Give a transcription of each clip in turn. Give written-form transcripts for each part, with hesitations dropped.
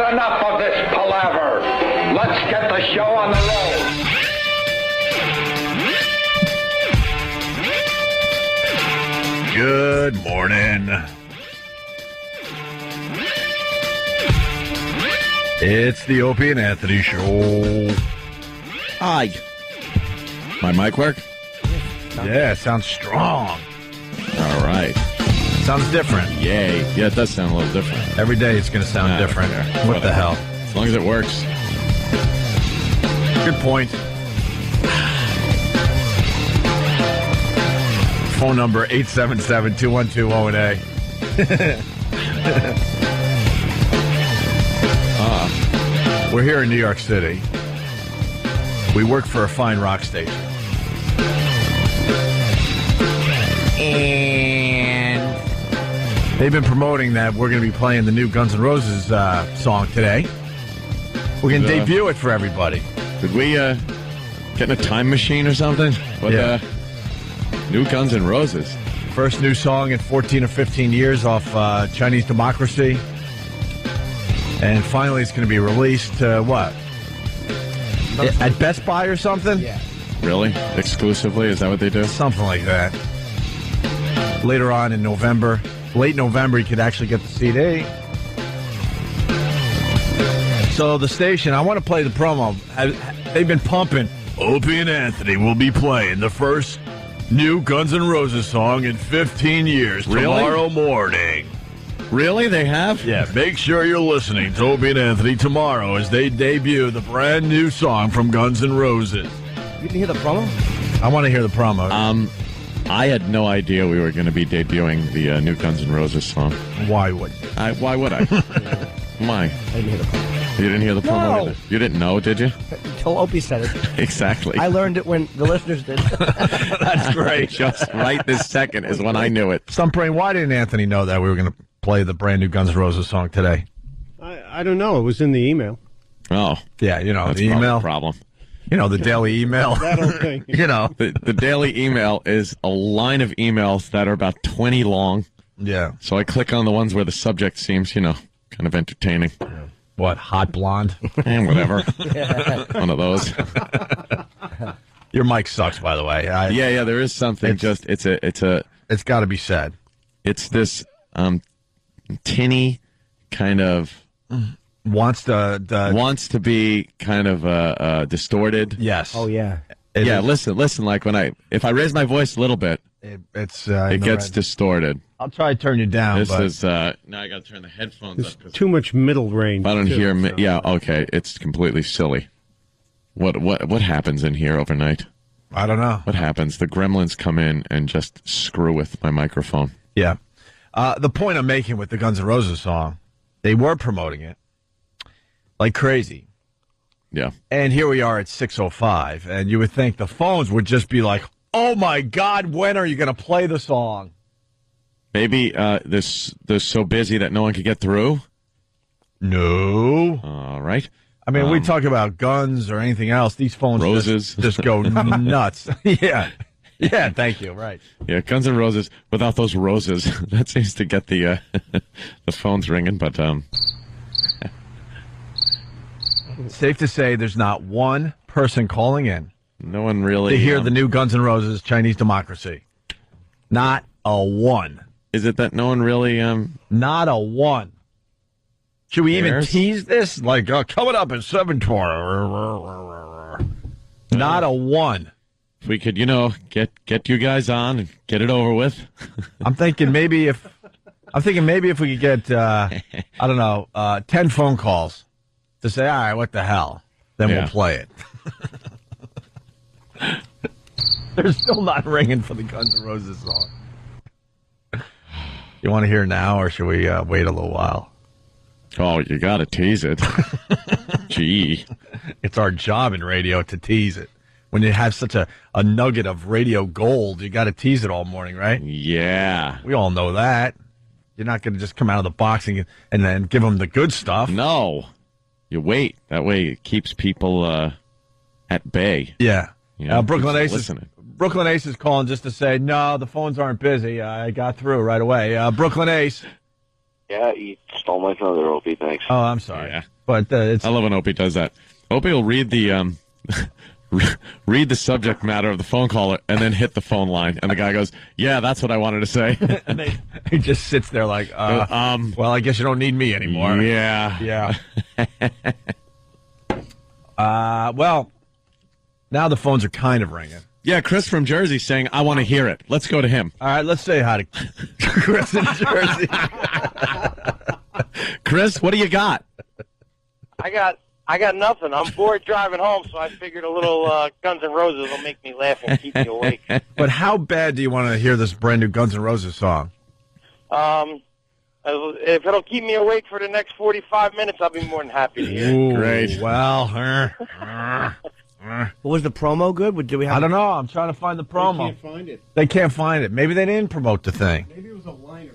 had enough of this palaver. Let's get the show on the road. Good morning. It's the Opie and Anthony Show. Hi. My mic work? Yeah, it sounds strong. All right. Sounds different. Yay. Yeah, it does sound a little different. Every day it's going to sound different. What the hell? As long as it works. Good point. Phone number 877-212-0A. We're here in New York City. We work for a fine rock station. And they've been promoting that we're going to be playing the new Guns N' Roses song today. We're going to debut it for everybody. Did we get in a time machine or something? Yeah. New Guns N' Roses. First new song in 14 or 15 years off Chinese Democracy. And finally it's going to be released, what? At Best Buy or something? Yeah. Really? Exclusively? Is that what they do? Something like that. Later on in November. Late November, you could actually get the CD. So the station, I want to play the promo. They've been pumping. Opie and Anthony will be playing the first new Guns N' Roses song in 15 years tomorrow morning. Really? They have? Yeah, make sure you're listening to Opie and Anthony tomorrow as they debut the brand new song from Guns N' Roses. You didn't hear the promo? I want to hear the promo. I had no idea we were going to be debuting the new Guns N' Roses song. Why would Why would I? Why? I didn't hear the promo. You didn't hear the promo No. either? You didn't know, did you? Until Opie said it. Exactly. I learned it when the listeners did. That's great. Just right this second is when I knew it. Stumpbrain, why didn't Anthony know that we were going to play the brand new Guns N' Roses song today? I don't know. It was in the email. Oh. Yeah, you know, That's the email. a problem. You know, the daily email. That old thing. You know. The daily email is a line of emails that are about 20 long. Yeah. So I click on the ones where the subject seems, kind of entertaining. What, hot blonde? And whatever. One of those. Your mic sucks, by the way. Yeah, there is something. It's got to be said. It's this tinny kind of Wants to be kind of distorted. Yes. Oh, yeah. Listen. Like if I raise my voice a little bit, it gets distorted. I'll try to turn you down. This but is now I got to turn the headphones There's up. 'Cause too much middle range. I don't too, hear me. so. Yeah, okay. It's completely silly. What happens in here overnight? I don't know. What happens? The gremlins come in and just screw with my microphone. Yeah. The point I'm making with the Guns N' Roses song, they were promoting it like crazy. Yeah. And here we are at 6:05, and you would think the phones would just be like, oh, my God, when are you going to play the song? Maybe they're so busy that no one could get through? No. All right. I mean, we talk about guns or anything else. These phones Roses. just go nuts. Yeah. Yeah, thank you. Right. Yeah, Guns N' Roses without those roses. That seems to get the the phones ringing, but safe to say there's not one person calling in no one really to hear the new Guns N' Roses Chinese Democracy. Not a one. Is it that no one really Not a one. Should we even cares? tease this? Like, coming up at 7:20. Not a one. If we could, get you guys on and get it over with. I'm thinking maybe if we could get, 10 phone calls to say, all right, what the hell? Then Yeah. we'll play it. They're still not ringing for the Guns N' Roses song. You want to hear now, or should we wait a little while? Oh, you got to tease it. Gee. It's our job in radio to tease it. When you have such a nugget of radio gold, you got to tease it all morning, right? Yeah. We all know that. You're not going to just come out of the box and then give them the good stuff. No. You wait. That way it keeps people at bay. Yeah. Brooklyn keeps Ace is listening. Brooklyn Ace is calling just to say, no, the phones aren't busy. I got through right away. Brooklyn Ace. Yeah, you stole my thunder, Opie. Thanks. Oh, I'm sorry. Yeah. But it's I love when Opie does that. Opie will read the read the subject matter of the phone call and then hit the phone line, and the guy goes, "Yeah, that's what I wanted to say." and he just sits there like, well, I guess you don't need me anymore. Yeah. Well, now the phones are kind of ringing. Yeah, Chris from Jersey saying, "I want to hear it." Let's go to him. All right, let's say hi to Chris in Jersey. Chris, what do you got? I got nothing. I'm bored driving home, so I figured a little Guns N' Roses will make me laugh and keep me awake. But how bad do you want to hear this brand new Guns N' Roses song? If it'll keep me awake for the next 45 minutes, I'll be more than happy to hear it. Ooh, Great. Well, Was the promo good? Do we have? I don't know. I'm trying to find the promo. Can't find it. They can't find it. Maybe they didn't promote the thing. Maybe it was a liner.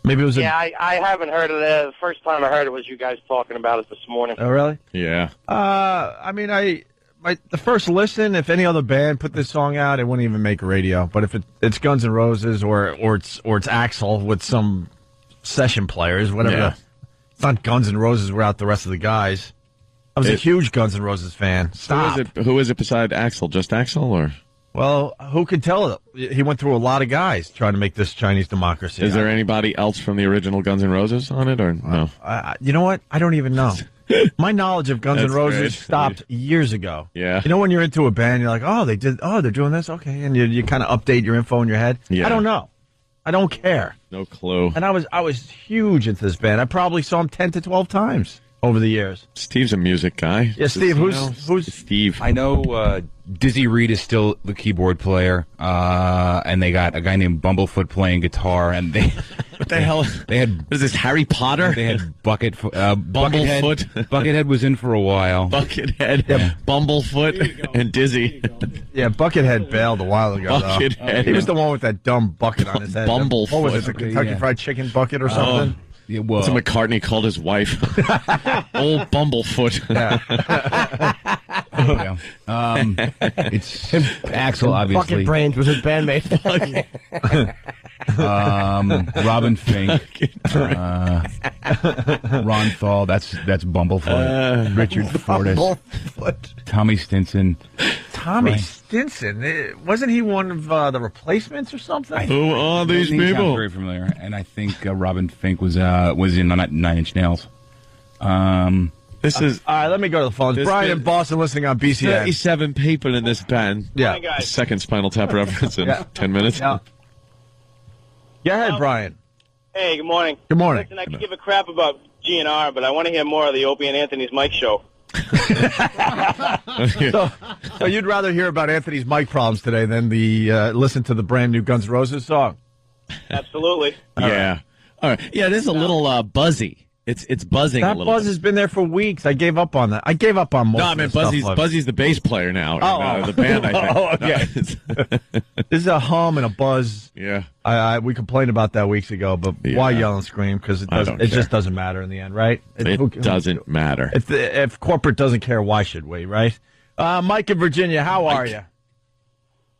Maybe it was Yeah, I haven't heard of it. The first time I heard it was you guys talking about it this morning. Oh, really? Yeah. I mean, the first listen, if any other band put this song out, it wouldn't even make radio. But if it's Guns N' Roses or it's Axl with some session players, whatever. Yeah. It's not Guns N' Roses without the rest of the guys. I was a huge Guns N' Roses fan. Stop. Who is it beside Axl? Just Axl, or Well, who could tell? He went through a lot of guys trying to make this Chinese democracy. is there anybody else from the original Guns N' Roses on it, or no? You know what? I don't even know. My knowledge of Guns N' That's Roses great. stopped years ago. Yeah. You know when you're into a band, you're like, they're doing this? Okay. And you kind of update your info in your head. Yeah. I don't know. I don't care. No clue. And I was huge into this band. I probably saw them 10 to 12 times over the years. Steve's a music guy. Yeah, Steve, who's Steve? I know Dizzy Reed is still the keyboard player, and they got a guy named Bumblefoot playing guitar, and they What the hell? they had What is this, Harry Potter? they had Bumblefoot. Buckethead was in for a while. Buckethead, Bumblefoot, and Dizzy. Yeah, Buckethead bailed a while ago, Buckethead. though. He was the one with that dumb bucket on his head. Bumblefoot. What was it, the Kentucky Yeah. Fried Chicken bucket or something? Yeah, well, That's what McCartney called his wife. Old Bumblefoot. yeah. It's Axl, obviously. Bucket Brains was his bandmate. Robin Fink, Ron Thal. That's Bumblefoot. Richard Fortas, Bumblefoot. Tommy Stinson. Tommy Right. Stinson. Wasn't he one of the replacements or something? Who are these Name sounds people? very familiar, and I think Robin Fink was in Nine Inch Nails. This is All right, let me go to the phones. This Brian bit- in Boston listening on BCN. 37 people in this band. Yeah. Hi, guys. Second Spinal Tap reference in Yeah. 10 minutes. Yeah. Go ahead, Brian. Hey, good morning. Good morning. Listen, I can give a crap about GNR, but I want to hear more of the Opie and Anthony's Mike show. So you'd rather hear about Anthony's mic problems today than listen to the brand new Guns N' Roses song? Absolutely. Yeah. All right. Yeah, it is a little buzzy. It's buzzing a That little buzz bit. has been there for weeks. I gave up on that. I gave up on most No, I of mean the stuff. Buzzy's the bass player now. in, the band, I think. Oh, okay. There's a hum and a buzz. Yeah. We complained about that weeks ago, but why Yeah. yell and scream? Because I don't it care. just doesn't matter in the end, right? It doesn't matter. If corporate doesn't care, why should we, right? Mike in Virginia, how are you?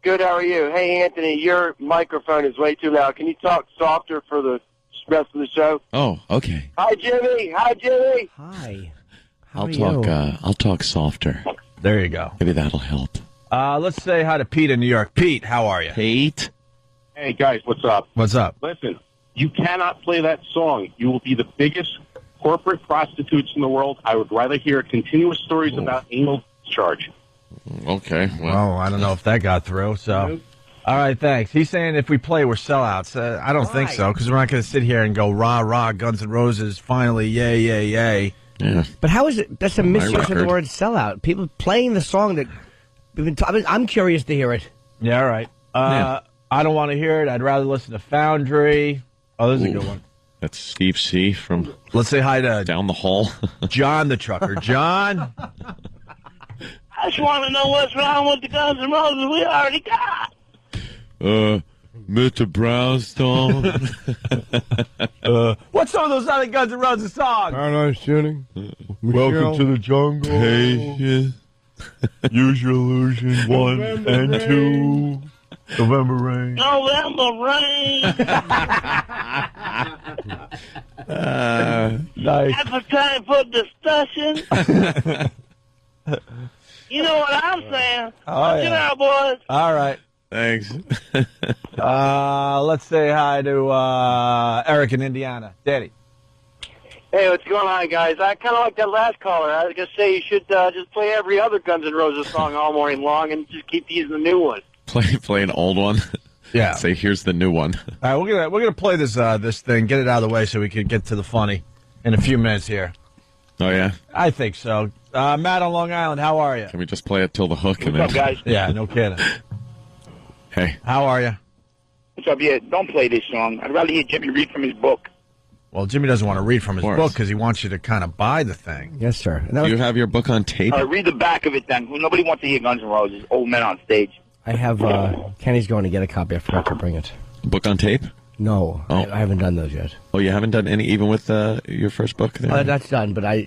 Good, how are you? Hey, Anthony, your microphone is way too loud. Can you talk softer for the rest of the show? Oh, okay. Hi, Jimmy. Hi, Jimmy. Hi. How I'll are talk. you? I'll talk softer. There you go. Maybe that'll help. Let's say hi to Pete in New York. Pete, how are you? Pete. Hey, guys, what's up? What's up? Listen, you cannot play that song. You will be the biggest corporate prostitutes in the world. I would rather hear continuous stories about anal discharge. Okay. Well, Oh, I don't know if that got through. So, all right, thanks. He's saying if we play, we're sellouts. I don't think so because we're not going to sit here and go rah rah Guns N' Roses. Finally, yay yay yay. yeah. But how is it? That's a misuse of the record. word sellout. People playing the song that we've been. I'm curious to hear it. Yeah, all right. I don't want to hear it. I'd rather listen to Foundry. Oh, this is a good one. That's Steve C. from Let's say hi to down the hall. John the trucker. John. I just want to know what's wrong with the Guns N' Roses we already got. Mr. Brownstone. What's some of those other Guns N' Roses songs? Paradise City. Welcome to the jungle. Patience. Use your illusion. 1 and 2. November Rain. November rain. Nice. Appetite for discussion. You know what I'm saying? Oh, Get yeah. out, boys. All right. Thanks. Let's say hi to Eric in Indiana. Danny. Hey, what's going on, guys? I kind of like that last caller. I was going to say you should just play every other Guns N' Roses song all morning long and just keep using the new one. Play an old one. Yeah. Say, here's the new one. All right, we're gonna play this thing, get it out of the way so we can get to the funny in a few minutes here. Oh, yeah? I think so. Matt on Long Island, how are you? Can we just play it till the hook? And What's up, then... guys? Yeah, no kidding. Hey. How are you? What's up? Yeah, don't play this song. I'd rather hear Jimmy read from his book. Well, Jimmy doesn't want to read from his course. book because he wants you to kind of buy the thing. Yes, sir. And that Do was- you have your book on tape? Read the back of it then. Nobody wants to hear Guns N' Roses. Old men on stage. I have. Kenny's going to get a copy. I forgot to bring it. Book on tape? No, Oh. I haven't done those yet. Oh, you haven't done any, even with your first book? There? That's done, but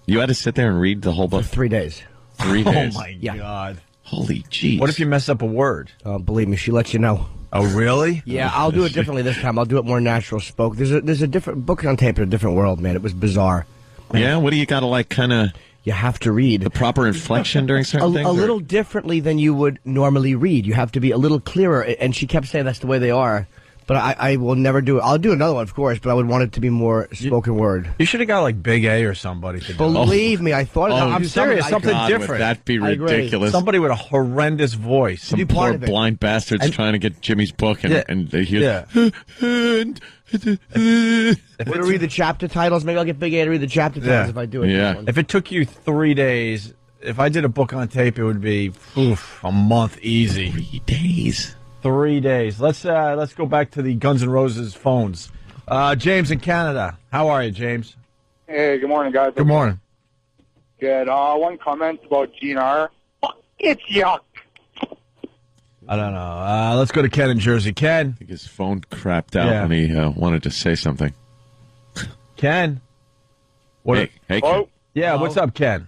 You had to sit there and read the whole for book 3 days. 3 days. Oh, my Yeah. God. Holy jeez. What if you mess up a word? Believe me, she lets you know. Oh, really? Yeah, I'll do it differently this time. I'll do it more natural spoke. There's a different book on tape in a different world, man. It was bizarre. Yeah, what do you got to like kind of You have to read the proper inflection during certain things? a or- little differently than you would normally read. You have to be a little clearer. And she kept saying that's the way they are. But I will never do it. I'll do another one, of course, but I would want it to be more spoken word. You should have got like Big A or somebody to do it. Believe me, I thought Oh, I'd I'm do serious, something God, different. Would that be I agree. ridiculous? Somebody with a horrendous voice. Some do part poor of it. blind bastards And- trying to get Jimmy's book, and, Yeah. and they hear. Yeah. I'm going to read the chapter titles. Maybe I'll get Big A to read the chapter titles Yeah. if I do it. Yeah. If it took you 3 days, if I did a book on tape, it would be a month easy. 3 days. 3 days. Let's go back to the Guns N' Roses phones. James in Canada. How are you, James? Hey, good morning, guys. Good morning. Good. One comment about GNR. It's yuck. I don't know. Let's go to Ken in Jersey. Ken. I think his phone crapped out Yeah. when he wanted to say something. Ken. What? Hey, Oh, Yeah, what's up, Ken?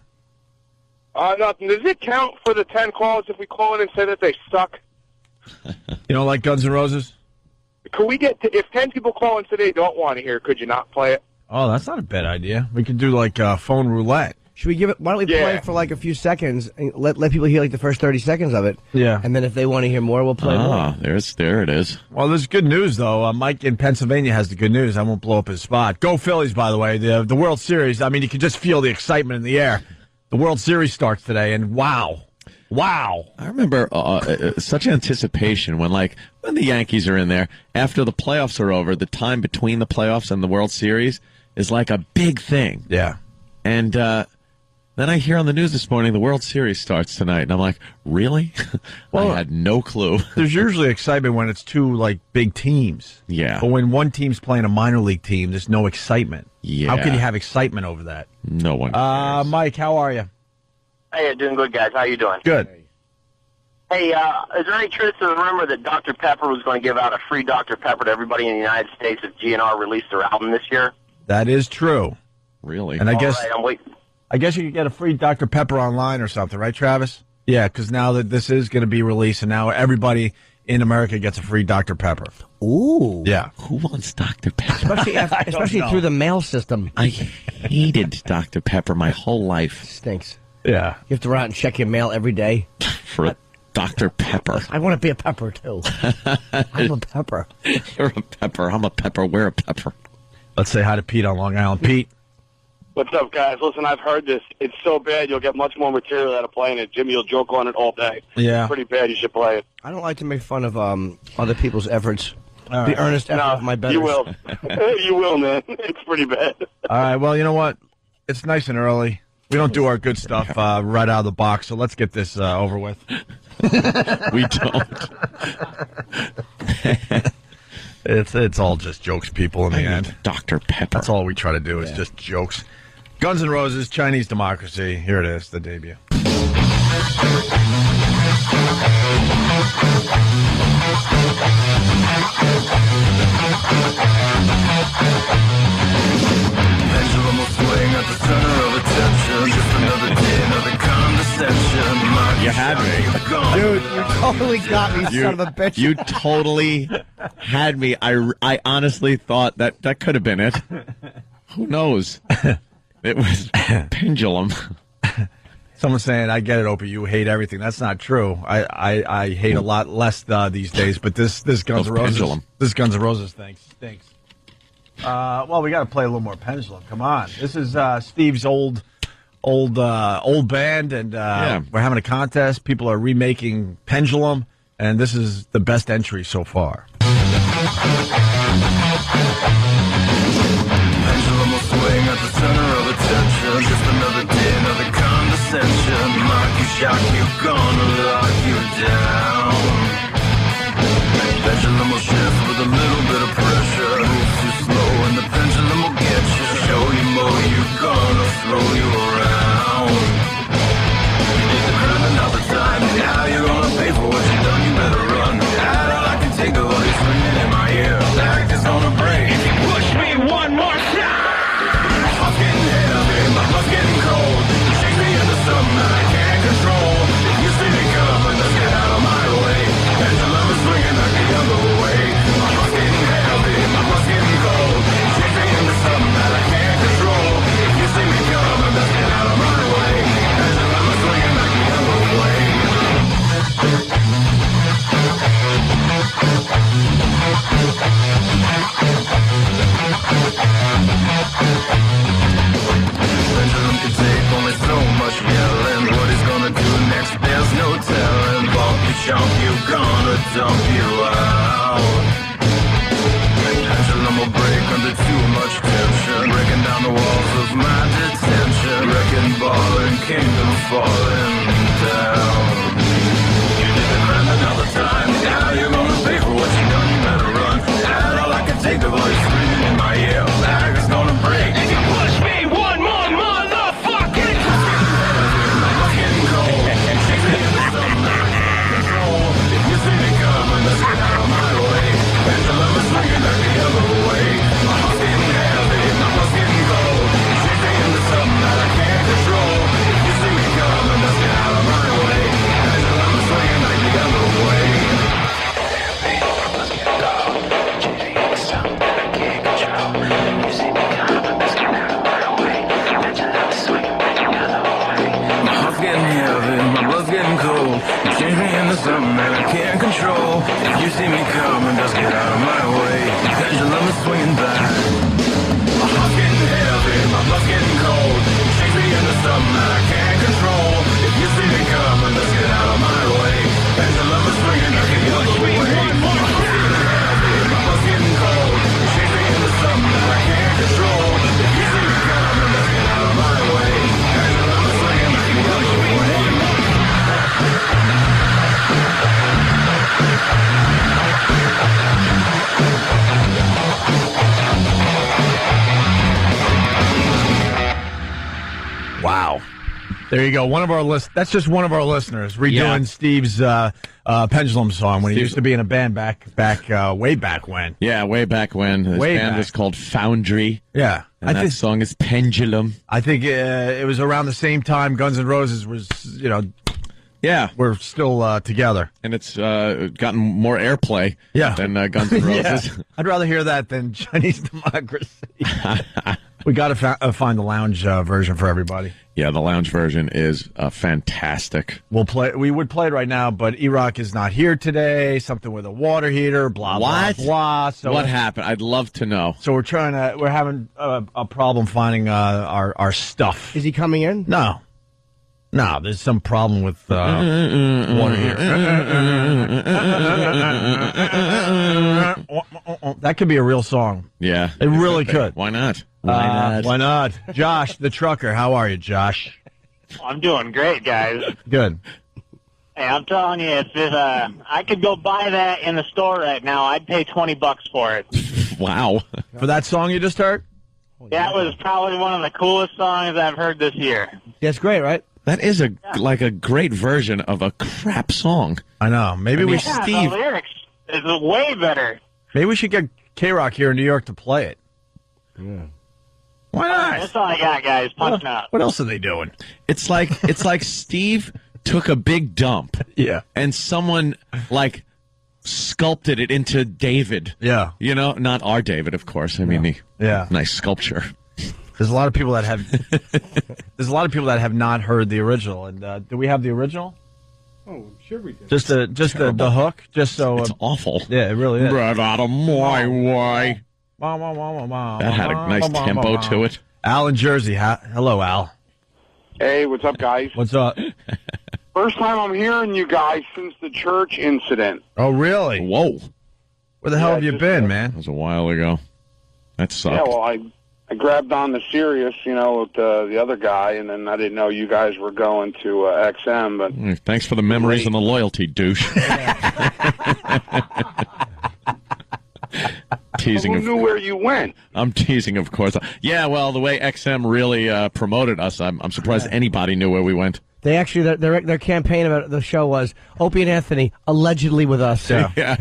nothing. Does it count for the 10 calls if we call in and say that they suck? You don't like Guns N' Roses? Could we get to, if 10 people call in today don't want to hear, could you not play it? Oh, that's not a bad idea. We could do like phone roulette. Should we give it? Why don't we play Yeah. it for like a few seconds and let people hear like the first 30 seconds of it? Yeah. And then if they want to hear more, we'll play more. Ah, there it is. Well, there's good news, though. Mike in Pennsylvania has the good news. I won't blow up his spot. Go Phillies, by the way. The World Series, I mean, you can just feel the excitement in the air. The World Series starts today, and wow. I remember such anticipation when the Yankees are in there. After the playoffs are over, the time between the playoffs and the World Series is like a big thing. Yeah. And then I hear on the news this morning the World Series starts tonight, and I'm like, really? Well, I had no clue. There's usually excitement when it's two, big teams. Yeah. But when one team's playing a minor league team, there's no excitement. Yeah. How can you have excitement over that? No one cares. Mike, how are you? Hey, doing good, guys. How you doing? Good. Hey, is there any truth to the rumor that Dr. Pepper was going to give out a free Dr. Pepper to everybody in the United States if GNR released their album this year? That is true. Really? And I All guess right, I'm waiting. I guess you could get a free Dr. Pepper online or something, right, Travis? Yeah, because now that this is going to be released, and now everybody in America gets a free Dr. Pepper. Ooh. Yeah. Who wants Dr. Pepper? Especially know. through the mail system. I hated Dr. Pepper my whole life Stinks. Yeah. You have to run out and check your mail every day. for a Dr. Pepper. I want to be a pepper, too. I'm a pepper. You're a pepper. I'm a pepper. We're a pepper. Let's say hi to Pete on Long Island. Pete. What's up, guys? Listen, I've heard this. It's so bad you'll get much more material out of playing it. Jimmy will joke on it all day. Yeah. Pretty bad. You should play it. I don't like to make fun of other people's efforts. All The right. earnest effort of my betters. you will. You will, man. It's pretty bad. All right. Well, you know what? It's nice and early. We don't do our good stuff right out of the box, so let's get this over with. We don't. It's all just jokes, people, in the end. Dr. Pepper. That's all we try to do is just jokes. Guns N' Roses, Chinese Democracy. Here it is, the debut. Pendulum will swing at the center of attention. Just another day, another condescension. Mark You had me. Dude, you totally got me, son of a bitch. You totally had me. I honestly thought that could have been it. Who knows? It was Pendulum. Someone's saying, I get it, Opie, you hate everything. That's not true. I hate a lot less these days, but this Guns N' Roses, Pendulum. this Guns N' Roses thing stinks. Well, we got to play a little more Pendulum. Come on. This is Steve's old band, and we're having a contest. People are remaking Pendulum, and this is the best entry so far. Pendulum will swing at the center of attention. Just another day, another condescension. Knock you, shock you, gonna lock you down. Pendulum will shift with a little bit of pressure. Move too slow and the pendulum will get you. Show you more, you gonna throw you around. You need to grab another time. Now you're gonna pay for what you done, you better run. That's all I can take of all you screaming in my ear. Back is gonna break. If you push me one more time. I'm getting heavy, my blood's getting cold. You shake me into something that I can't control. If you see me coming, let's get out of my way. Pendulum is swinging like the other way. My blood's getting heavy, my blood's getting cold. You shake me into something that I can't control. If you see me coming, let's get out of my way. Pendulum is swinging like the other way. Pendulum can take only so much yelling. What he's gonna do next, there's no telling. Bump you, chomp you, gonna dump you out. Pendulum will break under too much tension. Breaking down the walls of my detention. Wrecking ball and kingdom falling down. You need to grab another time. Now you're gonna pay for what you done, you better run. That's all I can take of all you screaming in my ear. Back is gonna break. If you push me one more motherfucking time. I'm getting cold. Shake me into something that I can't control. If you see me coming, let's get out of my way. Pendulum is swinging back the other way. My heart's getting heavy, my blood's getting cold. Shake me into something that I can't control. If you see me coming, let's get out of my way. Pendulum is swinging back the other way. My heart's getting heavy, my blood's getting cold. You change me into something that I can't control. If you see me coming, just get out of my way. The pendulum is swinging back. My heart's getting heavy, my blood's getting cold. You change me into something that I can't control. If you see me coming, just get out of my way. Pendulum is swinging back the other way. My heart's getting heavy, my blood's getting cold. You change me into something that I can't control. If you see me coming, just get out of my way. Pendulum is swinging back the other way. Wow. There you go. One of our that's just one of our listeners redoing Steve's Pendulum song when he used to be in a band back way back when. Yeah, way back when. His band was called Foundry. Yeah. And that song is Pendulum. I think it was around the same time Guns N' Roses was, yeah, we're still together. And it's gotten more airplay than Guns N' Roses. Yeah. I'd rather hear that than Chinese Democracy. We got to find the lounge version for everybody. Yeah, the lounge version is fantastic. We would play it right now, but E-Rock is not here today. Something with a water heater, blah, blah, blah. So what happened? I'd love to know. So we're having a problem finding our stuff. Is he coming in? No, there's some problem with water heater. That could be a real song. Yeah. It really could. Why not? Why not? Josh, the trucker. How are you, Josh? I'm doing great, guys. Good. Hey, I'm telling you, if I could go buy that in the store right now, I'd pay $20 for it. Wow. For that song you just heard? That was probably one of the coolest songs I've heard this year. That's great, right? That is a great version of a crap song. I know. Maybe the lyrics is way better. Maybe we should get K-Rock here in New York to play it. Yeah. Why not? That's all I got, guys. Punch out. What else are they doing? It's like Steve took a big dump. Yeah. And someone, like, sculpted it into David. Yeah. You know, not our David, of course. I mean, Yeah. nice sculpture. There's a lot of people that have. There's a lot of people that have not heard the original. And do we have the original? Oh, sure we did. Just the hook, just so It's awful. yeah, it really is. Right out of my way. That That had a nice tempo to it. Al in Jersey. Hello, Al. Hey, what's up, guys? What's up? First time I'm hearing you guys since the church incident. Oh, really? Whoa. Where the hell Yeah, have you just, been, That man? was a while ago. That sucked. Yeah, well, I grabbed on the Sirius, with the other guy, and then I didn't know you guys were going to XM. But Thanks for the memories and the loyalty, douche. Teasing. who knew where you went? I'm teasing, of course. Yeah, well, the way XM really promoted us, I'm surprised anybody knew where we went. They actually their campaign about the show was Opie and Anthony allegedly with us. Yeah. Yeah.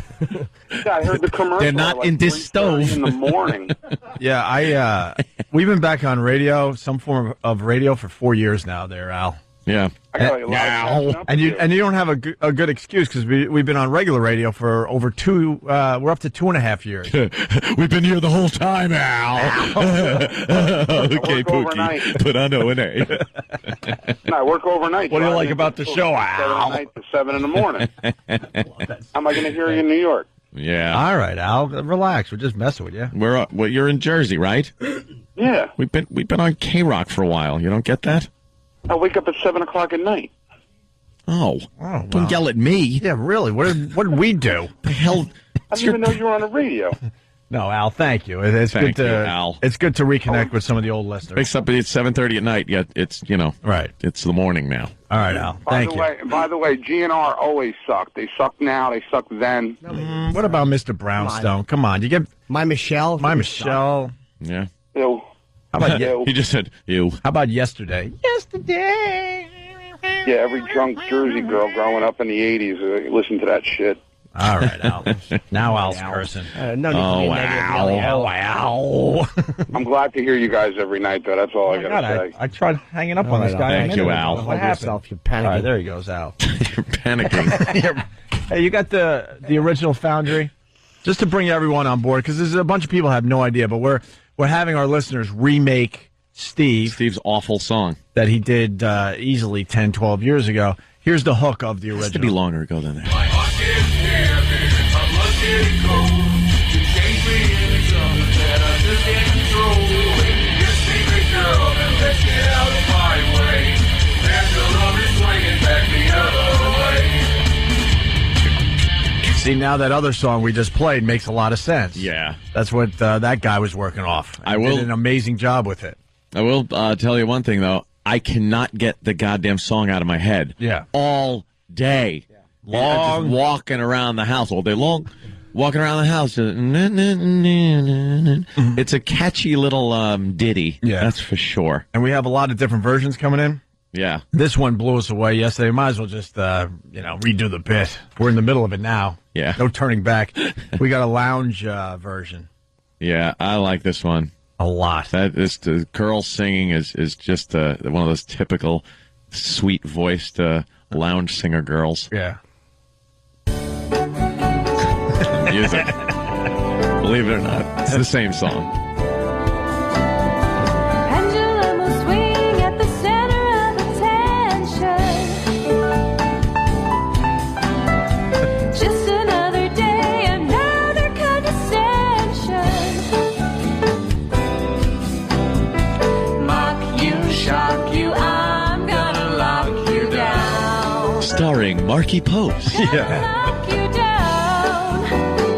Yeah, I heard the commercial. They're not at in this 3:30 stove. in the morning. Yeah, we've been back on radio, some form of radio, for 4 years now. There, Al. Yeah. I got a lot of catching up And you to do. don't have a good excuse because we've been on regular radio for over we're up to 2.5 years. We've been here the whole time, Al. Okay, work Pookie. overnight. Put on O&A. No, I work overnight. What do you so I like leave about the until show, 7 Al? at night to 7 in the morning. How am I going to hear you in New York? Yeah. All right, Al, relax. We're just messing with you. Well, you're in Jersey, right? Yeah. We've been on K-Rock for a while. You don't get that? I wake up at 7 o'clock at night. Oh. Oh, Don't yell at me. Yeah, really. What did we do? The hell? I didn't even know you were on the radio. No, Al. Thank you. It's Thank good to you, Al. It's good to reconnect with some of the old listeners. Wakes up at 7:30 at night, yet it's, Right. it's the morning now. All right, Al. By Thank you. the way, GNR always sucked. They suck now. They suck then. What about Mr. Brownstone? Come on, you get My Michelle. Michelle. Yeah. Ew. How about Ew. He just said, ew. How about yesterday? Yeah, every drunk Jersey girl growing up in the 80s listened to that shit. All right, Al. Now Al's cursing. No need to be negative. Oh, Al. I'm glad to hear you guys every night, though. That's all I got to say. I tried hanging up on this guy. Thank you, Al. What Hold happened? yourself, you're All right, panicking. there he goes, Al. You're panicking. Hey, you got the original Foundry? Just to bring everyone on board, because there's a bunch of people have no idea, but we're having our listeners remake Steve's awful song. that he did easily 10, 12 years ago. Here's the hook of the It used to be original. longer ago than that. See, now that other song we just played makes a lot of sense. Yeah. That's what that guy was working off. I He will- did an amazing job with it. I will tell you one thing, though. I cannot get the goddamn song out of my head. Yeah. All day. Long. Just walking around the house all day long. Walking around the house. It's a catchy little ditty. Yeah. That's for sure. And we have a lot of different versions coming in. Yeah. This one blew us away yesterday. Might as well just, redo the bit. We're in the middle of it now. Yeah. No turning back. We got a lounge version. Yeah, I like this one. A lot. The girl singing is just one of those typical sweet-voiced lounge singer girls. Yeah. Music. Believe it or not, it's the same song. Pendulum will swing at the center of attention. Just another day, another condescension. Mock you, shock you, I'm gonna lock you down. Starring Marky Post. Yeah. Lock you down.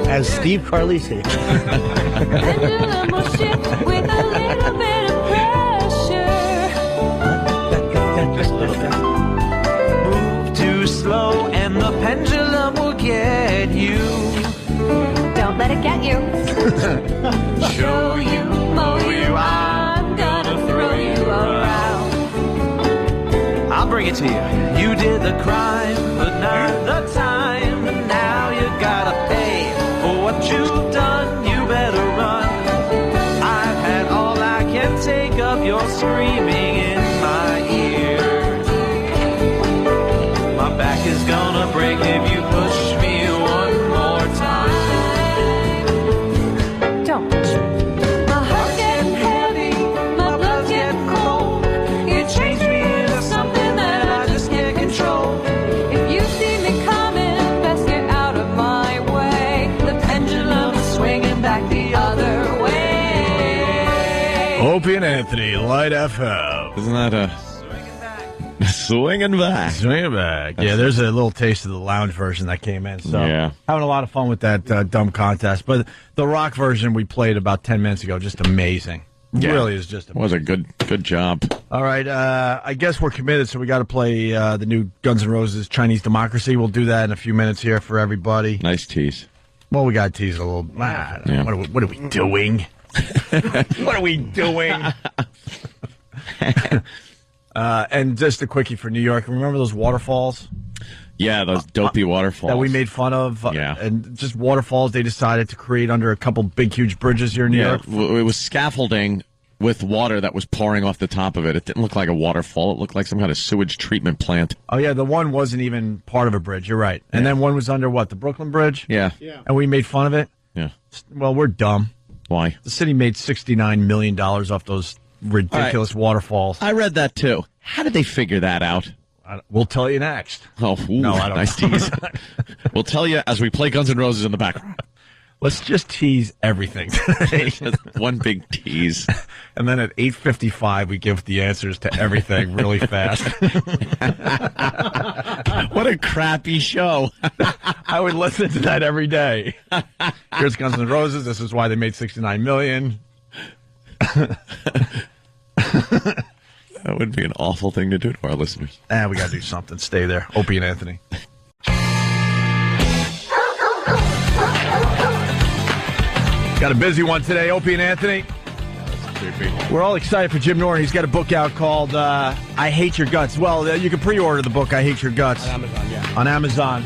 As Steve Carlisi. Pendulum will shift with a little bit of pressure. Move too slow and the pendulum will get you. Don't let it get you. Show you, mow you, I'm gonna throw you around. I'll bring it to you. You did the crime, but not the time. And now you gotta pay for what you've done. You better run. I've had all I can take of your screaming in my ear. Anthony, Light FM. Isn't that a swinging back? Swinging back. Yeah, there's a little taste of the lounge version that came in. So Yeah. having a lot of fun with that dumb contest. But the rock version we played about 10 minutes ago, just amazing. Yeah. Really is just amazing. Was a good job. All right, I guess we're committed, so we got to play the new Guns N' Roses Chinese Democracy. We'll do that in a few minutes here for everybody. Nice tease. Well, we got to tease a little. Yeah. What are we doing? What are we doing? And just a quickie for New York. Remember those waterfalls? Yeah, those dopey waterfalls. That we made fun of. Yeah. And just waterfalls they decided to create under a couple big, huge bridges here in New York. It was scaffolding with water that was pouring off the top of it. It didn't look like a waterfall. It looked like some kind of sewage treatment plant. Oh, yeah, the one wasn't even part of a bridge. You're right. And then one was under what? The Brooklyn Bridge? Yeah. And we made fun of it? Yeah. Well, we're dumb. Why? The city made $69 million off those ridiculous waterfalls. I read that, too. How did they figure that out? We'll tell you next. Oh, ooh, No, I don't nice know. tease. We'll tell you as we play Guns N' Roses in the background. Let's just tease everything today. One big tease. And then at 8:55, we give the answers to everything really fast. What a crappy show. I would listen to that every day. Here's Guns N' Roses. This is why they made $69 million. That would be an awful thing to do to our listeners. We got to do something. Stay there. Opie and Anthony. Got a busy one today. Opie and Anthony. We're all excited for Jim Norton. He's got a book out called I Hate Your Guts. Well, you can pre-order the book I Hate Your Guts On Amazon, yeah. on Amazon.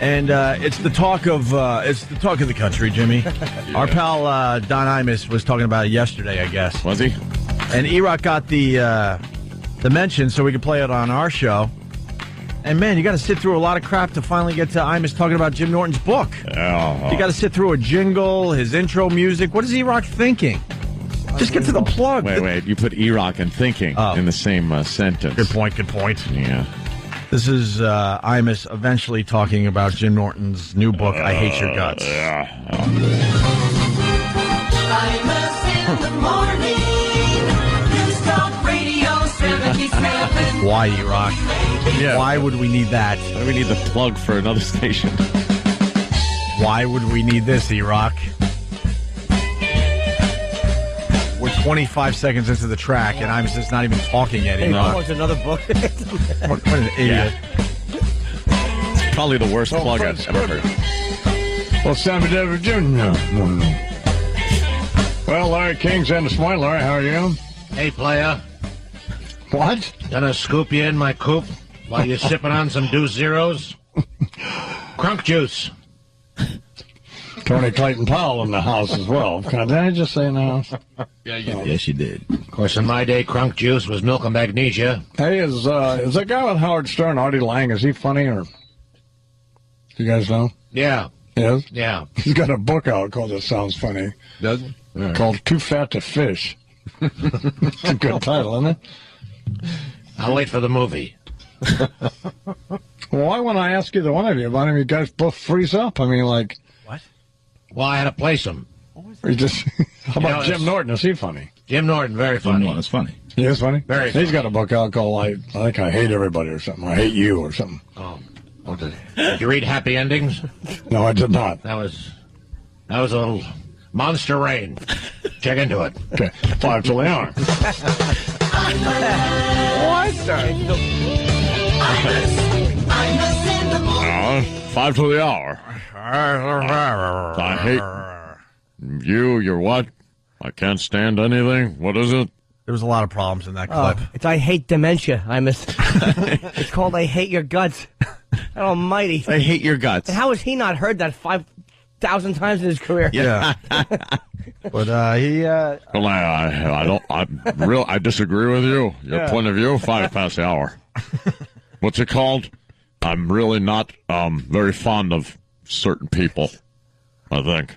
And it's the talk of the country, Jimmy. Our pal Don Imus was talking about it yesterday, I guess. Was he? And E-Rock got the mention so we could play it on our show. And man, you got to sit through a lot of crap to finally get to Imus talking about Jim Norton's book. Oh. You got to sit through a jingle, his intro music. What is E-Rock thinking? Just get to the plug. Wait. You put E-Rock and thinking in the same sentence. Good point. Yeah. This is Imus eventually talking about Jim Norton's new book, I Hate Your Guts. Imus in the morning. News Talk Radio 77. Why, E-Rock? Yeah. Why would we need that? Why do we need the plug for another station? Why would we need this, E-Rock? We're 25 seconds into the track, and I'm just not even talking yet. Hey, E-Rock. what's another book? What an idiot. It's probably the worst plug I've ever heard. Well, Sammy Davis Jr. Well, Larry King's in this morning. Larry, how are you? Hey, player. What? Gonna scoop you in my coop while you're sipping on some Deuce Zeros? Crunk juice. Tony Clayton Powell in the house as well. Did I just say in the house? Yeah, you did. Yes, you did. Of course, in my day, crunk juice was milk and magnesia. Hey, is that guy with Howard Stern, Artie Lang, is he funny or? You guys know? Yeah. Yes? Yeah. He's got a book out called It Sounds Funny. Does it? Right. Called Too Fat to Fish. It's a good title, isn't it? I'll wait for the movie. Well, why when I ask either one of you about him, you guys both freeze up? I mean, like... Well, I had to place him. Or you just... How about Jim Norton? Is he funny? Jim Norton, very funny. Jim Norton's funny. He is funny? Very He's funny. got a book out called, I think I Hate Everybody or something. I Hate You or something. Oh. Did you read Happy Endings? No, I did not. That was a little Monster Rain. Check into it. Okay. 5 till the hour. What? Imus in the morning. 5 to the hour. I hate you. You're what? I can't stand anything. What is it? There was a lot of problems in that clip. It's I Hate Dementia, Imus. It's called I Hate Your Guts. Almighty. I hate your guts. And how has he not heard that 5,000 times in his career? Yeah. But he... Well, I disagree with you. Your point of view, 5 past the hour. What's it called? I'm really not very fond of certain people, I think.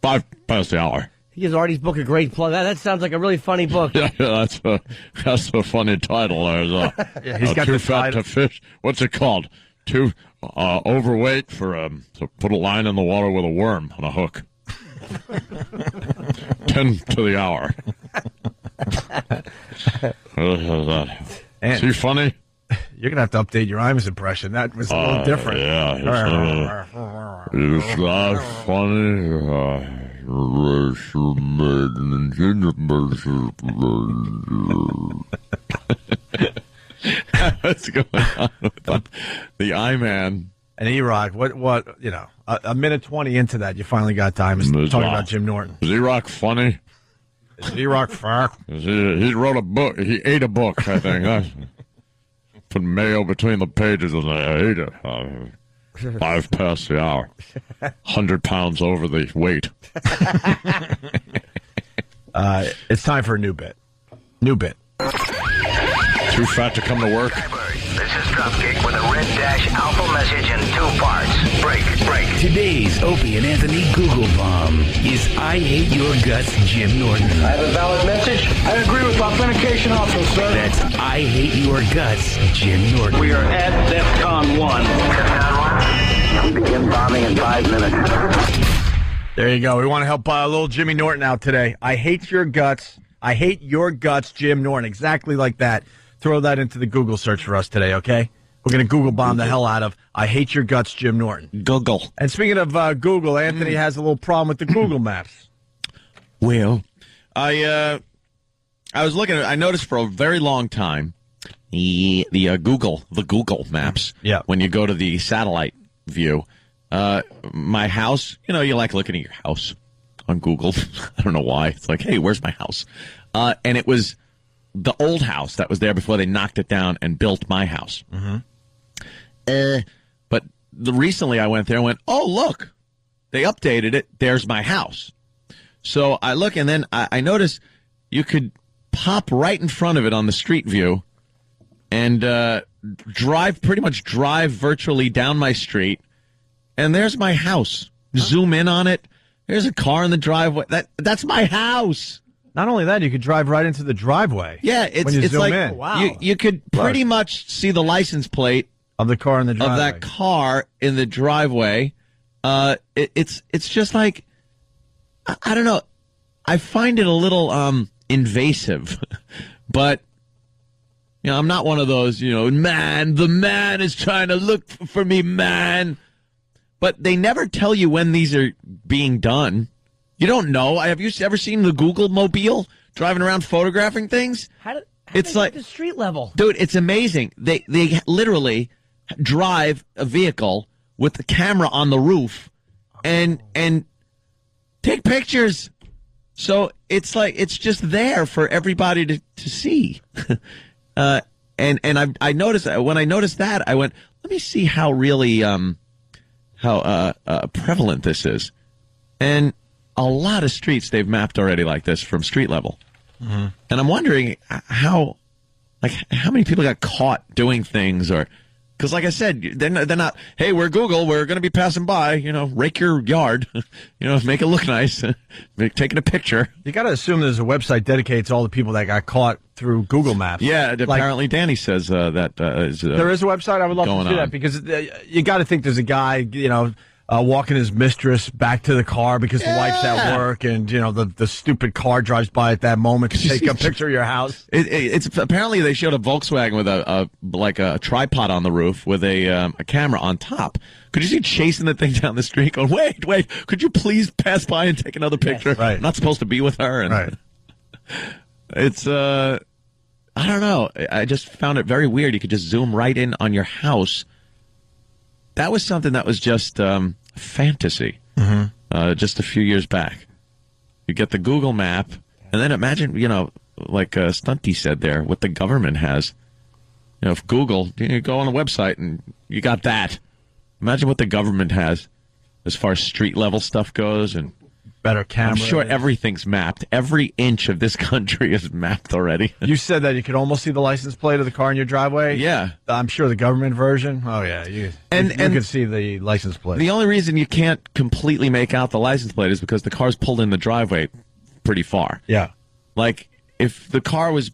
5 past the hour. He gives Artie's book a great plug. That sounds like a really funny book. Yeah, that's a funny title. There's he's got Too the Fat title. to Fish. What's it called? Too overweight for to put a line in the water with a worm on a hook. 10 to the hour. Is he funny? You're going to have to update your Imus impression. That was a little different. Yeah. It's not funny. What's going on with the I-Man? And E-Rock, what, a minute 20 into that, you finally got time talking about Jim Norton. Is E-Rock funny? Is E-Rock fuck? He wrote a book. He ate a book, I think. Put mayo between the pages and I ate it. 5 past the hour. 100 pounds over the weight. It's time for a new bit. New bit. Too fat to come to work? This is Dropkick with a red dash alpha message in 2 parts. Break. Today's Opie and Anthony Google Bomb is I Hate Your Guts, Jim Norton. I have a valid message. I agree with authentication also, sir. That's I Hate Your Guts, Jim Norton. We are at DEFCON 1. DEFCON 1? Begin bombing in 5 minutes. There you go. We want to help little Jimmy Norton out today. I hate your guts. I hate your guts, Jim Norton. Exactly like that. Throw that into the Google search for us today, okay? We're going to Google bomb the hell out of I hate your guts, Jim Norton. Google. And speaking of Google, Anthony has a little problem with the Google Maps. Well, I was looking at, I noticed for a very long time the Google Maps. Yeah. When you go to the satellite view, my house, you like looking at your house on Google. I don't know why. It's like, hey, where's my house? And it was the old house that was there before they knocked it down and built my house. Mm-hmm. But recently I went there and went, oh, look, they updated it. There's my house. So I look, and then I notice you could pop right in front of it on the street view and pretty much drive virtually down my street, and there's my house. Zoom in on it. There's a car in the driveway. That's my house. Not only that, you could drive right into the driveway. Yeah, when you it's zoom like in. Wow. You could pretty much see the license plate of the car in the driveway. Of that car in the driveway. It's just like, I don't know. I find it a little invasive, but I'm not one of those, the man is trying to look for me, man. But they never tell you when these are being done. You don't know. Have you ever seen the Google Mobile driving around photographing things? It's like the street level. Dude, it's amazing. They literally drive a vehicle with the camera on the roof and take pictures. So it's like it's just there for everybody to see. And I noticed when I noticed that, I went, let me see how really prevalent this is. And a lot of streets they've mapped already like this from street level. Mm-hmm. And I'm wondering how many people got caught doing things, or because like I said, they're not, hey, we're Google, we're going to be passing by, rake your yard, make it look nice, taking a picture. You got to assume there's a website dedicated to all the people that got caught through Google Maps. Yeah, apparently Danny says that is there is a website. I would love to see that, because you got to think there's a guy, walking his mistress back to the car because the wife's at work, and the stupid car drives by at that moment to take a picture of your house. It's apparently they showed a Volkswagen with a tripod on the roof with a camera on top. Could you see chasing the thing down the street, going, wait, could you please pass by and take another picture? Yes, right. I'm not supposed to be with her. And right. It's I don't know. I just found it very weird. You could just zoom right in on your house. That was something that was just fantasy just a few years back. You get the Google map, and then imagine, like Stunty said there, what the government has. If Google, you go on the website and you got that. Imagine what the government has as far as street level stuff goes, and better camera. I'm sure everything's mapped. Every inch of this country is mapped already. You said that you could almost see the license plate of the car in your driveway? Yeah. I'm sure the government version. Oh, yeah. You could see the license plate. The only reason you can't completely make out the license plate is because the car's pulled in the driveway pretty far. Yeah. Like, if the car was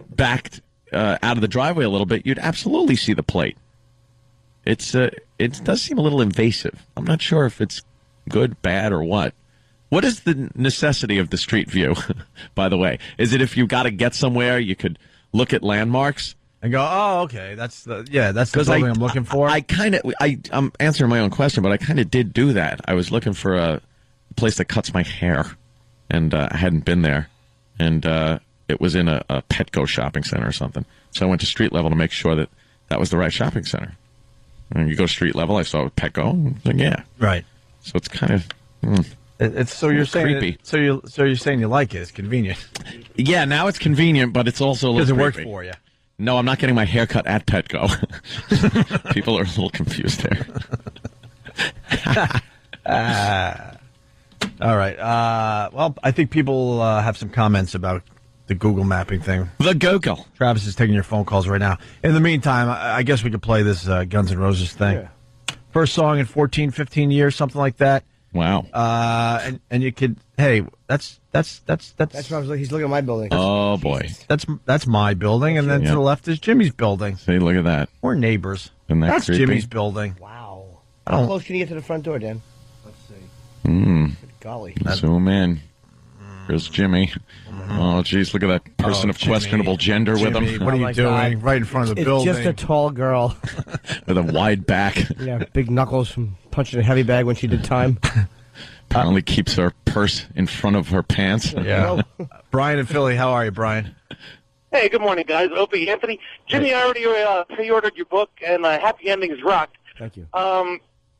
backed out of the driveway a little bit, you'd absolutely see the plate. It does seem a little invasive. I'm not sure if it's good, bad, or what. What is the necessity of the street view, by the way? Is it if you got to get somewhere, you could look at landmarks? And go, oh, okay, that's the building I'm looking for. I'm answering my own question, but I kind of did do that. I was looking for a place that cuts my hair, and I hadn't been there, and it was in a Petco shopping center or something. So I went to street level to make sure that that was the right shopping center. And you go street level, I saw Petco, and I was like, yeah, right. So it's kind of it's so you're saying creepy. So you're saying you like it? It's convenient. Yeah, now it's convenient, but it's also a little Doesn't work creepy. for you. No, I'm not getting my hair cut at Petco. People are a little confused there. All right. Well, I think people have some comments about the Google mapping thing. The Google. Travis is taking your phone calls right now. In the meantime, I guess we could play this Guns N' Roses thing. Yeah. First song in 14, 15 years, something like that. Wow. And you could, hey, that's That's what I was like. He's looking at my building. Oh, boy. That's my building, and then to the left is Jimmy's building. See, look at that. We're neighbors. Isn't that That's creepy? Jimmy's building. Wow. I How don't- close can you get to the front door, Dan? Let's see. Mm. Golly. Zoom in. Here's Jimmy. Oh, geez, look at that person of Jimmy. questionable gender with Jimmy, him. what are Oh you my doing? God. Right in front of the It's building. just a tall girl. With a wide back. Yeah, big knuckles from punching a heavy bag when she did time. Apparently keeps her purse in front of her pants. Yeah. Brian in Philly, how are you, Brian? Hey, good morning, guys. Opie, Anthony. Jimmy, I already pre-ordered your book, and Happy Endings Rock. Thank you.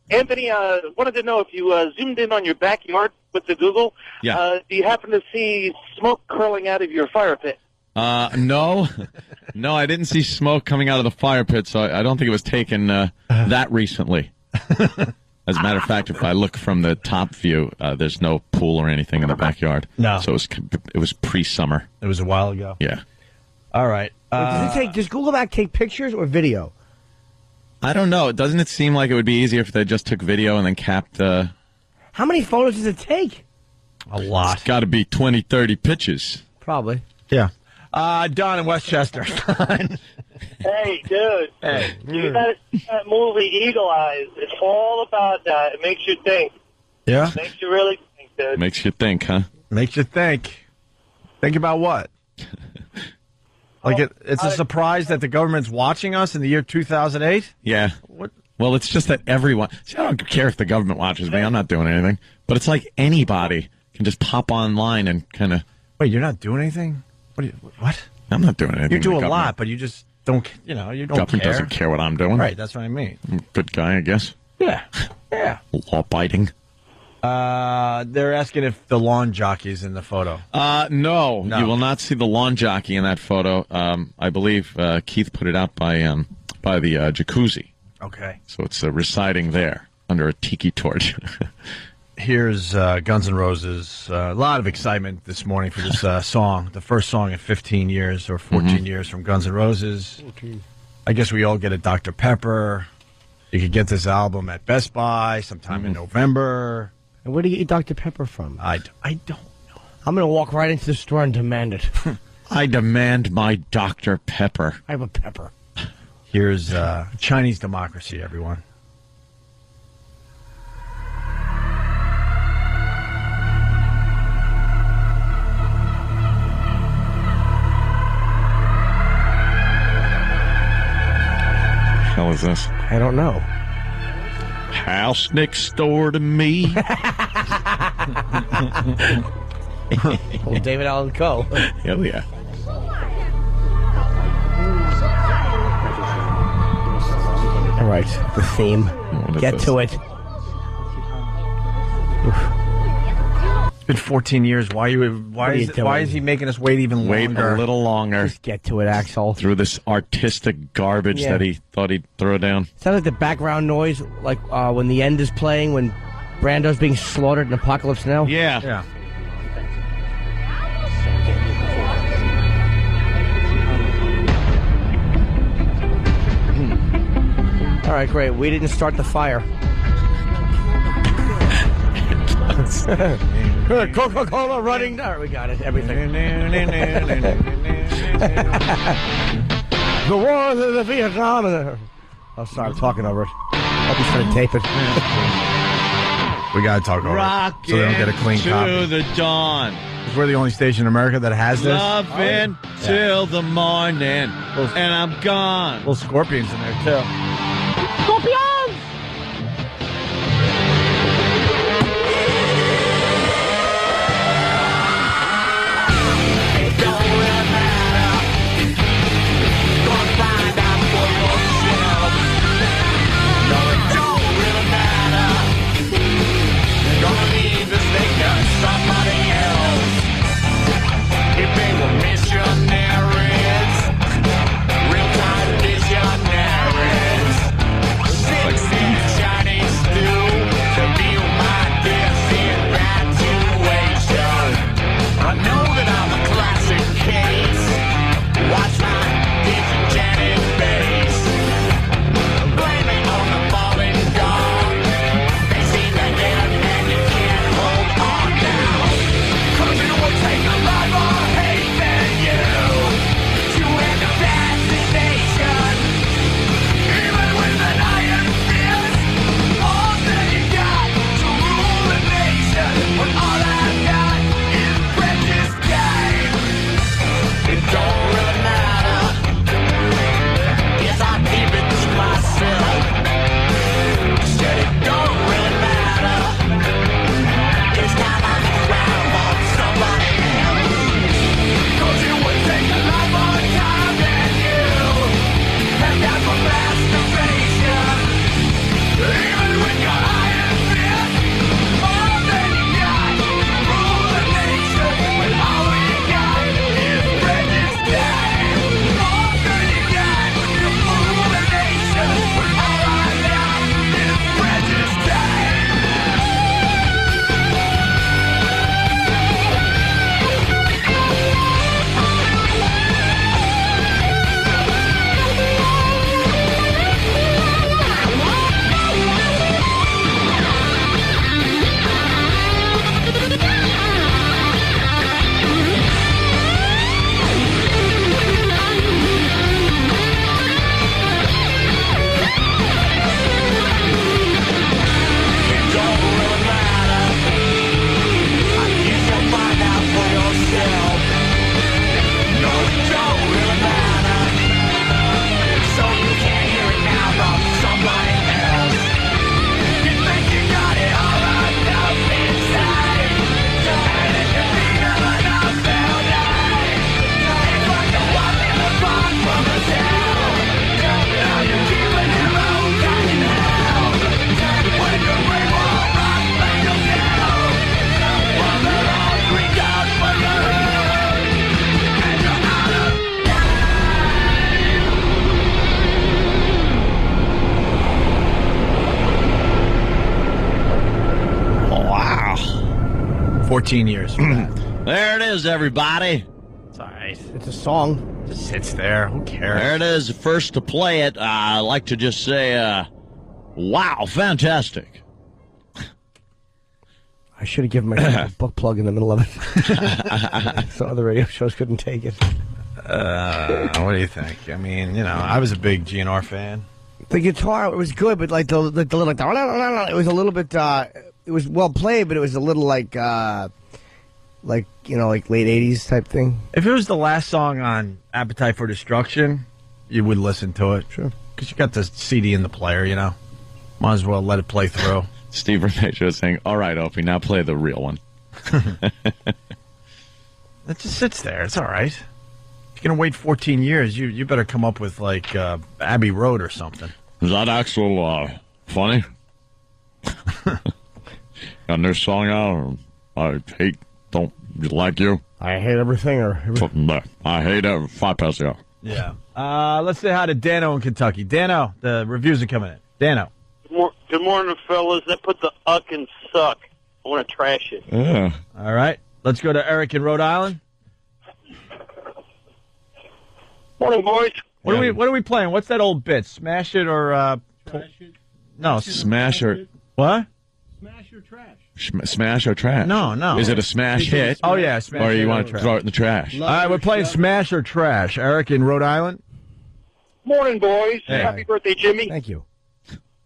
Anthony, wanted to know if you zoomed in on your backyard with the Google. Yeah. Do you happen to see smoke curling out of your fire pit? No. No, I didn't see smoke coming out of the fire pit, so I don't think it was taken that recently. As a matter of fact, if I look from the top view, there's no pool or anything in the backyard. No. So it was pre-summer. It was a while ago. Yeah. All right. Does Google Map take pictures or video? I don't know. Doesn't it seem like it would be easier if they just took video and then capped... How many photos does it take? A lot. It's got to be 20, 30 pictures. Probably. Yeah. Don in Westchester. Hey, dude. Hey. You gotta see that movie Eagle Eyes. It's all about that. It makes you think. Yeah? Makes you really think, dude. Makes you think, huh? Makes you think. Think about what? Like it's a surprise that the government's watching us in the year 2008? Yeah. Well, it's just that everyone... See, I don't care if the government watches me. I'm not doing anything. But it's like anybody can just pop online and kind of... Wait, you're not doing anything? What? I'm not doing anything. You do The a government- lot, but you just don't, you don't government care. doesn't care what I'm doing. Right, that's what I mean. I'm a good guy, I guess. Yeah. Yeah. Law-abiding. They're asking if the lawn jockey's in the photo. No, you will not see the lawn jockey in that photo. I believe Keith put it out by the jacuzzi. Okay. So it's residing there under a tiki torch. Here's Guns N' Roses. A lot of excitement this morning for this song. The first song in 15 years or 14 years from Guns N' Roses. I guess we all get a Dr. Pepper. You could get this album at Best Buy sometime in November. And where do you get Dr. Pepper from? I don't know. I'm going to walk right into the store and demand it. I demand my Dr. Pepper. I have a pepper. Here's Chinese Democracy, everyone. Hell is this? I don't know. House next door to me. Well, David Allen Coe. Hell yeah. All right, the theme. What is Get this? to it. It's been 14 years. Why are you doing? is he making us wait even Wait longer? a little longer. Just get to it, Axel. Through this artistic garbage Yeah. that he thought he'd throw down. Sounds like the background noise, like when the end is playing, when Brando's being slaughtered in Apocalypse Now. Yeah. Yeah. All right, great. We didn't start the fire. Coca-Cola running. All right, we got it. Everything. The war of the Vietnam. Oh, sorry, I'm talking over it. I'll be trying to tape it. We got to talk over Rock it so they don't get a clean to copy. the dawn. We're the only station in America that has this. Loving till the morning, and I'm gone. Little Scorpions in there, too. Scorpions! Wow. 14 years for that. There it is, everybody. It's all right. It's a song. It just sits there. Who cares? There it is. First to play it. I like to just say, wow, fantastic. I should have given myself a book plug in the middle of it. So other radio shows couldn't take it. What do you think? I mean, you know, I was a big GNR fan. The guitar, it was good, but like the little, it was a little bit, it was well played, but it was a little like late 80s type thing. If it was the last song on Appetite for Destruction, you would listen to it. Sure. Because you got the CD in the player, you know. Might as well let it play through. Steve Renato is saying, all right, Opie, now play the real one. It just sits there. It's all right. If you're going to wait 14 years, you better come up with, like, Abbey Road or something. Is that actual funny? Got a new song out? I hate, don't like you? I hate everything. I hate 5 past the hour. Yeah. Let's say hi to Dano in Kentucky. Dano, the reviews are coming in. Dano. Good morning, fellas. That put the uck and suck. I want to trash it. Yeah. All right. Let's go to Eric in Rhode Island. Morning, boys. What are we playing? What's that old bit? Smash it or Trash it? No, Smash or what? Smash or trash? Smash or trash? No. Is it a smash hit? Oh yeah, smash. Or hit you want to throw it in the trash? All right, we're playing Smash or Trash. Eric in Rhode Island. Morning, boys. Hey. Happy birthday, Jimmy. Thank you.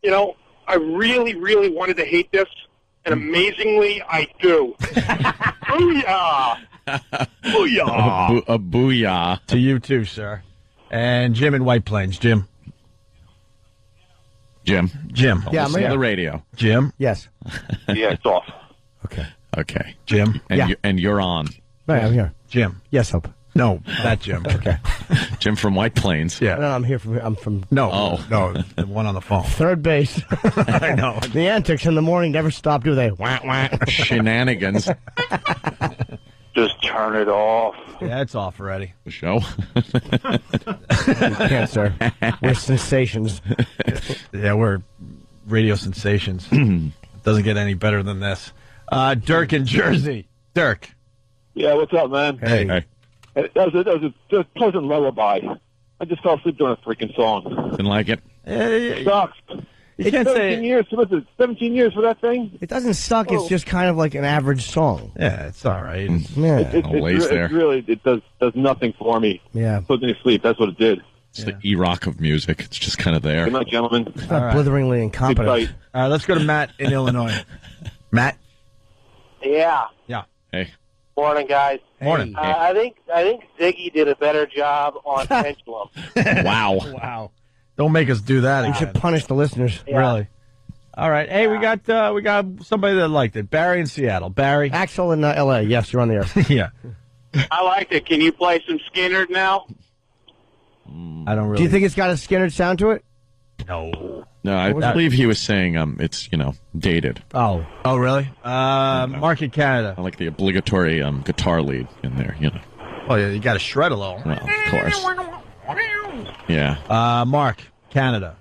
You know, I really, really wanted to hate this, and amazingly, I do. Booyah! Booyah! A booyah. To you too, sir. And Jim in White Plains. Jim. Jim. Jim. Yeah, I'm Listen to here. the radio. Jim. Yes. Yeah, it's off. Okay. Jim. And, Yeah. and you're on. Right, I'm here. Jim. Yes, Hope. No, that Jim. Okay. Jim from White Plains. Yeah. No, I'm here from. I'm from No. No, the one on the phone. third base. I know. The antics in the morning never stop, do they? Wah, wah. Shenanigans. Just turn it off. Yeah, it's off already. The show. You can't, sir. We're sensations. Yeah, we're radio sensations. Doesn't get any better than this. Dirk in Jersey. Dirk. Yeah, what's up, man? Hey. That was a pleasant lullaby. I just fell asleep during a freaking song. Didn't like it. It sucks. You can't 17 years. What's it? 17 years for that thing? It doesn't suck. It's just kind of like an average song. Yeah, it's all right. Yeah. It really does nothing for me. Yeah. Put me to sleep. That's what it did. It's the E-Rock of music. It's just kind of there. Good night, gentlemen. It's not blitheringly incompetent. Good All right, let's go to Matt in Illinois. Matt. Yeah. Yeah. Hey. Morning, guys. Morning. I think Ziggy did a better job on Pendulum. Wow. Wow. Don't make us do that You again. should punish the listeners. Yeah. Really. All right. Hey, we got somebody that liked it. Barry in Seattle. Barry. Axel in L.A. Yes, you're on the air. Yeah. I liked it. Can you play some Skinner now? I don't really. Do you think it's got a Skinner sound to it? No. No, I believe he was saying it's dated. Oh. Oh, really? Mark in Canada. I like the obligatory guitar lead in there. Oh, yeah. You got to shred a little. Well, of course. Yeah. Mark, Canada.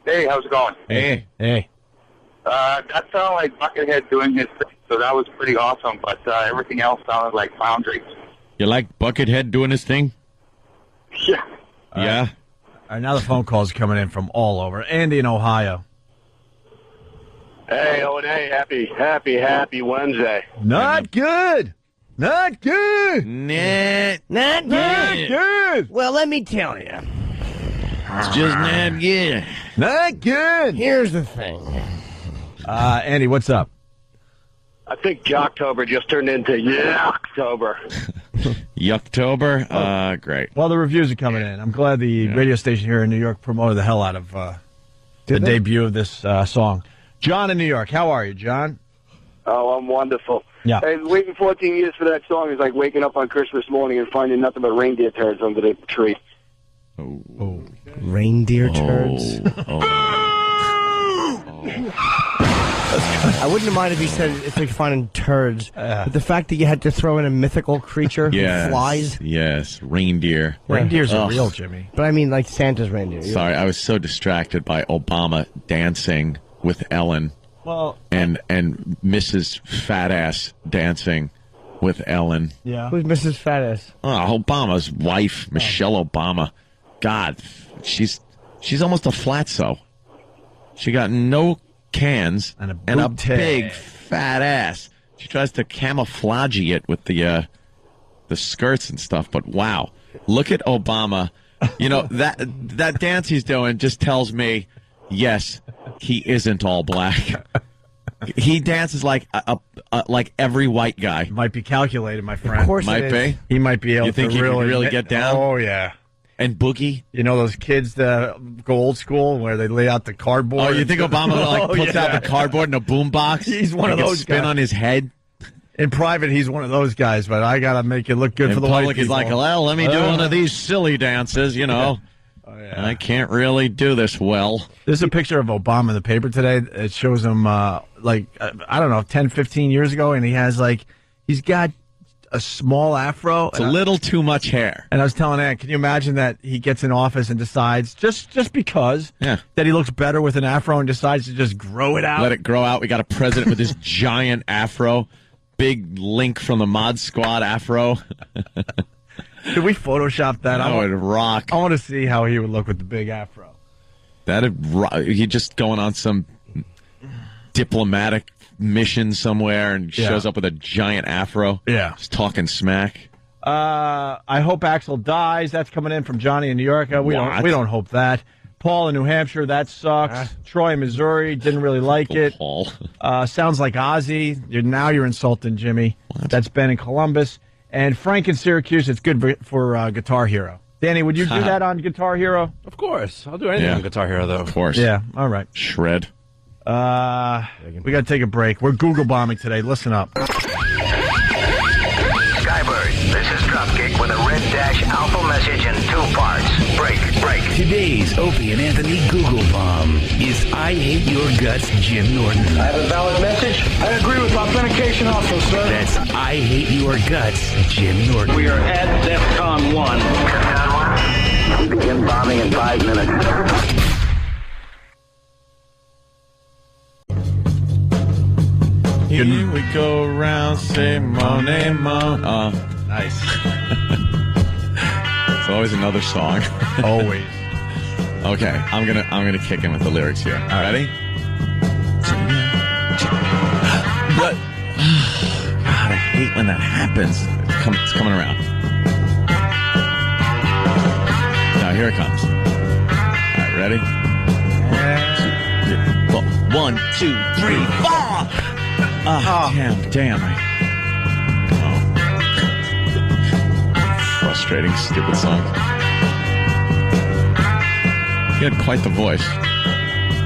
Hey, how's it going? Hey. Hey. That sounded like Buckethead doing his thing, so that was pretty awesome, but everything else sounded like Foundry. You like Buckethead doing his thing? Yeah. Yeah. All right, now the phone calls coming in from all over. Andy in Ohio. Hey, O'Day, happy Wednesday. Not good. Not good. Not good. Well, let me tell you. It's just not good. Not good. Here's the thing. Andy, what's up? I think Jocktober just turned into Yucktober. Yucktober? Great. Well, the reviews are coming in. I'm glad the radio station here in New York promoted the hell out of the debut of this song. John in New York. How are you, John? Oh, I'm wonderful. Yeah. Hey, waiting 14 years for that song is like waking up on Christmas morning and finding nothing but reindeer turds under the tree. Oh. Reindeer turds. I wouldn't mind if he said it's like finding turds. But the fact that you had to throw in a mythical creature Yes. who flies. Yes. Reindeer. Reindeers are Ugh. real, Jimmy. But I mean like Santa's reindeer. Sorry, I was so distracted by Obama dancing with Ellen. Well, and Mrs. Fat Ass dancing with Ellen. Yeah. Who's Mrs. Fatass? Oh, Obama's wife, Michelle Obama. God, she's almost a flatso. She got no cans and a booty. big fat ass. She tries to camouflage it with the skirts and stuff, but wow. Look at Obama. You know, that dance he's doing just tells me, yes, he isn't all black. He dances like like every white guy. Might be calculated, my friend. Of course Might it be. is. He might be able You think to he really, could really get down? Oh, yeah. And Boogie. You know those kids that go old school where they lay out the cardboard? Oh, you think Obama Oh, puts yeah. out the cardboard in a boombox? He's one of Like a those spin guys. on his head. In private, he's one of those guys, but I got to make it look good In for the white public, he's people. like, well, let me do one of these silly dances, you know. I can't really do this well. There's a picture of Obama in the paper today. It shows him, I don't know, 10, 15 years ago, and he's got a small afro. It's a little too much hair. And I was telling Ann, can you imagine that he gets in office and decides, just because, that he looks better with an afro and decides to just grow it out? Let it grow out. We got a president with this giant afro. Big Link from the Mod Squad afro. Could we Photoshop that? That would rock. I want to see how he would look with the big afro. He just going on some diplomatic mission somewhere and shows up with a giant afro. Yeah. Just talking smack. I hope Axel dies. That's coming in from Johnny in New York. We don't hope that. Paul in New Hampshire, that sucks. Troy, Missouri, didn't really like it. Paul. Sounds like Ozzy. Now you're insulting Jimmy. What? That's Ben in Columbus. And Frank in Syracuse, it's good for Guitar Hero. Danny, would you do that on Guitar Hero? Of course. I'll do anything on Guitar Hero, though. Of course. Yeah, all right. Shred. We got to take a break. We're Google bombing today. Listen up. Skybird, this is Dropkick with a Red Dash Alpha message in 2 parts. Break. Today's Opie and Anthony Google Bomb is I Hate Your Guts, Jim Norton. I have a valid message. I agree with authentication also, sir. That's I Hate Your Guts, Jim Norton. We are at DEFCON 1. DEFCON 1? We begin bombing in 5 minutes. Here we go around, say mon name, mon. Oh, nice. It's always another song. Always. Okay, I'm gonna kick in with the lyrics here. All ready? But God, I hate when that happens. It's coming around. Now here it comes. All right, ready? 1, 2, 3, 4. Damn. Frustrating, stupid song. He had quite the voice.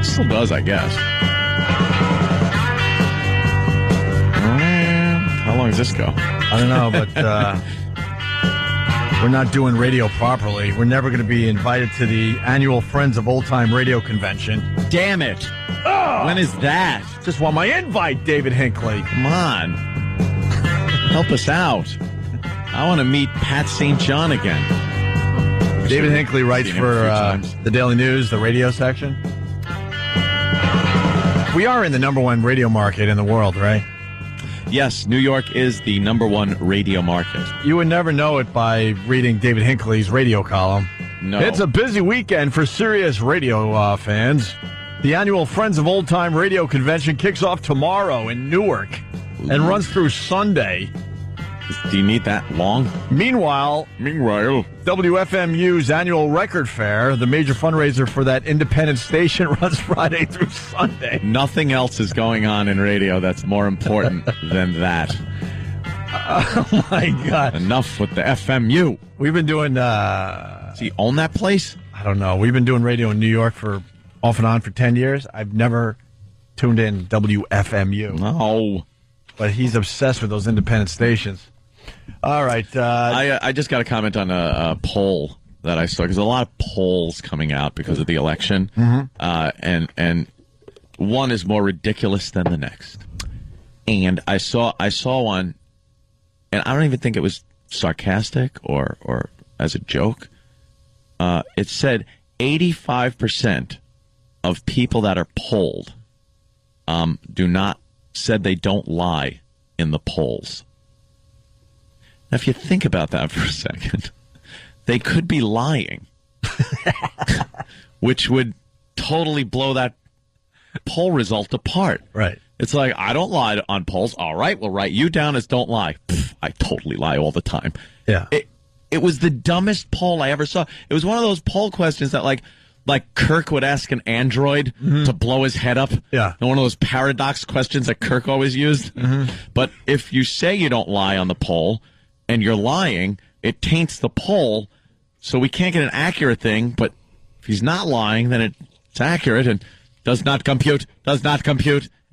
Still does, I guess. How long does this go? I don't know, but we're not doing radio properly. We're never going to be invited to the annual Friends of Old Time Radio Convention. Damn it. When is that? Just want my invite, David Hinckley. Come on. Help us out. I want to meet Pat St. John again. David Hinckley writes for the Daily News, the radio section. We are in the #1 radio market in the world, right? Yes, New York is the #1 radio market. You would never know it by reading David Hinckley's radio column. No. It's a busy weekend for Sirius radio fans. The annual Friends of Old Time Radio Convention kicks off tomorrow in Newark and runs through Sunday. Do you need that long? Meanwhile, WFMU's annual record fair, the major fundraiser for that independent station, runs Friday through Sunday. Nothing else is going on in radio that's more important than that. Oh, my God. Enough with the FMU. We've been doing... Does he own that place? I don't know. We've been doing radio in New York for off and on for 10 years. I've never tuned in WFMU. No. But he's obsessed with those independent stations. All right. I just got a comment on a poll that I saw, because a lot of polls coming out because of the election, and one is more ridiculous than the next. And I saw one, and I don't even think it was sarcastic or as a joke. It said 85% of people that are polled said they don't lie in the polls. Now, if you think about that for a second, they could be lying, which would totally blow that poll result apart. Right. It's like, I don't lie on polls. All right, we'll write you down as don't lie. Pfft, I totally lie all the time. Yeah. It was the dumbest poll I ever saw. It was one of those poll questions that, like Kirk would ask an android to blow his head up. Yeah. And one of those paradox questions that Kirk always used. But if you say you don't lie on the poll and you're lying, it taints the poll, so we can't get an accurate thing. But if he's not lying, then it's accurate and does not compute.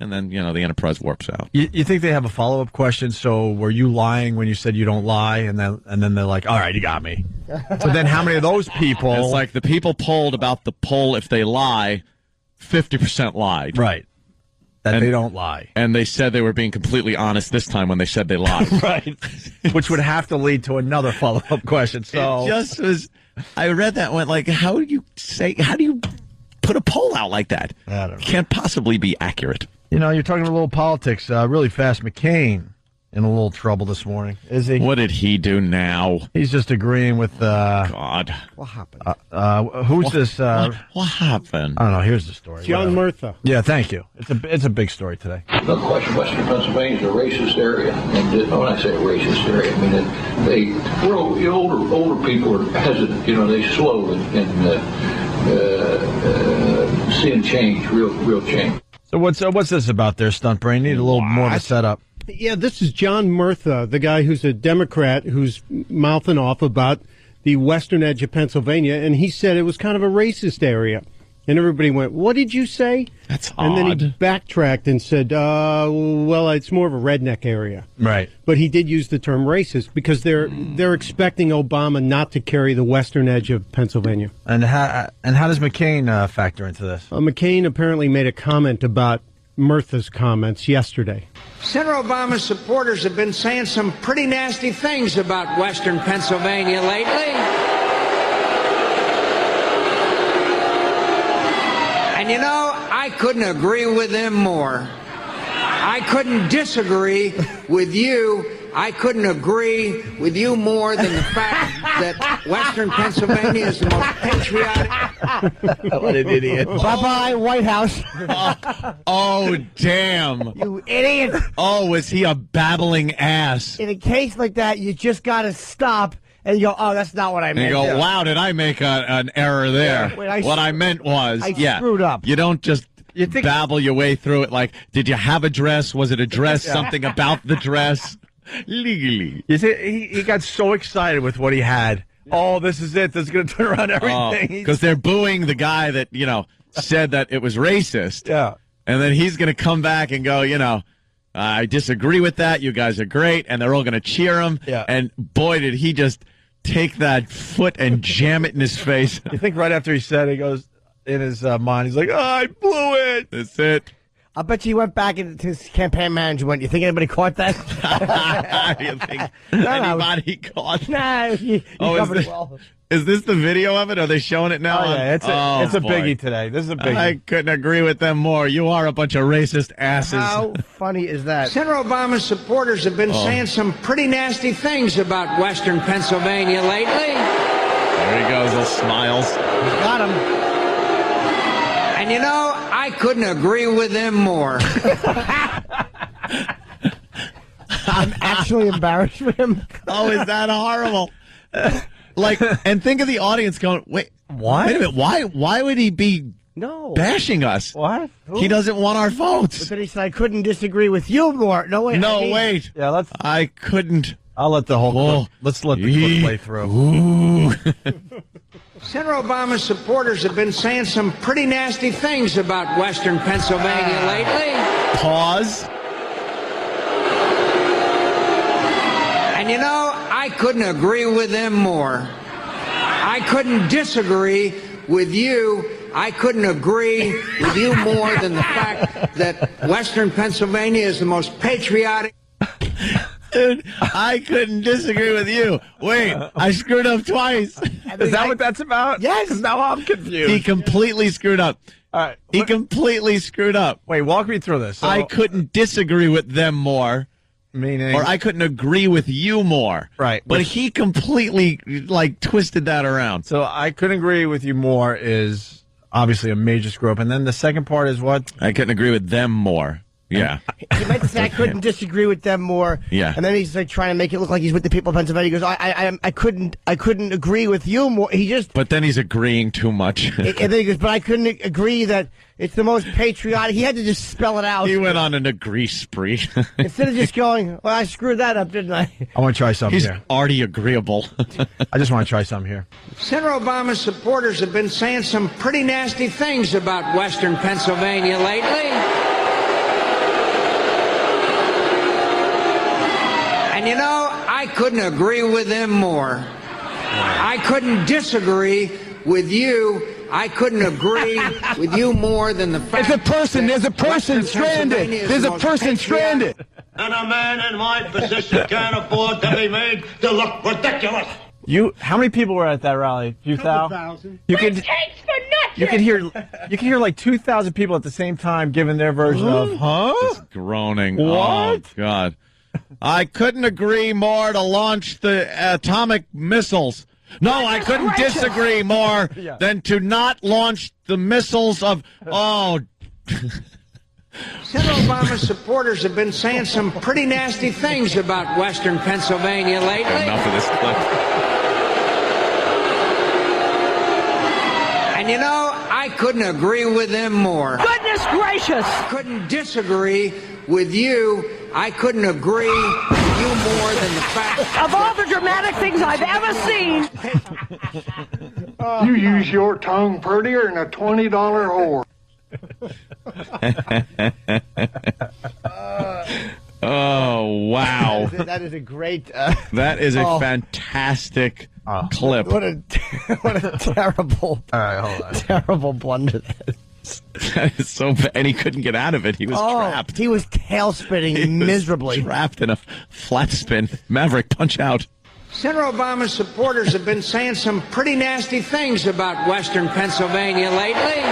And then, the Enterprise warps out. You think they have a follow-up question? So were you lying when you said you don't lie? And then they're like, all right, you got me. But then how many of those people... It's like the people polled about the poll, if they lie, 50% lied. Right. They don't lie. And they said they were being completely honest this time when they said they lied. Right. Which would have to lead to another follow-up question. So it just was... I read that and went like, how do you put a poll out like that? I don't know. It can't possibly be accurate. You're talking a little politics really fast. McCain in a little trouble this morning, is he? What did he do now? He's just agreeing with... God. What happened? Who's this? What happened? I don't know. Here's the story. John Murtha. Yeah, thank you. It's a big story today. No question, Western Pennsylvania is a racist area. And when I say racist area, I mean older people are hesitant. They slow in seeing change, real change. So what's this about there, Stunt Brain? Need a little more of a setup. Yeah, this is John Murtha, the guy who's a Democrat who's mouthing off about the western edge of Pennsylvania, and he said it was kind of a racist area. And everybody went, "What did you say?" That's And then he odd. backtracked and said, well, it's more of a redneck area. Right. But he did use the term racist because they're expecting Obama not to carry the western edge of Pennsylvania. And how does McCain factor into this? McCain apparently made a comment about Murtha's comments yesterday. Senator Obama's supporters have been saying some pretty nasty things about western Pennsylvania lately. And you know, I couldn't agree with them more. I couldn't disagree with you. I couldn't agree with you more than the fact that western Pennsylvania is the most patriotic. What an idiot. Bye-bye, White House. Oh, damn. You idiot. Oh, was he a babbling ass? In a case like that, you just got to stop and you go, oh, that's not what I And meant. you go, wow, did I make an error there? Yeah. Wait, What I meant was, I screwed up. You don't just babble your way through it like, did you have a dress? Was it a dress? Yeah. Something about the dress? Legally. You see, he got so excited with what he had. Oh, this is it. This is going to turn around everything. Because they're booing the guy that, said that it was racist. Yeah. And then he's going to come back and go, I disagree with that. You guys are great. And they're all going to cheer him. Yeah. And boy, did he just take that foot and jam it in his face. You think right after he said it, he goes in his mind, he's like, oh, I blew it. That's it. I bet you went back into his campaign manager went, you think anybody caught that? You think anybody caught that? Nah, you covered it well. Is this the video of it? Are they showing it now? Oh, yeah, it's a boy. biggie today. This is a biggie. I couldn't agree with them more. You are a bunch of racist asses. How funny is that? Senator Obama's supporters have been saying some pretty nasty things about western Pennsylvania lately. There he goes, little smiles. Got him. And you know, I couldn't agree with them more. I'm actually embarrassed with him. Oh, is that horrible? And think of the audience going, wait, what? Wait a minute, why would he be bashing us? What? He doesn't want our But votes. then he said, I couldn't disagree with you more. No, wait. Wait. Yeah, I couldn't. I'll let the whole clip, let's let the clip play through. Ooh. Senator Obama's supporters have been saying some pretty nasty things about western Pennsylvania lately. Pause. And you know, I couldn't agree with them more. I couldn't disagree with you. I couldn't agree with you more than the fact that western Pennsylvania is the most patriotic. Dude, I couldn't disagree with you. Wait, I screwed up twice. Is that what that's about? Yes. Now I'm confused. He completely screwed up. All right. He completely screwed up. Wait, walk me through this. So, I couldn't disagree with them more. Meaning? Or I couldn't agree with you more. Right. But he completely, twisted that around. So I couldn't agree with you more is obviously a major screw up. And then the second part is what? I couldn't agree with them more. Yeah. He meant to say I couldn't disagree with them more. Yeah. And then he's like trying to make it look like he's with the people of Pennsylvania. He goes, I couldn't agree with you more. He just. But then he's agreeing too much. And then he goes, but I couldn't agree that it's the most patriotic. He had to just spell it out. He went on an agree spree. Instead of just going, well, I screwed that up, didn't I? I want to try something He's here. already agreeable. I just want to try something here. Senator Obama's supporters have been saying some pretty nasty things about western Pennsylvania lately. And you know, I couldn't agree with them more. I couldn't disagree with you. I couldn't agree with you more than the fact. There's a person. There's a person stranded. There's a person stranded. And a man in my position can't afford to be made to look ridiculous. How many people were at that rally? A few thousand? You can hear like 2,000 people at the same time giving their version of, huh? Just groaning. What? Oh, God. I couldn't agree more to launch the atomic missiles. No, I couldn't disagree more than to not launch the missiles of... Oh... Senator Obama's supporters have been saying some pretty nasty things about western Pennsylvania lately. Enough of this clip. And you know, I couldn't agree with them more. Goodness gracious! Couldn't disagree with you. I couldn't agree with you more than the fact Of all the dramatic things I've ever seen. You use your tongue prettier than a $20 whore. Oh, wow. That is a great. That is a fantastic clip. What a terrible, terrible blunder that is. That is so bad. And he couldn't get out of it. He was trapped. He was tail spinning He was miserably. trapped in a flat spin. Maverick, punch out. Senator Obama's supporters have been saying some pretty nasty things about Western Pennsylvania lately.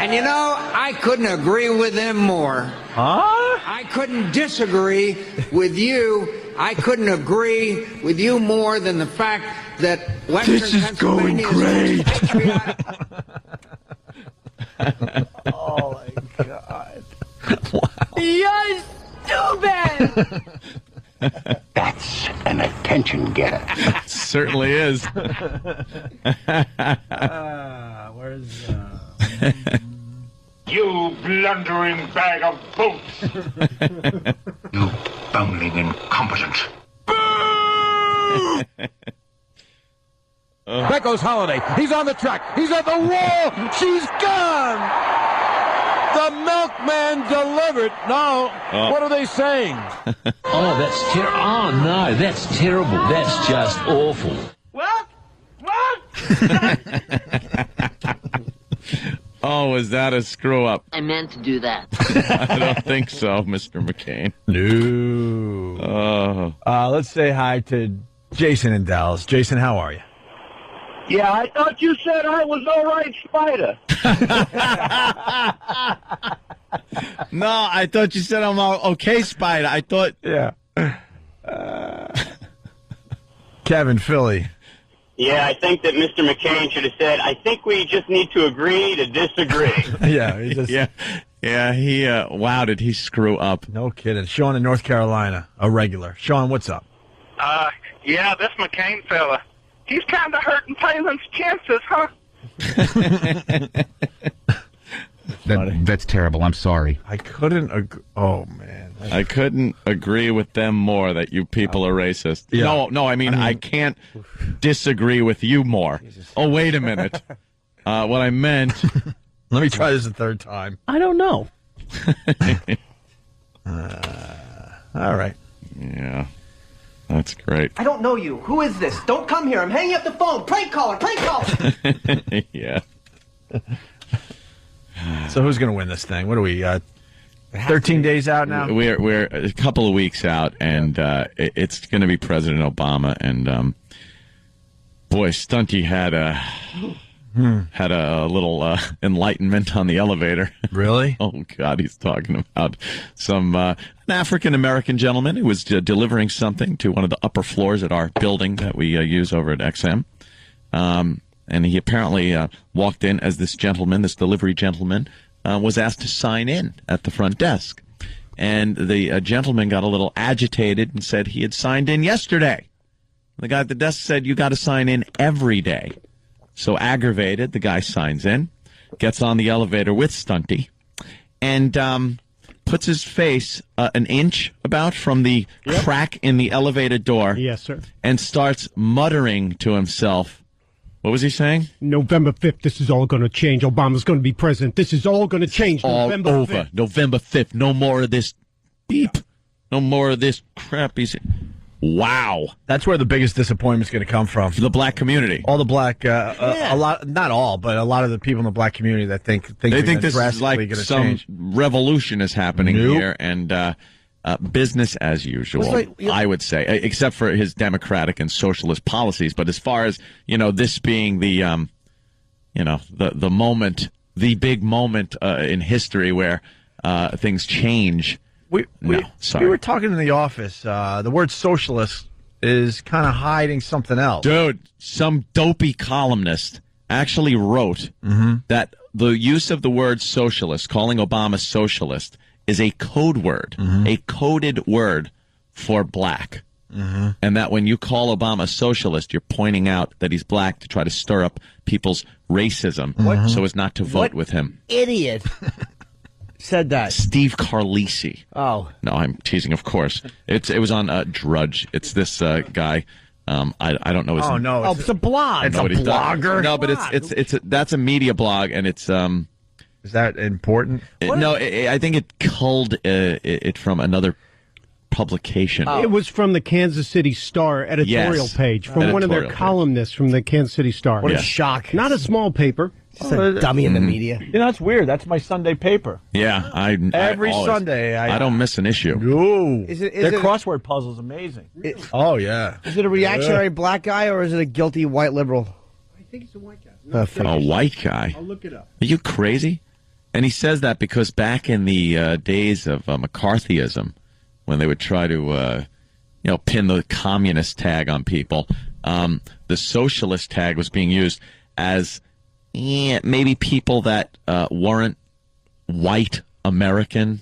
And you know, I couldn't agree with them more. I couldn't disagree with you. I couldn't agree with you more than the fact that Western Pennsylvania is patriotic. Oh my God! You're stupid! That's an attention getter. Certainly is. Where's You blundering bag of boats. You bumbling incompetent. There goes Holiday. He's on the track. He's at the wall. She's gone. The milkman delivered. No. What are they saying? Oh, that's terrible. Oh, no, that's terrible. That's just awful. What? Oh, is that a screw up? I meant to do that. I don't think so, Mr. McCain. No. Let's say hi to Jason in Dallas. Jason, how are you? Yeah, I thought you said I was all right, Spider. No, I thought you said I'm okay, Spider. I thought... Yeah. Kevin, Philly. Yeah, I think that Mr. McCain should have said, I think we just need to agree to disagree. Yeah, he just... Yeah, he, wow, did he screw up. No kidding. Sean in North Carolina, a regular. Sean, what's up? Yeah, this McCain fella. He's kind of hurting Palin's chances, huh? That's terrible. I'm sorry. I couldn't agree. Oh, man. I couldn't agree with them more that you people are racist. Yeah. No, I mean, I can't disagree with you more. Oh, wait a minute. What I meant... Let me try this a third time. I don't know. All right. Yeah. That's great. I don't know you. Who is this? Don't come here. I'm hanging up the phone. Prank caller. Prank caller. Yeah. So who's going to win this thing? What are we, 13 days out now? We're a couple of weeks out, and it's going to be President Obama. And, boy, Stunty had a little enlightenment on the elevator. Really? Oh, God, he's talking about an African-American gentleman who was delivering something to one of the upper floors at our building that we use over at XM. And he apparently walked in as this delivery gentleman, was asked to sign in at the front desk. And the gentleman got a little agitated and said he had signed in yesterday. The guy at the desk said, you got to sign in every day. So aggravated, the guy signs in, gets on the elevator with Stunty, and puts his face an inch about from the crack in the elevator door. Yes, sir. And starts muttering to himself. What was he saying? November 5th, this is all going to change. Obama's going to be president. This is all going to change. All November over. 5th. November 5th. No more of this beep. No more of this crap. Wow. That's where the biggest disappointment's going to come from. For the black community. All the black, a lot, not all, but a lot of the people in the black community that think this is like some change. revolution is happening here, and business as usual, I would say, except for his democratic and socialist policies. But as far as, this being the, the moment, the big moment in history where things change. We were talking in the office. The word socialist is kind of hiding something else. Dude, some dopey columnist actually wrote that the use of the word socialist, calling Obama socialist, is a code word, a coded word for black. and that when you call Obama a socialist, you're pointing out that he's black to try to stir up people's racism so as not to vote with him. Idiot said that? Steve Carlisi. Oh. No, I'm teasing, of course. It was on Drudge. It's this guy. I don't know his name. No. It's a blog. It's a blogger. No, but that's a media blog, and it's Is that important? I think it culled it from another publication. It was from the Kansas City Star editorial page, from one of their columnists from the Kansas City Star. What a shock. Not a small paper. Just a dummy in the media. You know, that's weird. That's my Sunday paper. Yeah, Every always, Sunday. I don't miss an issue. No. Their crossword puzzle's amazing. Oh, yeah. Is it a reactionary black guy or is it a guilty white liberal? I think it's a white guy. A white guy? I'll look it up. Are you crazy? And he says that because back in the days of McCarthyism, when they would try to, pin the communist tag on people, the socialist tag was being used as maybe people that weren't white American.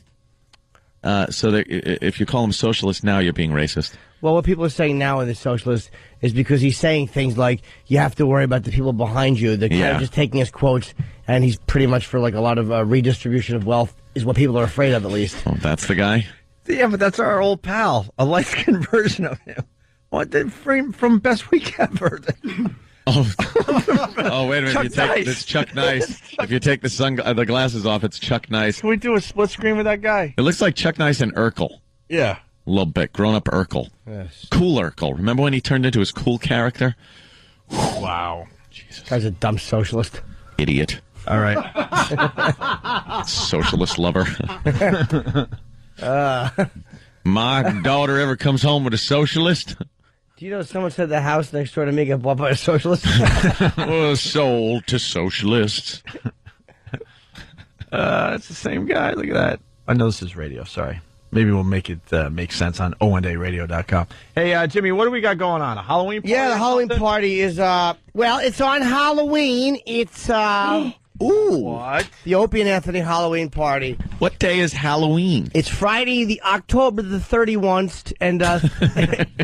So that if you call them socialist now, you're being racist. Well, what people are saying now in the socialist is because he's saying things like, you have to worry about the people behind you. They're kind of just taking his quotes, and he's pretty much for like a lot of redistribution of wealth is what people are afraid of, at least. Oh, that's the guy? Yeah, but that's our old pal. A light-skinned version of him. What from Best Week Ever? Oh, wait a minute! It's Chuck Nice. If you take the glasses off, it's Chuck Nice. Can we do a split screen with that guy? It looks like Chuck Nice and Urkel. Yeah, a little bit. Grown-up Urkel. Yes. Cool Urkel. Remember when he turned into his cool character? Wow. Jesus. Guy's a dumb socialist. Idiot. All right. Socialist lover. My daughter ever comes home with a socialist? Do you know someone said the house next door to me got bought by a socialist? Sold to socialists. It's the same guy. Look at that. I know this is radio. Sorry. Maybe we'll make it make sense on ONDayRadio.com. Hey, Jimmy, what do we got going on? A Halloween party? Yeah, the Halloween party is, it's on Halloween. It's, what? The Opie and Anthony Halloween party. What day is Halloween? It's Friday, the October the 31st, and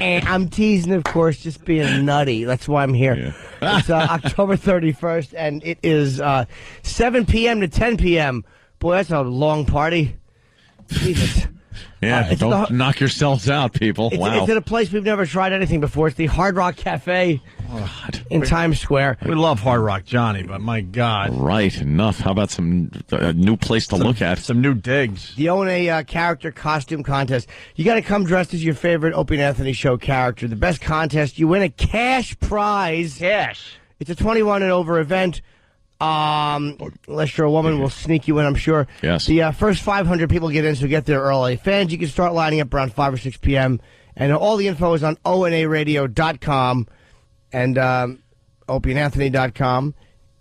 and I'm teasing, of course, just being nutty. That's why I'm here. Yeah. It's October 31st, and it is 7 p.m. to 10 p.m. Boy, that's a long party. Jesus. Yeah, don't knock yourselves out, people. Wow. It's at a place we've never tried anything before. It's the Hard Rock Cafe in Times Square. We love Hard Rock, Johnny, but my God. Right, enough. How about some new place to look at? Some new digs. The O&A character costume contest. You got to come dressed as your favorite Opie and Anthony show character. The best contest, you win a cash prize. Cash. It's a 21 and over event. Unless you're a woman, we'll sneak you in, I'm sure. Yes. The first 500 people get in, so get there early. Fans, you can start lining up around 5 or 6 p.m. And all the info is on ONARadio.com and OpieandAnthony.com.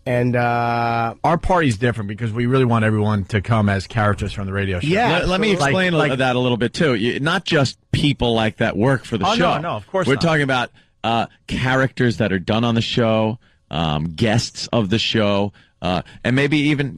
And our party's different because we really want everyone to come as characters from the radio show. Yeah. Let me explain that a little bit, too. Not just people like that work for the show. No, of course We're not. talking about characters that are done on the show. Guests of the show, and maybe even,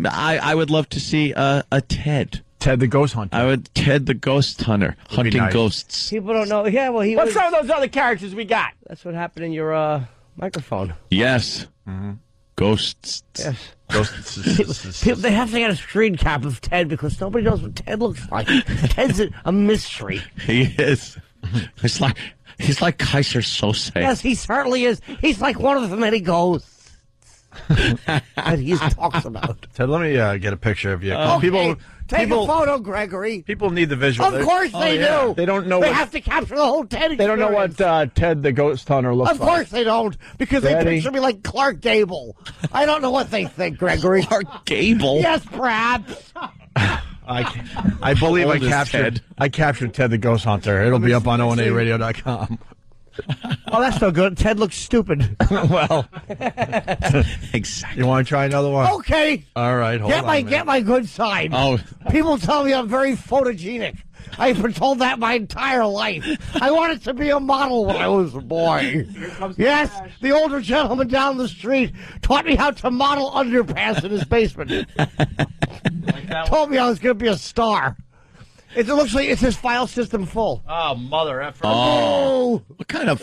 I would love to see a Ted. Ted the Ghost Hunter. Ted the Ghost Hunter, hunting ghosts. people don't know. Yeah, well, What's some of those other characters we got? That's what happened in your microphone. Yes. Mm-hmm. Ghosts. Yes. Ghosts. People, they have to get a screen cap of Ted because nobody knows what Ted looks like. Ted's a mystery. He is. He's like Kaiser Sose. Yes, he certainly is. He's like one of the many ghosts that he talks about. Ted, let me get a picture of you. Okay, take a photo, Gregory. People need the visual. Of course they do. They don't know. They have to capture the whole Ted experience. They don't know what Ted the Ghost Hunter looks like. Of course they don't, because they picture me like Clark Gable. I don't know what they think, Gregory. Clark Gable? Yes, perhaps. I believe I captured Ted the Ghost Hunter. It'll be up on ONARadio.com. Oh, that's so good. Ted looks stupid. Well, exactly. You want to try another one? Okay. All right. Get my good side. Oh, people tell me I'm very photogenic. I've been told that my entire life. I wanted to be a model when I was a boy. Yes, the older gentleman down the street taught me how to model underpants in his basement. Told me I was going to be a star. It looks like it says file system full. Oh, mother effer. Oh, what kind of?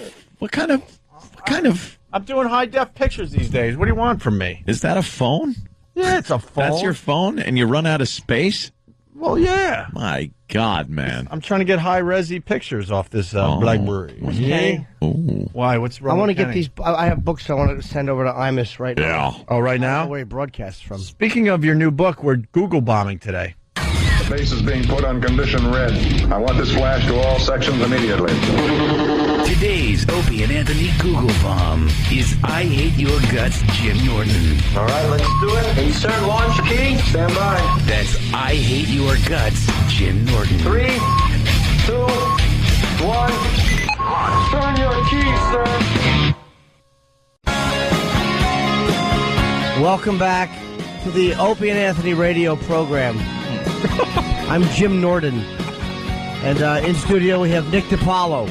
I'm doing high def pictures these days. What do you want from me? Is that a phone? Yeah, it's a phone. That's your phone, and you run out of space? Well, yeah. My God, man. I'm trying to get high-resi pictures off this BlackBerry. Okay. Ooh. Why? What's wrong? I want to with get Kenny? these. I have books I want to send over to Imus right now. Yeah. Oh, right I don't now? know where he broadcasts from. Speaking of your new book, we're Google bombing today. The base is being put on condition red. I want this flashed to all sections immediately. Today's Opie and Anthony Google Bomb is I Hate Your Guts, Jim Norton. All right, let's do it. Insert launch key. Stand by. That's I Hate Your Guts, Jim Norton. 3, 2, 1. Turn your keys, sir. Welcome back to the Opie and Anthony radio program. I'm Jim Norton. And in studio we have Nick DiPaolo.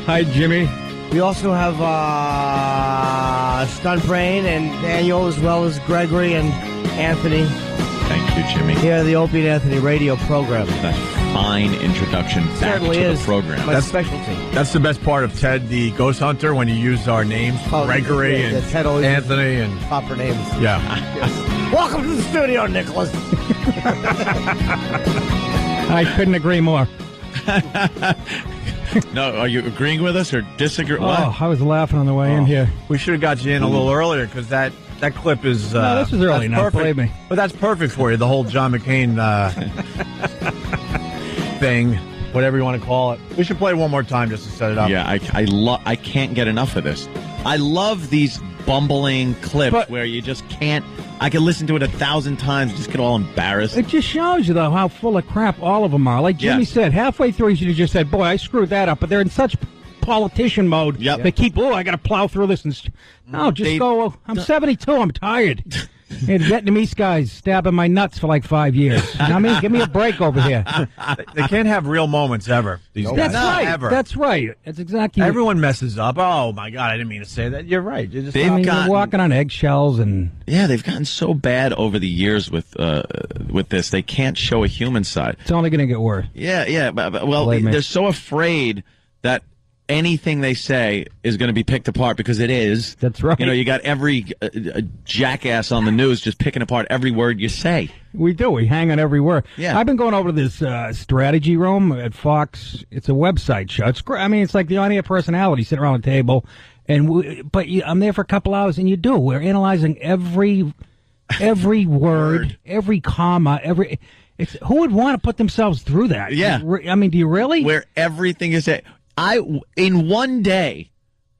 Hi, Jimmy. We also have Stunt Brain and Daniel, as well as Gregory and Anthony. Thank you, Jimmy. Here, the Opie and Anthony radio program. That fine introduction back Certainly to is the program. my specialty. That's the best part of Ted the Ghost Hunter, when you use our names, Gregory yeah, and Ted always Anthony uses and proper names. Yeah. Welcome to the studio, Nicholas. I couldn't agree more. No, are you agreeing with us or disagreeing? Oh, I was laughing on the way in here. We should have got you in a little earlier because that clip is. No, this was early enough, perfect. believe me. But that's perfect for you. The whole John McCain thing, whatever you want to call it. We should play it one more time just to set it up. Yeah, I can't get enough of this. I love these bumbling clips where you just can't. I can listen to it 1,000 times, just get all embarrassed. It just shows you, though, how full of crap all of them are. Like Jimmy said, halfway through, he should have just said, boy, I screwed that up. But they're in such politician mode. Yep. They keep, I got to plow through this. No, just go, I'm 72, I'm tired. And Vietnamese guys stabbing my nuts for like 5 years. You know what I mean? Give me a break over here. They can't have real moments ever. These guys. That's right. Ever. That's right. That's exactly. Everyone messes up. Oh my God, I didn't mean to say that. You're right. You're just you're walking on eggshells and. Yeah, they've gotten so bad over the years with this. They can't show a human side. It's only going to get worse. Yeah. Well, they're so afraid that anything they say is going to be picked apart because it is. That's right. You know, you got every jackass on the news just picking apart every word you say. We do. We hang on every word. Yeah. I've been going over to this strategy room at Fox. It's a website show. It's great. I mean, it's like the idea of personality sitting around a table. I'm there for a couple hours, and we're analyzing every word, every comma, who would want to put themselves through that? Yeah. I mean, do you really? Where everything is said. In one day,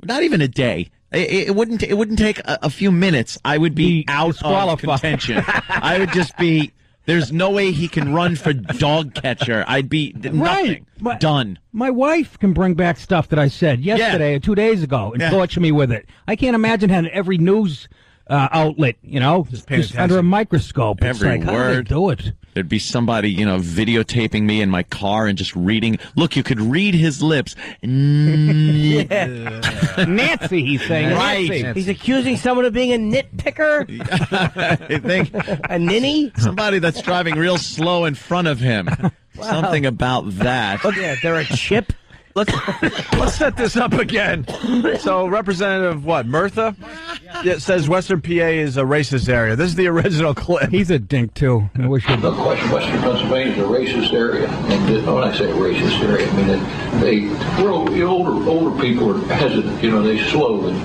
not even a day, it wouldn't take a few minutes. I would be out of contention. I would just be. There's no way he can run for dog catcher. I'd be nothing. Done. My wife can bring back stuff that I said yesterday or 2 days ago and torture me with it. I can't imagine having every news outlet, just under a microscope. Every it's like, word. How do they do it? There'd be somebody, videotaping me in my car and just reading. Look, you could read his lips. Nancy, he's saying. Right. Nancy. He's accusing someone of being a nitpicker. I think a ninny. Somebody that's driving real slow in front of him. Wow. Something about that. Look, they're a chip. Let's set this up again. So, Representative Murtha? It says Western PA is a racist area. This is the original clip. He's a dink, too. I wish No question, Western Pennsylvania is a racist area. And when I say racist area, I mean, older people are hesitant. They slow in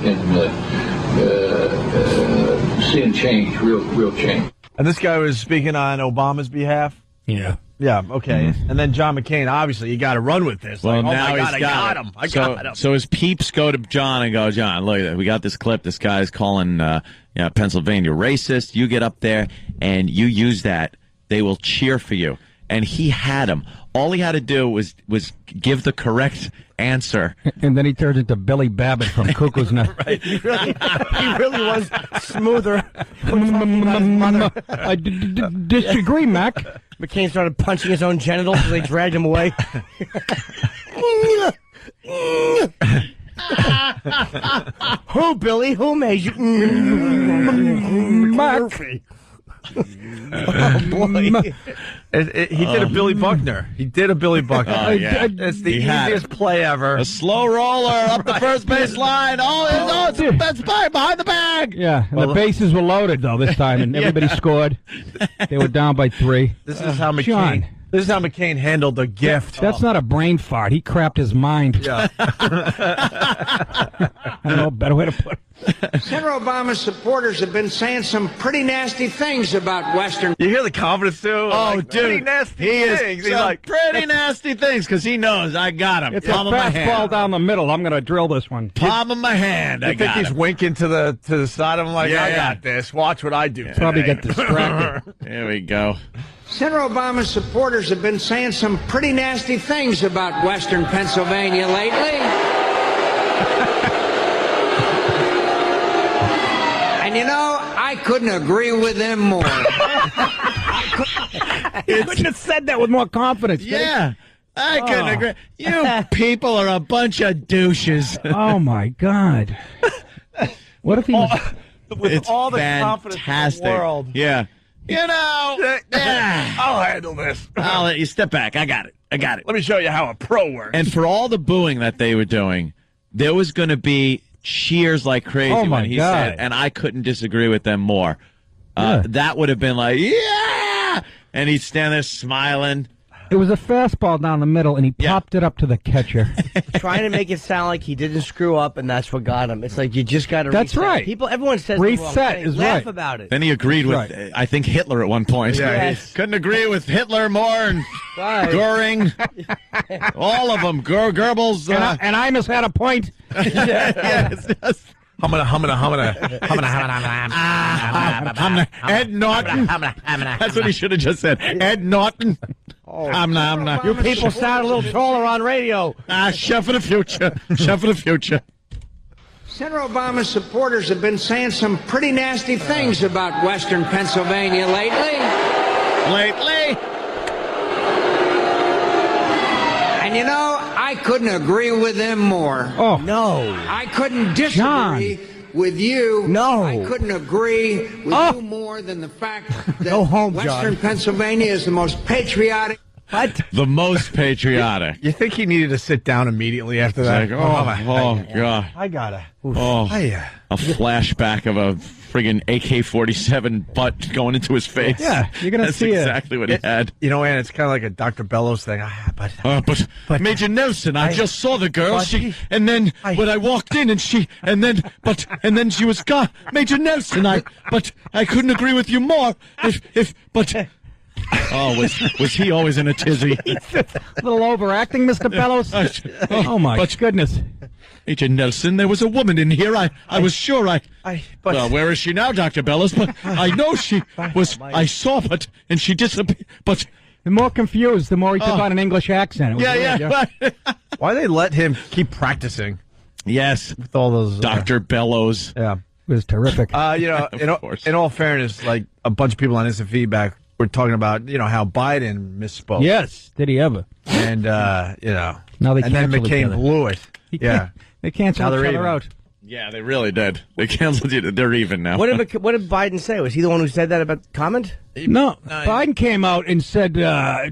seeing change, real change. And this guy was speaking on Obama's behalf? Yeah. Yeah, okay. And then John McCain, obviously, you got to run with this. Well, like, now oh my God, he's got him. it. I got him. So his peeps go to John and go, John, look, we got this clip. This guy's calling Pennsylvania racist. You get up there and you use that. They will cheer for you. And he had him. All he had to do was give the correct answer. And then he turns into Billy Babbitt from Cuckoo's Nest. Right. He really was smoother. I disagree, Mac. McCain started punching his own genitals as they dragged him away. Who, Billy? Who made you? Mac. Murphy. Oh, boy. He did a Billy Buckner. He did a Billy Buckner. Oh, yeah. It's the He had easiest play ever. A slow roller up the first base line. That's behind the bag. Yeah, and the bases were loaded, though, this time, and everybody scored. They were down by 3. This is how McCain. John. This is how McCain handled the gift. That's not a brain fart. He crapped his mind. Yeah. I don't know a better way to put it. Senator Obama's supporters have been saying some pretty nasty things about Western. You hear the confidence too? Oh, like, dude, pretty nasty he is things. He's some like pretty nasty things because he knows I got him. It's Palm a of my fastball hand. down the middle. I'm going to drill this one. Palm of my hand. I You think got he's him. winking to the side of him like, Yeah, I yeah. got this. Watch what I do. Probably today." get distracted. There we go. Senator Obama's supporters have been saying some pretty nasty things about Western Pennsylvania lately. And you know, I couldn't agree with them more. You couldn't have said that with more confidence. Yeah. I couldn't agree. You people are a bunch of douches. Oh, my God. What if he was... With It's all the fantastic. confidence in the world. Yeah. You know, I'll handle this. I'll let you step back. I got it. Let me show you how a pro works. And for all the booing that they were doing, there was going to be cheers like crazy Oh, my when he God. said, and I couldn't disagree with them more. That would have been like, yeah! And he'd stand there smiling. It was a fastball down the middle, and he popped it up to the catcher. Trying to make it sound like he didn't screw up, and that's what got him. It's like you just got to. That's reset. right. Everyone says the wrong Reset thing. is Laugh right. about it. Then he agreed with, I think, Hitler at one point. Yeah, Yes. Couldn't agree with Hitler more, and Right. Goering, all of them. Goebbels. And Imus had a point. Yes. Humana. Ed Norton. That's what he should have just said. Ed Norton. Hamna. You people sound a little taller on radio. Chef of the future. Chef of the future. Senator Obama's supporters have been saying some pretty nasty things about Western Pennsylvania lately. And you know, I couldn't agree with them more. Oh, No. I couldn't disagree with you. No. I couldn't agree with you more than the fact that Go home, Western John. Pennsylvania is the most patriotic. What? The most patriotic. You think he needed to sit down immediately after that? Like, oh, God. I gotta. Oh, a flashback of a friggin' AK-47 butt going into his face. Yeah, you're gonna That's see exactly what he had. You know, and it's kind of like a Dr. Bellows thing. But Major Nelson, I just saw the girl. When I walked in, and then she was gone. Major Nelson, I couldn't agree with you more. Oh, was he always in a tizzy? a little overacting, Mr. Bellows. Oh, my goodness. Major Nelson, there was a woman in here. I was sure well, where is she now, Dr. Bellows? But I know she was. I saw, and she disappeared. But The more confused, the more he took on an English accent. It was weird, Why they let him keep practicing? Yes, with all those Dr. Bellows. Yeah, it was terrific. You know, in all fairness, like a bunch of people on Instant Feedback were talking about, how Biden misspoke. Yes, did he ever? And Now they and then canceled each McCain other. blew it. Yeah, they canceled Now each they're other even. out. Yeah, they really did. They canceled it. They're even now. What did Biden say? Was he the one who said that about comment? No, Biden came out and said,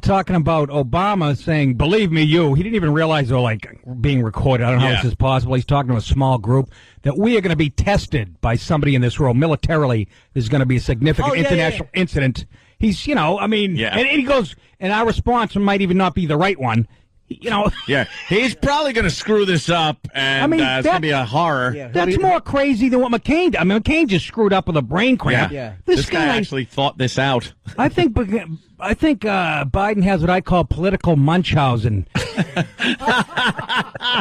talking about Obama, saying, "Believe me, you." He didn't even realize they were like being recorded. I don't know how this is possible. He's talking to a small group that we are going to be tested by somebody in this world militarily. There's going to be a significant international incident. He's, and he goes, and our response might even not be the right one. Yeah, he's probably going to screw this up, and it's going to be a horror. Yeah. That's more crazy than what McCain did. I mean, McCain just screwed up with a brain cramp. Yeah. This guy actually thought this out. I think Biden has what I call political Munchausen.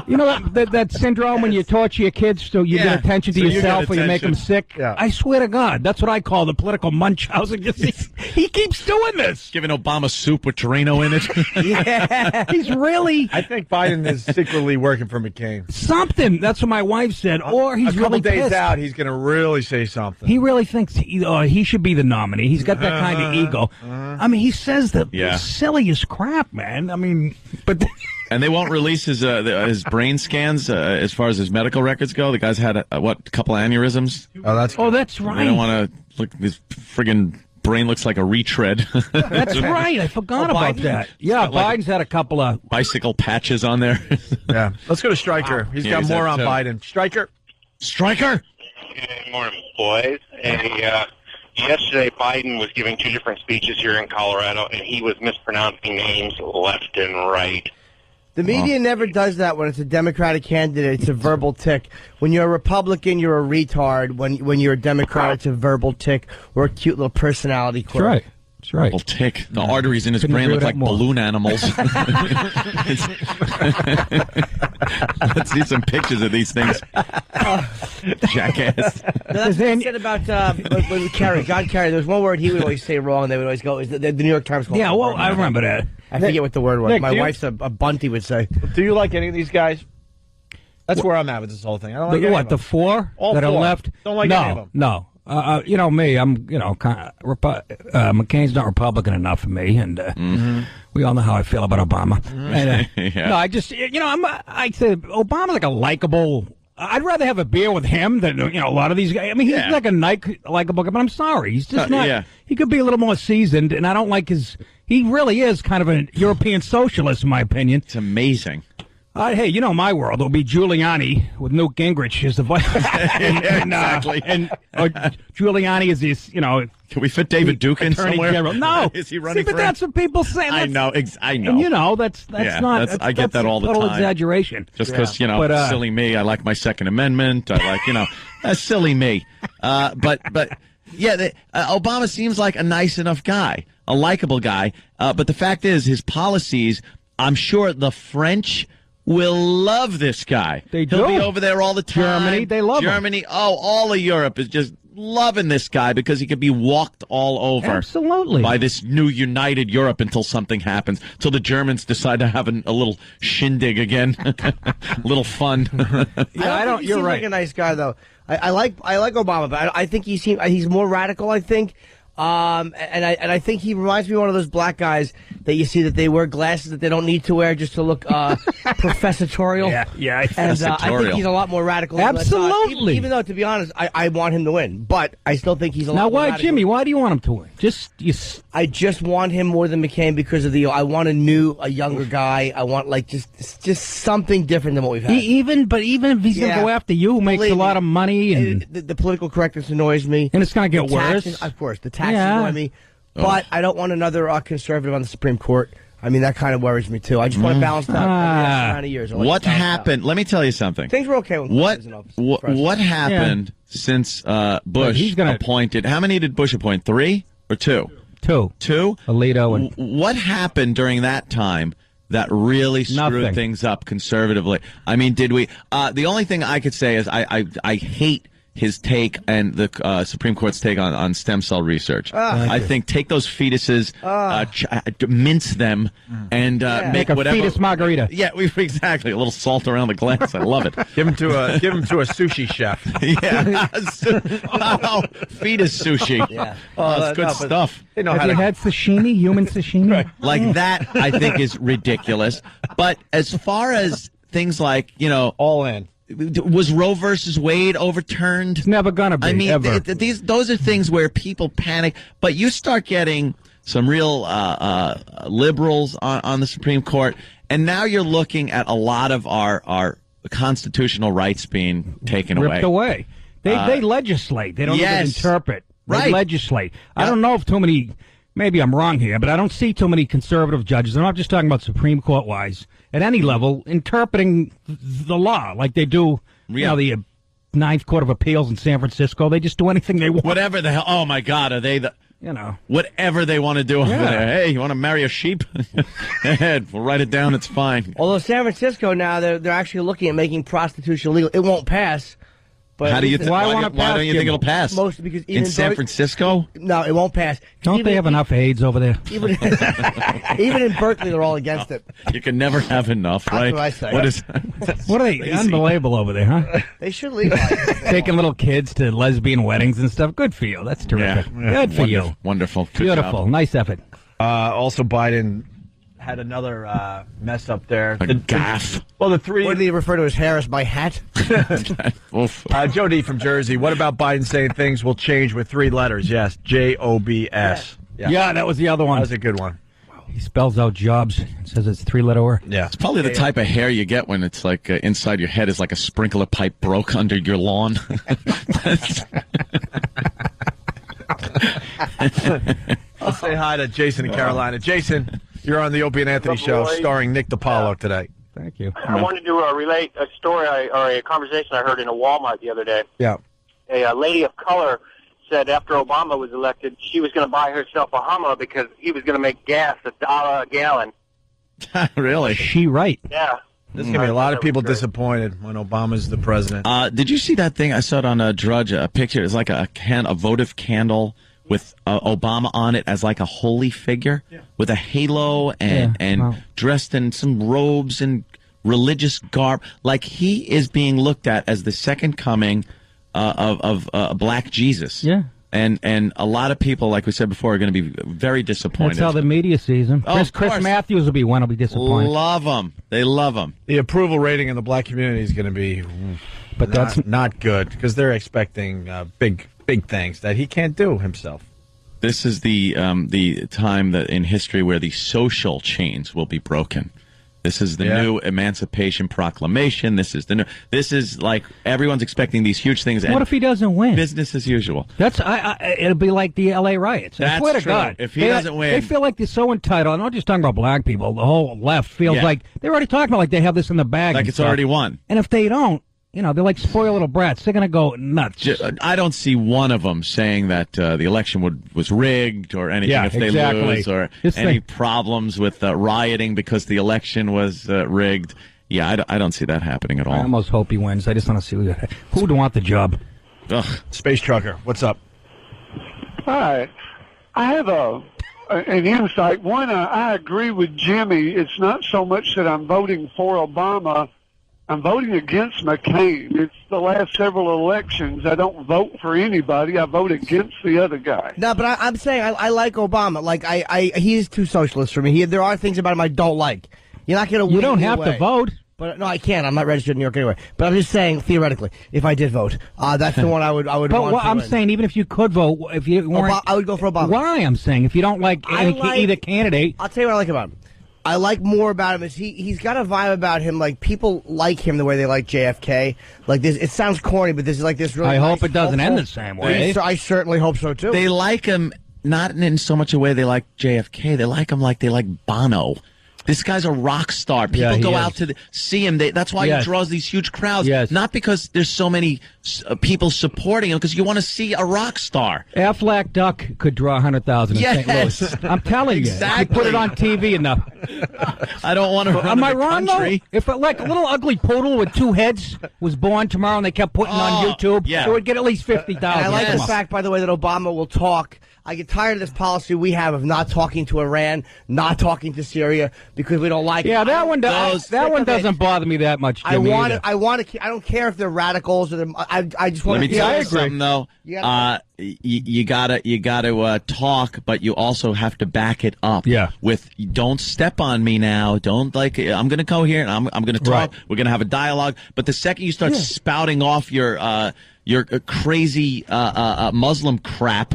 You know that syndrome when you torture your kids so you get attention to yourself or you make them sick? Yeah. I swear to God, that's what I call the political Munchausen. He keeps doing this. Giving Obama soup with Torino in it. Yeah. He's really... I think Biden is secretly working for McCain. Something. That's what my wife said. Or he's a couple really days pissed. out, he's going to really say something. He really thinks he should be the nominee. He's got that kind of ego. I mean, he says the silliest crap, man. I mean, but... And they won't release his brain scans as far as his medical records go. The guy's had a couple aneurysms. Oh, that's right. They don't want to look at his friggin' brain looks like a retread. That's right. I forgot about that. Yeah, Biden's had a couple of bicycle patches on there. Yeah. Let's go to Stryker. He's got more on Biden. Stryker. Good morning, boys. Yesterday, Biden was giving two different speeches here in Colorado, and he was mispronouncing names left and right. The media never does that when it's a Democratic candidate. It's a verbal tick. When you're a Republican, you're a retard. When you're a Democrat, it's a verbal tick or a cute little personality quirk. That's right. That's right. Well, tick. The arteries in his brain look like balloon animals. Let's see some pictures of these things. Jackass. No, that's what I said about John Kerry. There was one word he would always say wrong. They would always go, the New York Times. Yeah, well, I remember that. I forget what the word was. Nick, My wife's a bunty would say. Do you like any of these guys? That's where I'm at with this whole thing. I don't like any of them. The four All that four. are left? Don't like any of them. No. You know me, I'm, kind of, McCain's not Republican enough for me, and we all know how I feel about Obama. And, Yeah. No, I just, I'd say Obama's like a likable. I'd rather have a beer with him than a lot of these guys. I mean, he's like a likable guy, but I'm sorry, he's just not. Yeah. He could be a little more seasoned, and I don't like his. He really is kind of a European socialist, in my opinion. It's amazing. Hey, my world. It'll be Giuliani with Newt Gingrich as the vice. Exactly. Giuliani is this, Can we fit David Duke in Attorney somewhere? General. No. Is he running but for that's what people say. I know. I know. And that's not. I get that all the total time. exaggeration. Just because silly me. I like my Second Amendment. I like that's silly me. But Obama seems like a nice enough guy, a likable guy. But the fact is, his policies. I'm sure the French will love this guy. They do. He'll be over there all the time. Germany, they love him. Germany. Oh, all of Europe is just loving this guy because he could be walked all over. Absolutely. By this new united Europe until something happens. Till the Germans decide to have a little shindig again. A little fun. I don't. You're right. Like a nice guy though. I like Obama, but I think he's more radical. I think. And I think he reminds me of one of those black guys that you see that they wear glasses that they don't need to wear just to look professorial. Yeah. And I think he's a lot more radical. Absolutely. Even though, to be honest, I want him to win, but I still think he's a lot more radical. Now, why, Jimmy? Why do you want him to win? I just want him more than McCain because of I want a younger guy. I want just something different than what we've had. Even if he's going to go after you, who makes a lot of money, and the political correctness annoys me, and it's going to get worse. Taxes, of course, the taxes annoy me, but I don't want another conservative on the Supreme Court. I mean, that kind of worries me too. I just want to balance out every amount of years. What happened? Let me tell you something. Things were okay when Bush was in office. What happened since Bush appointed? How many did Bush appoint? 3 or 2? Two. Alito and what happened during that time that really screwed things up conservatively? I mean, did we? The only thing I could say is I hate his take and the Supreme Court's take on stem cell research. I think take those fetuses, mince them, and make a whatever fetus margarita. Yeah, exactly. A little salt around the glass. I love it. Give him to a sushi chef. Yeah, fetus sushi. Yeah, it's good stuff. Have you had sashimi? Human sashimi? Right. Like that, I think is ridiculous. But as far as things like all in. Was Roe versus Wade overturned? It's never gonna be. I mean, ever. Those are things where people panic, but you start getting some real liberals on the Supreme Court, and now you're looking at a lot of our constitutional rights being taken ripped away. They legislate. They don't even interpret. They legislate. I don't know if too many. Maybe I'm wrong here, but I don't see too many conservative judges. I'm not just talking about Supreme Court wise. At any level, interpreting the law like they do, the Ninth Court of Appeals in San Francisco. They just do anything they want. Whatever the hell. Oh, my God. Are they whatever they want to do over there. Hey, you want to marry a sheep? Go ahead. We'll write it down. It's fine. Although San Francisco now, they're actually looking at making prostitution legal. It won't pass. But how do you why don't you think it'll pass? Mostly because in San Francisco? No, it won't pass. Don't they have enough AIDS over there? Even in Berkeley, they're all against it. You can never have enough, right? That's what I say. What are they? Unbelievable over there, huh? They should legalize it. Taking little kids to lesbian weddings and stuff. Good for you. That's terrific. Yeah. Good for you. Wonderful. Good Beautiful. job. Nice effort. Also, Biden had another mess up there. A gaffe. Well, the three. What did he refer to as hair as my hat? Joe D from Jersey. What about Biden saying things will change with 3 letters? Yes, JOBS. Yeah, that was the other one. That was a good one. He spells out jobs and says it's 3-letter word. Yeah. It's probably the type of hair you get when it's like inside your head is like a sprinkler pipe broke under your lawn. I'll say hi to Jason in Carolina. Jason, you're on the Opie and Anthony show starring Nick DiPaolo today. Thank you. I wanted to relate a story or a conversation I heard in a Walmart the other day. Yeah. A lady of color said after Obama was elected, she was going to buy herself a Hummer because he was going to make gas $1 a gallon. Really? She right. Yeah. There's going to be a lot of people disappointed when Obama's the president. Did you see that thing? I saw it on Drudge, a picture. It's like a votive candle with Obama on it as like a holy figure with a halo and dressed in some robes and religious garb. Like he is being looked at as the second coming of Black Jesus. Yeah. And a lot of people, like we said before, are going to be very disappointed. That's how the media sees him. Oh, Chris Matthews will be one. Will be disappointed. Love him. They love him. The approval rating in the black community is going to be, but that's not good because they're expecting big things that he can't do himself. This is the time that in history where the social chains will be broken. This is the new Emancipation Proclamation. This is like everyone's expecting these huge things. What if he doesn't win? Business as usual. That's it'll be like the L.A. riots. I That's swear to true. God, If he doesn't win, they feel like they're so entitled. I'm not just talking about black people. The whole left feels like they're already talking about like they have this in the bag. like and it's stuff. already won. And if they don't, they're like spoiled little brats. They're going to go nuts. I don't see one of them saying that the election was rigged or anything if they lose or any problems with rioting because the election was rigged. Yeah, I don't see that happening at all. I almost hope he wins. I just want to see who would want the job. Ugh. Space Trucker, what's up? Hi. I have an insight. One, I agree with Jimmy. It's not so much that I'm voting for Obama. I'm voting against McCain. It's the last several elections. I don't vote for anybody. I vote against the other guy. No, but I'm saying I like Obama. Like he's too socialist for me. There are things about him I don't like. You're not going to. You don't have to vote. But no, I can't. I'm not registered in New York anyway. But I'm just saying, theoretically, if I did vote, that's the one I would. But want what to I'm win. saying, even if you could vote, if you weren't, I would go for Obama. Why? I'm saying, if you don't like either candidate, I'll tell you what I like about him. I like more about him is he's got a vibe about him like people like him the way they like JFK. Like this, it sounds corny, but this is like this. Really I hope nice, it doesn't end hopeful- the same way. I certainly hope so too. They like him not in so much a way they like JFK. They like him like they like Bono. This guy's a rock star. People go out to see him. That's why he draws these huge crowds. Not because there's so many people supporting him, because you want to see a rock star. Aflac Duck could draw 100,000 in St. Louis. I'm telling you. Exactly. You put it on TV enough. I don't want to run Am I the wrong, country. though? If like a little ugly poodle with 2 heads was born tomorrow and they kept putting on YouTube, it would get at least 50,000. And I like the fact, by the way, that Obama will talk. I get tired of this policy we have of not talking to Iran, not talking to Syria, because we don't like it. Yeah, that one doesn't bother me that much. I don't care if they're radicals or they're, I just want Let me tell you something, though. Yeah. You gotta talk, but you also have to back it up. Yeah. With don't step on me now. Don't I'm gonna go here and I'm gonna talk. Right. We're gonna have a dialogue. But the second you start spouting off your crazy Muslim crap,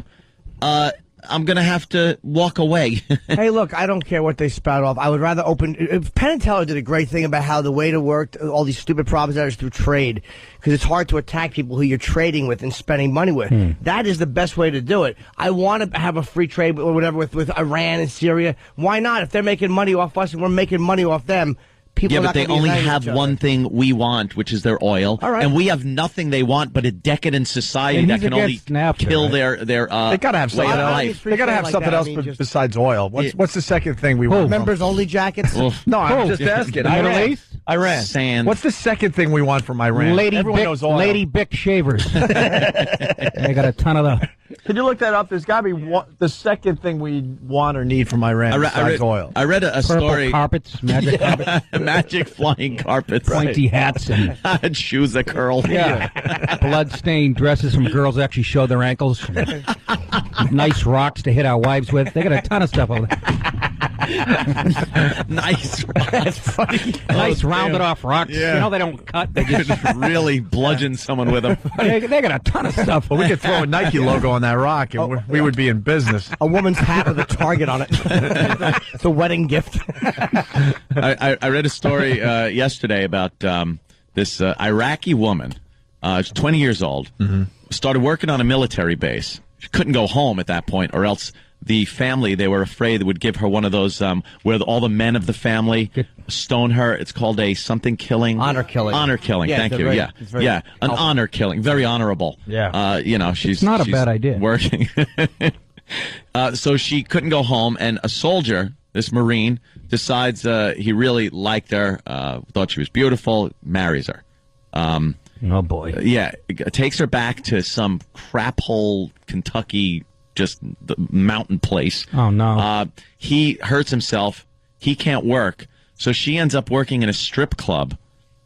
I'm going to have to walk away. Hey, look, I don't care what they spout off. I would rather Penn and Teller did a great thing about how the way to work all these stupid problems is through trade, because it's hard to attack people who you're trading with and spending money with. That is the best way to do it. I want to have a free trade or whatever with Iran and Syria. Why not? If they're making money off us and we're making money off them, people are but not they gonna be only united with have each other. one thing we want, which is their oil. All right. And we have nothing they want but a decadent society And that he's can only against NAFTA, kill right? their They gotta have way something of else. life. They gotta have something else besides oil. What's the second thing we want? Members only jackets. No, I'm just asking. Iran. Sand. What's the second thing we want from Iran? Everyone knows oil. Lady Bic shavers. They got a ton of them. Can you look that up? There's got to be the second thing we want or need from Iran besides oil. I read a Purple story. carpets, magic carpets, Magic flying carpets. pointy hats, and shoes that curl. blood-stained dresses from girls that actually show their ankles. Nice rocks to hit our wives with. They got a ton of stuff over there. Nice rocks. That's funny. Nice damn. rounded off rocks. Yeah. You know they don't cut. They just really bludgeon someone with them. they got a ton of stuff. Well, we could throw a Nike logo on that rock, and we would be in business. A woman's hat with a target on it. It's a wedding gift. I read a story yesterday about this Iraqi woman. She's 20 years old. Started working on a military base. She couldn't go home at that point, or else the family, they were afraid they would give her one of those where all the men of the family stone her. It's called a something killing. Honor killing. Honor killing. Yeah, Thank it's you. very- Yeah. it's very Yeah. An helpful. honor killing. Very honorable. Yeah. She's not a she's bad idea. Working. So she couldn't go home, and a soldier, this Marine, decides he really liked her, thought she was beautiful, marries her. Oh boy. Yeah, takes her back to some crap hole Kentucky, just the mountain place. Oh no. He hurts himself. He can't work, so she ends up working in a strip club.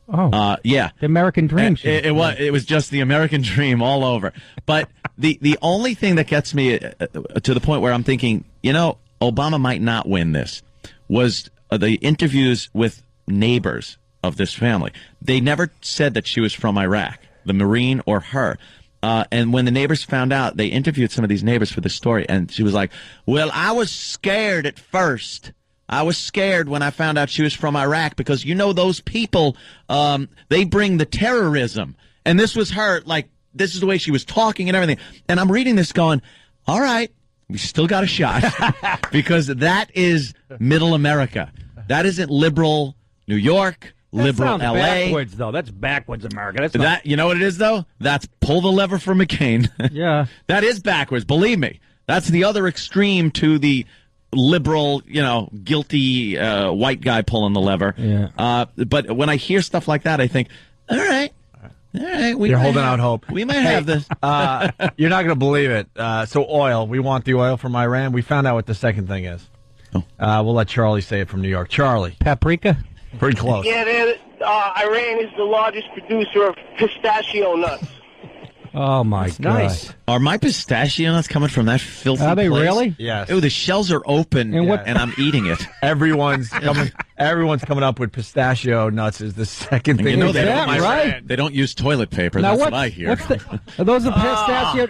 Oh. Yeah. The American dream. It was just the American dream all over. But the only thing that gets me to the point where I'm thinking, Obama might not win this was the interviews with neighbors of this family. They never said that she was from Iraq, the Marine or her. And when the neighbors found out, they interviewed some of these neighbors for the story, and she was like, well, I was scared at first. I was scared when I found out she was from Iraq because, those people, they bring the terrorism. And this was her, this is the way she was talking and everything. And I'm reading this going, all right, we still got a shot because that is middle America. That isn't liberal New York, liberal That sounds L.A. backwards, though. That's backwards America. That's not, That, you know what it is, though? That's pull the lever for McCain. Yeah. That is backwards, believe me. That's the other extreme to the liberal, guilty white guy pulling the lever. Yeah. But when I hear stuff like that, I think, all right. We You're might holding have- out hope. We might have this. You're not going to believe it. So oil, we want the oil from Iran. We found out what the second thing is. We'll let Charlie say it from New York. Charlie. Paprika? Pretty close. Yeah, Iran is the largest producer of pistachio nuts. Oh my God. Nice. Are my pistachio nuts coming from that filthy Are they place? really? Yes. Oh, the shells are open, And what- and I'm eating it. Everyone's coming up with pistachio nuts is the second And thing. Is that right? They don't use toilet paper. Now That's what's, what I hear. what's the? Are those the pistachio?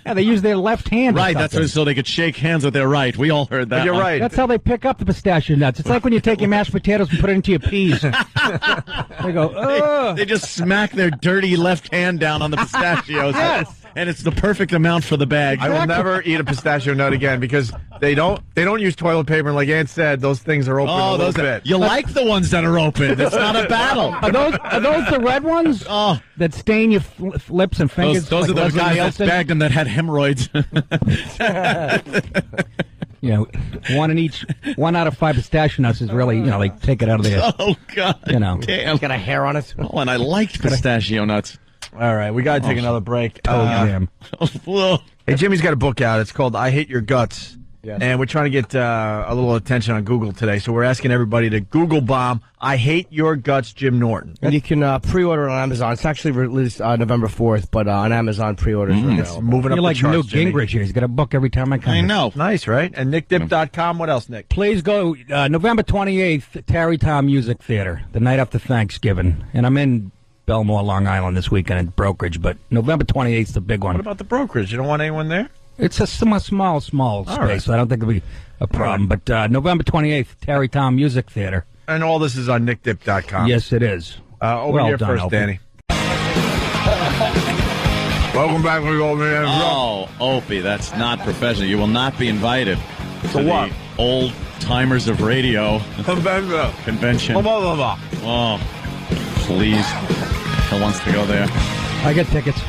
Yeah, they use their left hand. or Right, that's something. so they could shake hands with their right. We all heard that. But you're one. right. That's how they pick up the pistachio nuts. It's like when you take your mashed potatoes and put it into your peas. They go, ugh. They just smack their dirty left hand down on the pistachios. Yes. And it's the perfect amount for the bag. I will never eat a pistachio nut again because they don't use toilet paper. And like Ann said, those things are open a little bit. You like the ones that are open. It's not a battle. Are those the red ones? Oh. That stain your lips and fingers? Those are the Leslie guys that Nielsen? bagged them that had hemorrhoids. One out of 5 pistachio nuts is really, they take it out of there. Oh, God. Damn. It's got a hair on it. Oh, and I liked pistachio nuts. All right, we got to take another break. Jim. Hey, Jimmy's got a book out. It's called I Hate Your Guts. Yes. And we're trying to get a little attention on Google today. So we're asking everybody to Google bomb I Hate Your Guts, Jim Norton. And you can pre-order it on Amazon. It's actually released November 4th, but on Amazon pre-orders are It's available. moving up You're the like charts, Newt Jimmy. Gingrich here. He's got a book every time I come. I here. know. Nice, right? And nickdip.com. What else, Nick? Please go November 28th, Tarrytown Music Theater, the night after Thanksgiving. And I'm in Belmore, Long Island this weekend at Brokerage, but November 28th is the big one. What about the brokerage? You don't want anyone there? It's a small space, right. so I don't think it'll be a problem. But November 28th, Tarrytown Music Theater. And all this is on nickdip.com. Yes, it is. Over Well here done, first, Opie. Danny. Welcome back to the Old Man. Oh, Opie, that's not professional. You will not be invited to what? the old timers of radio convention. Blah, blah, blah. Oh, please. Who wants to go there? I get tickets.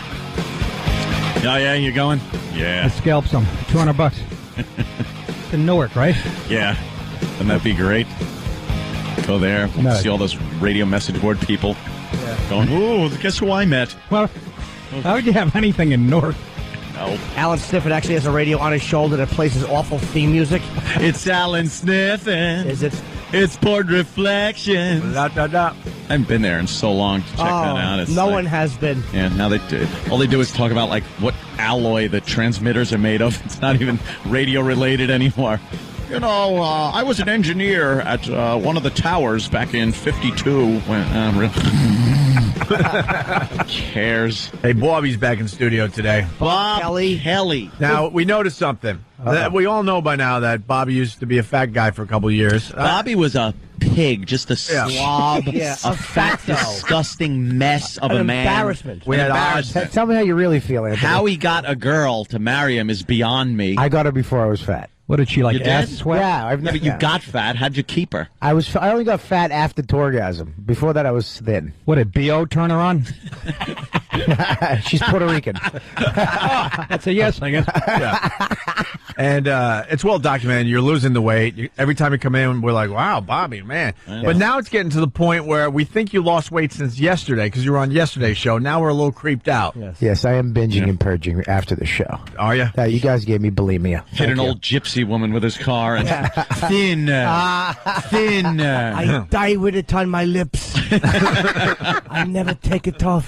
Oh, yeah, you going? I Yeah. scalp some. $200. It's in Newark, right? Yeah. Wouldn't that be great? Go there, No. see all those radio message board people going, ooh, guess who I met? Well, how would you have anything in Newark? No. Alan Stifford actually has a radio on his shoulder that plays his awful theme music. It's Alan Sniffen. Is it? It's Port Reflections. Da, da, da. I haven't been there in so long to check that out. It's no like- one has been. Yeah, now all they do is talk about like what alloy the transmitters are made of. It's not even radio related anymore. You know, I was an engineer at one of the towers back in '52. When really cares? Hey, Bobby's back in studio today. Bob Kelly. Now we noticed something. That we all know by now that Bobby used to be a fat guy for a couple of years. Bobby was a pig, just a slob, Yeah, a a fat, fatso. disgusting mess of An a man. embarrassment. We had odds. Tell me how you really feel, Anthony. How he got a girl to marry him is beyond me. I got her before I was fat. What did she like? You did? Ass sweat? Yeah, But you got fat. How'd you keep her? I only got fat after Torgasm. Before that, I was thin. What did B.O. turn her on? She's Puerto Rican. That's a yes, I guess. Yeah. And it's well documented. You're losing the weight. Every time you come in, we're like, wow, Bobby, man. But now it's getting to the point where we think you lost weight since yesterday because you were on yesterday's show. Now we're a little creeped out. Yes, I am binging and purging after the show. Are you? You guys gave me bulimia. Hit an old gypsy woman with his car and thin. I die with it on my lips. I never take it off.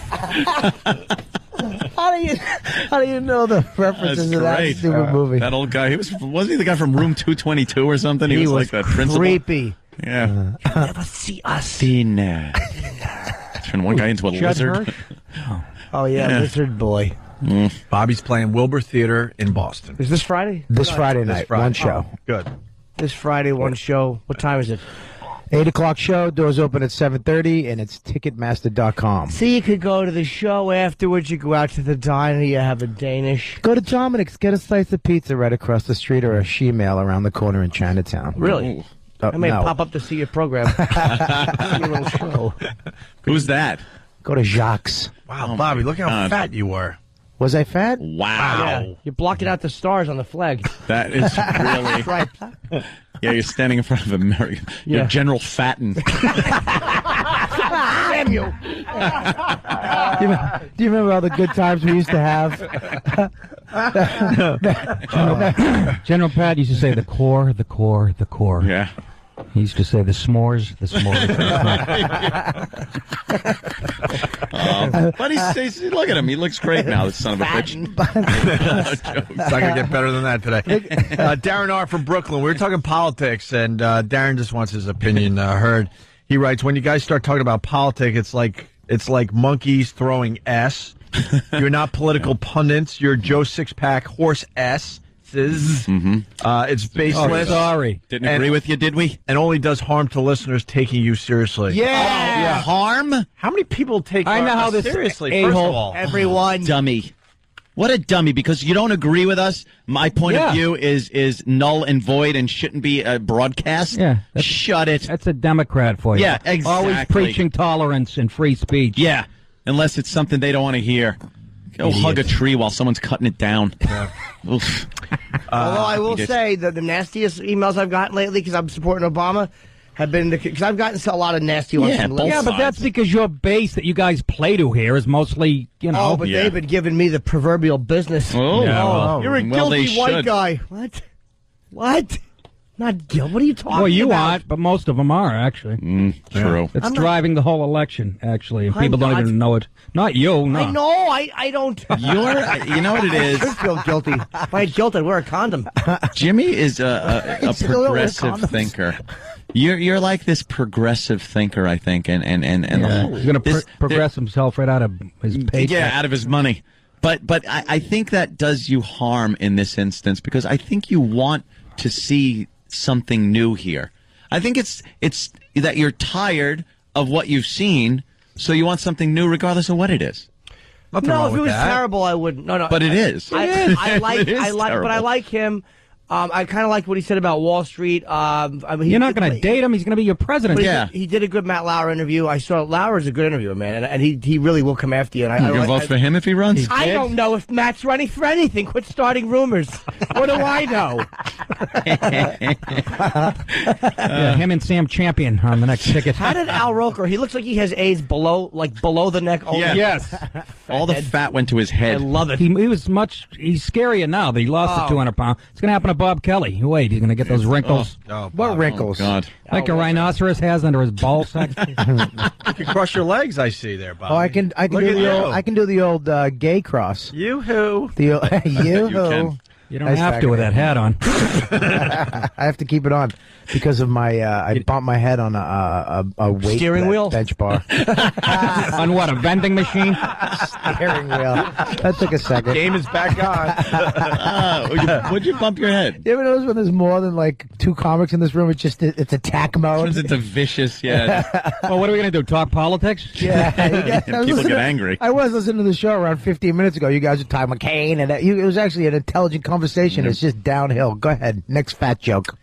How do you know the references to that stupid movie? That old guy. Wasn't he the guy from Room 222 or something? He was like the principal. Creepy. Yeah. You never see us. Turn one guy into a lizard. Oh yeah, Lizard Boy. Bobby's playing Wilbur Theater in Boston. Is this Friday? This Friday night, one show. Oh, good. This Friday, one show. What time is it? 8 o'clock show. Doors open at 7:30, and it's Ticketmaster.com. See, you could go to the show afterwards. You go out to the diner. You have a Danish. Go to Dominic's. Get a slice of pizza right across the street, or a she-mail around the corner in Chinatown. Really? I may no. pop up to see your program. See your little show. Who's that? Go to Jacques. Wow, Bobby, look how fat you were. Was I fat? Wow. Yeah, you're blocking out the stars on the flag. That is really. Right. Yeah, you're standing in front of America. Yeah. You're General Fatten. Samuel. Do you remember all the good times we used to have? General Pat used to say the core, the core, the core. Yeah. He used to say the s'mores, the s'mores. But he's look at him. He looks great now, this son of a bitch. It's not going to get better than that today. Darren R. from Brooklyn. We were talking politics, and Darren just wants his opinion heard. He writes, when you guys start talking about politics, it's like monkeys throwing S. You're not political pundits. You're Joe Sixpack horse S. It's baseless. Oh, sorry. Didn't agree with you, did we? And only does harm to listeners taking you seriously. Yeah. Harm? How many people take I know how this seriously, a-hole- first of all? Everyone. Dummy. What a dummy, because you don't agree with us. My point of view is null and void and shouldn't be broadcast. Yeah. Shut it. That's a Democrat for you. Yeah, exactly. Always preaching tolerance and free speech. Yeah, unless it's something they don't want to hear. Go hug a tree while someone's cutting it down. Yeah. Oof. Although I will say that the nastiest emails I've gotten lately, because I'm supporting Obama, have been because I've gotten a lot of nasty ones. Yeah, from both Yeah, but that's because your base that you guys play to here is mostly, you know. Oh, but they've been giving me the proverbial business. Oh, Yeah, well, You're a guilty they white should. guy. What? Not guilt. What are you talking about? Well, you aren't, but most of them are, actually. True. It's I'm not- driving the whole election, actually, and I'm people don't not. even know it. Not you, no. I know. I don't. You know what it I is? should feel guilty. If I had guilt, I'd wear a condom. Jimmy is a still don't wear progressive condoms. thinker. You're like this progressive thinker, I think, and the whole, He's going to progress himself right out of his paycheck. yeah, out of his money. But I think that does you harm in this instance, because I think you want to see something new here. I think it's that you're tired of what you've seen, so you want something new regardless of what it is. Nothing No, wrong if it with was that. terrible, I wouldn't. No. But it is. I like, It is but terrible. I like him. I kind of like what he said about Wall Street. I mean, You're not going to date him. He's going to be your president. But he did a good Matt Lauer interview. I saw Lauer's a good interviewer, man, and he really will come after you. And You can vote for him if he runs? I don't know if Matt's running for anything. Quit starting rumors. What do I know? Him and Sam Champion on the next ticket. How did Al Roker? He looks like he has AIDS below the neck. Only. Yeah. Yes. All the fat went to his head. I love it. He was he's scarier now that he lost the 200 pounds. It's going to happen to Bob Kelly. Wait, he's going to get those wrinkles. What wrinkles? God. Like a rhinoceros has under his ball sack. You can cross your legs, I see there, Bob. Oh, I can Look do at the you. old gay cross. Yoo-hoo. The you You can. You don't have to with that hat on. I have to keep it on because of my. I bumped my head on a weight Steering wheel? bench bar. On what, a vending machine? Steering wheel. That took a second. Game is back on. Would you bump your head? You ever notice when there's more than like 2 comics in this room? It's attack mode. It's a vicious, yeah. Well, what are we going to do? Talk politics? Yeah. People get angry. I was listening to the show around 15 minutes ago. You guys were talking McCain, and it was actually an intelligent conversation. It's just downhill. Go ahead. Next fat joke.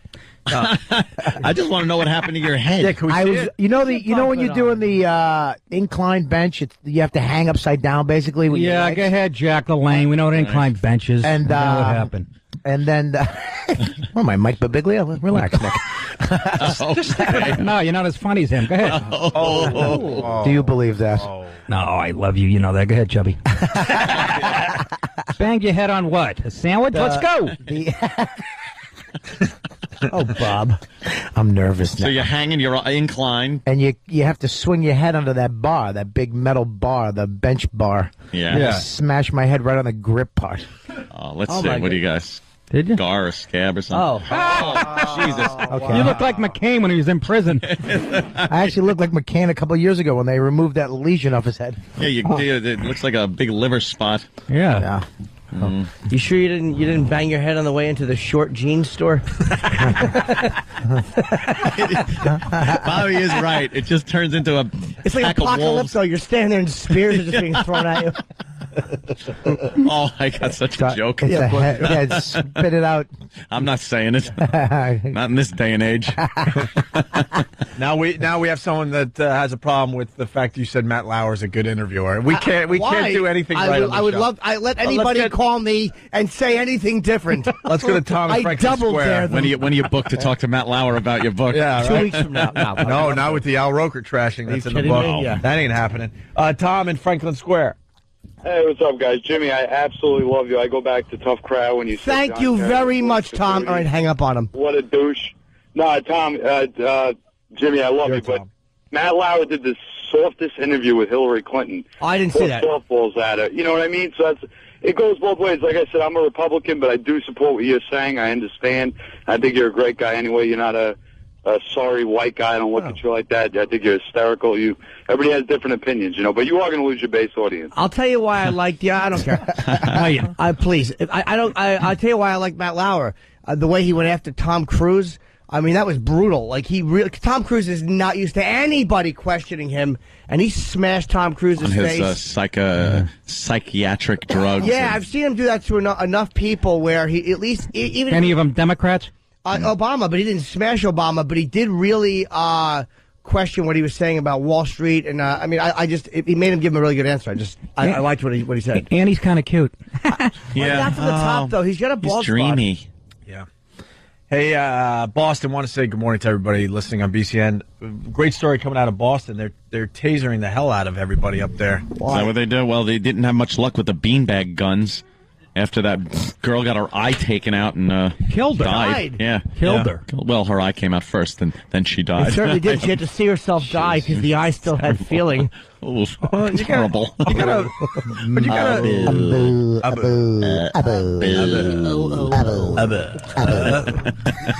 I just want to know what happened to your head. Yeah, can we see it? You know when you're doing the incline bench, you have to hang upside down basically. With your legs? Go ahead, Jack LaLanne. We know what incline bench is. And what happened? And then, well, my Mike Babiglia, relax, Nick. No, you're not as funny as him. Go ahead. Do you believe that? No, I love you. You know that. Go ahead, Chubby. Banged your head on what? A sandwich? Let's go. Oh, Bob, I'm nervous now. So you're hanging, you're incline. And you have to swing your head under that bar, that big metal bar, the bench bar. Yeah. Smash my head right on the grip part. Let's see. What do you guys? Did you? Scar or scab or something? Oh, Jesus. Okay. You look like McCain when he was in prison. I actually looked like McCain a couple of years ago when they removed that lesion off his head. Yeah, it looks like a big liver spot. Yeah. You sure you didn't bang your head on the way into the short jeans store? Bobby is right. It just turns into a It's like pack of wolves. Apocalypso. You're standing there and spears are just being thrown at you. Oh, I got such a joke. Yeah, spit it out. I'm not saying it. Not in this day and age. Now we have someone that has a problem with the fact you said Matt Lauer's a good interviewer. We can't do anything right. I would love. I let anybody call me and say anything different. Let's go to Tom and Franklin Square. When are you booked to talk to Matt Lauer about your book? Yeah, 2 weeks from now. No, not with the Al Roker trashing that's in the book. Yeah. That ain't happening. Tom in Franklin Square. Hey, what's up, guys? Jimmy, I absolutely love you. I go back to Tough Crowd when you said Thank John you Kerry very was much, Tom. dirty. All right, hang up on him. What a douche. No, Tom, Jimmy, I love you, but Matt Lauer did the softest interview with Hillary Clinton. I didn't see that. Softballs at her. You know what I mean? So it goes both ways. Like I said, I'm a Republican, but I do support what you're saying. I understand. I think you're a great guy anyway. You're not a sorry white guy. I don't look at you like that. I think you're hysterical. Everybody has different opinions, but you are going to lose your base audience. I'll tell you why I liked you. I don't care. Please. I'll tell you why I like Matt Lauer. The way he went after Tom Cruise. I mean, that was brutal. Like Tom Cruise is not used to anybody questioning him, and he smashed Tom Cruise's on his face. Psychiatric drugs. Yeah, I've seen him do that to enough people where he at least even any of them Democrats. Obama, but he didn't smash Obama, but he did really question what he was saying about Wall Street, and he made him give him a really good answer. I liked what he said. And he's kind of cute. Yeah, not to the top though. He's got a bald he's dreamy. spot. Yeah. Hey, Boston. Want to say good morning to everybody listening on BCN. Great story coming out of Boston. They're tasering the hell out of everybody up there. Is that what they do? Well, they didn't have much luck with the beanbag guns. After that girl got her eye taken out and killed her. Died. Yeah, killed her. Well, her eye came out first, and then she died. It certainly did. She had to see herself die because the eye still had feeling. Oh, terrible. You